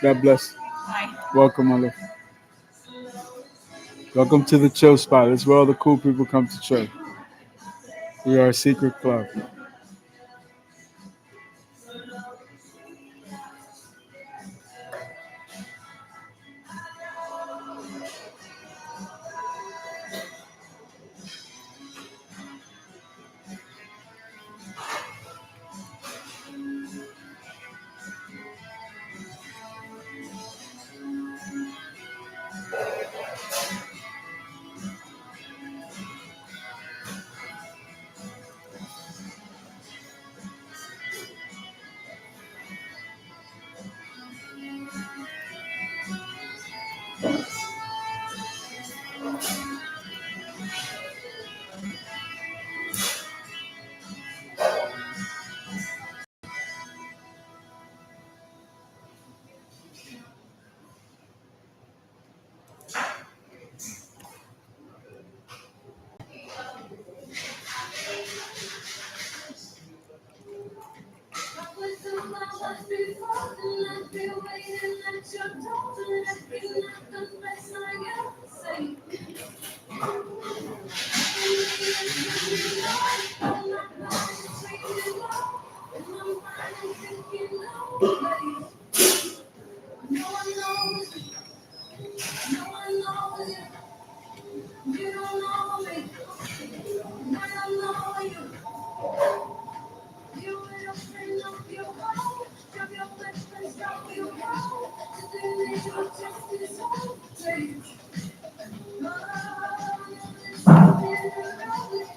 God bless. Welcome, my love. Welcome to the chill spot. It's where all the cool people come to chill. We are a secret club.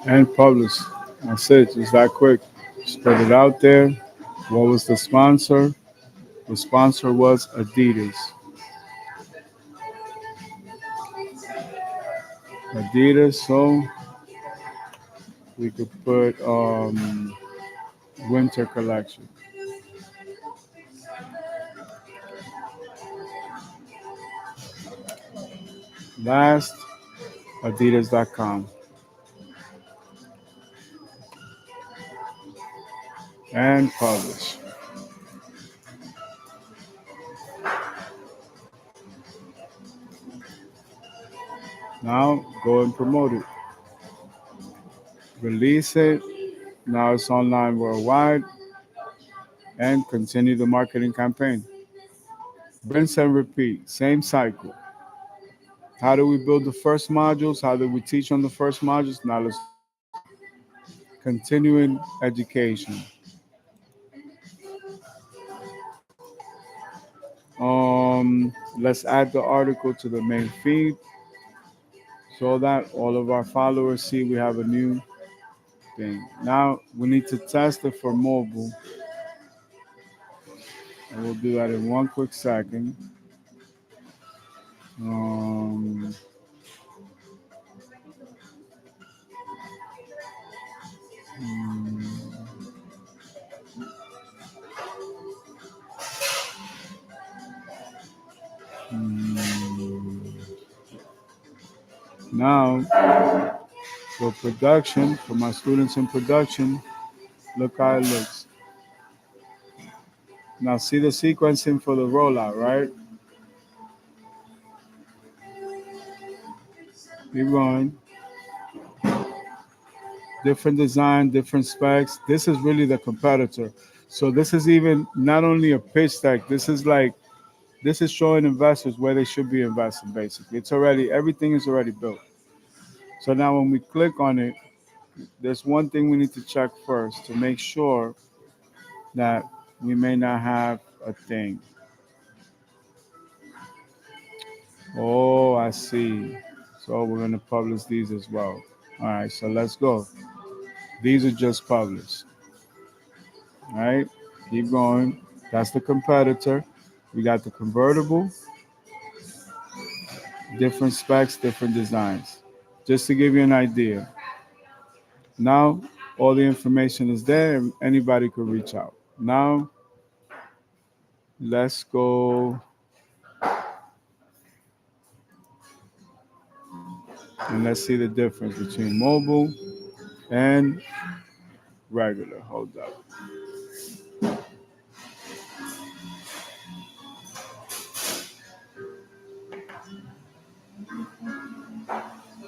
And published. That's it. Just that quick. Just put it out there. What was the sponsor? The sponsor was Adidas. Adidas, so we could put winter collection. Last, adidas.com and publish. Now go and promote it. Release it. Now it's online worldwide and continue the marketing campaign. Rinse and repeat. Same cycle. How do we build the first modules? How do we teach on the first modules? Now let's continuing education. Let's add the article to the main feed so that all of our followers see we have a new thing. Now we need to test it for mobile, and we'll do that in one quick second. Um, mm, mm. Now for production, for my students in production, look how it looks. Now see the sequencing for the rollout, right? Keep going. Different design, different specs. This is really the competitor. So this is even not only a pitch deck. This is showing investors where they should be investing. Basically, it's already everything is already built. So now when we click on it, there's one thing we need to check first to make sure that we may not have a thing. Oh, I see. So we're gonna publish these as well. All right, so let's go. These are just published. All right, keep going. That's the competitor. We got the convertible, different specs, different designs. Just to give you an idea. Now, all the information is there. Anybody could reach out. Now, let's go and let's see the difference between mobile and regular. Hold up.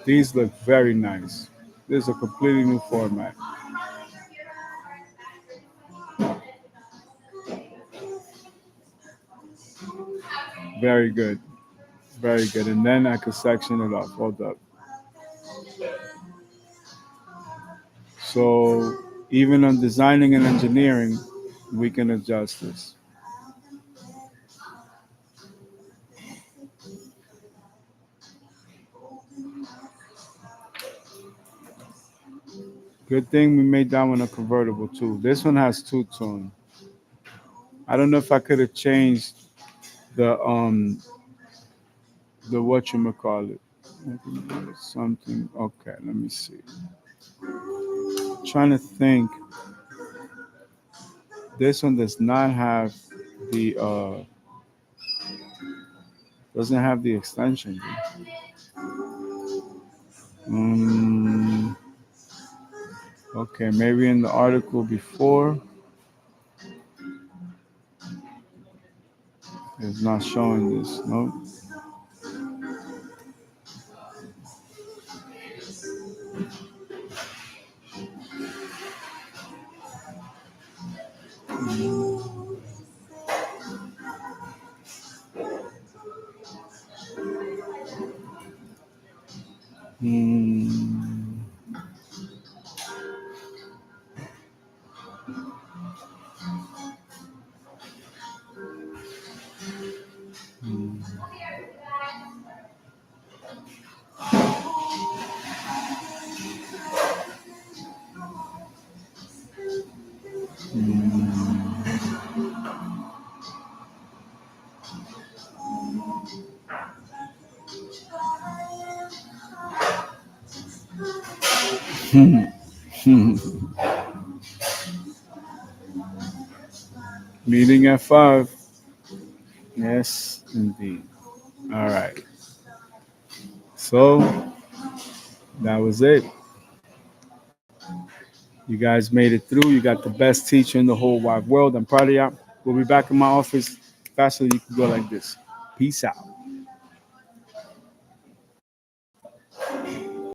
These look very nice. This is a completely new format. Very good. Very good. And then I could section it off. Hold up. So even on designing and engineering, we can adjust this. Good thing we made that one a convertible too. This one has two tone. I don't know if I could have changed the what you call it. Something. Okay, let me see. Trying to think. This one does not have the doesn't have the extension. Mm, okay, maybe in the article before it's not showing this. No. Mm, mm, mm, Meeting at 5. Yes, indeed. All right. So that was it. You guys made it through. You got the best teacher in the whole wide world. I'm proud of y'all. We'll be back in my office faster than you can go like this. Peace out.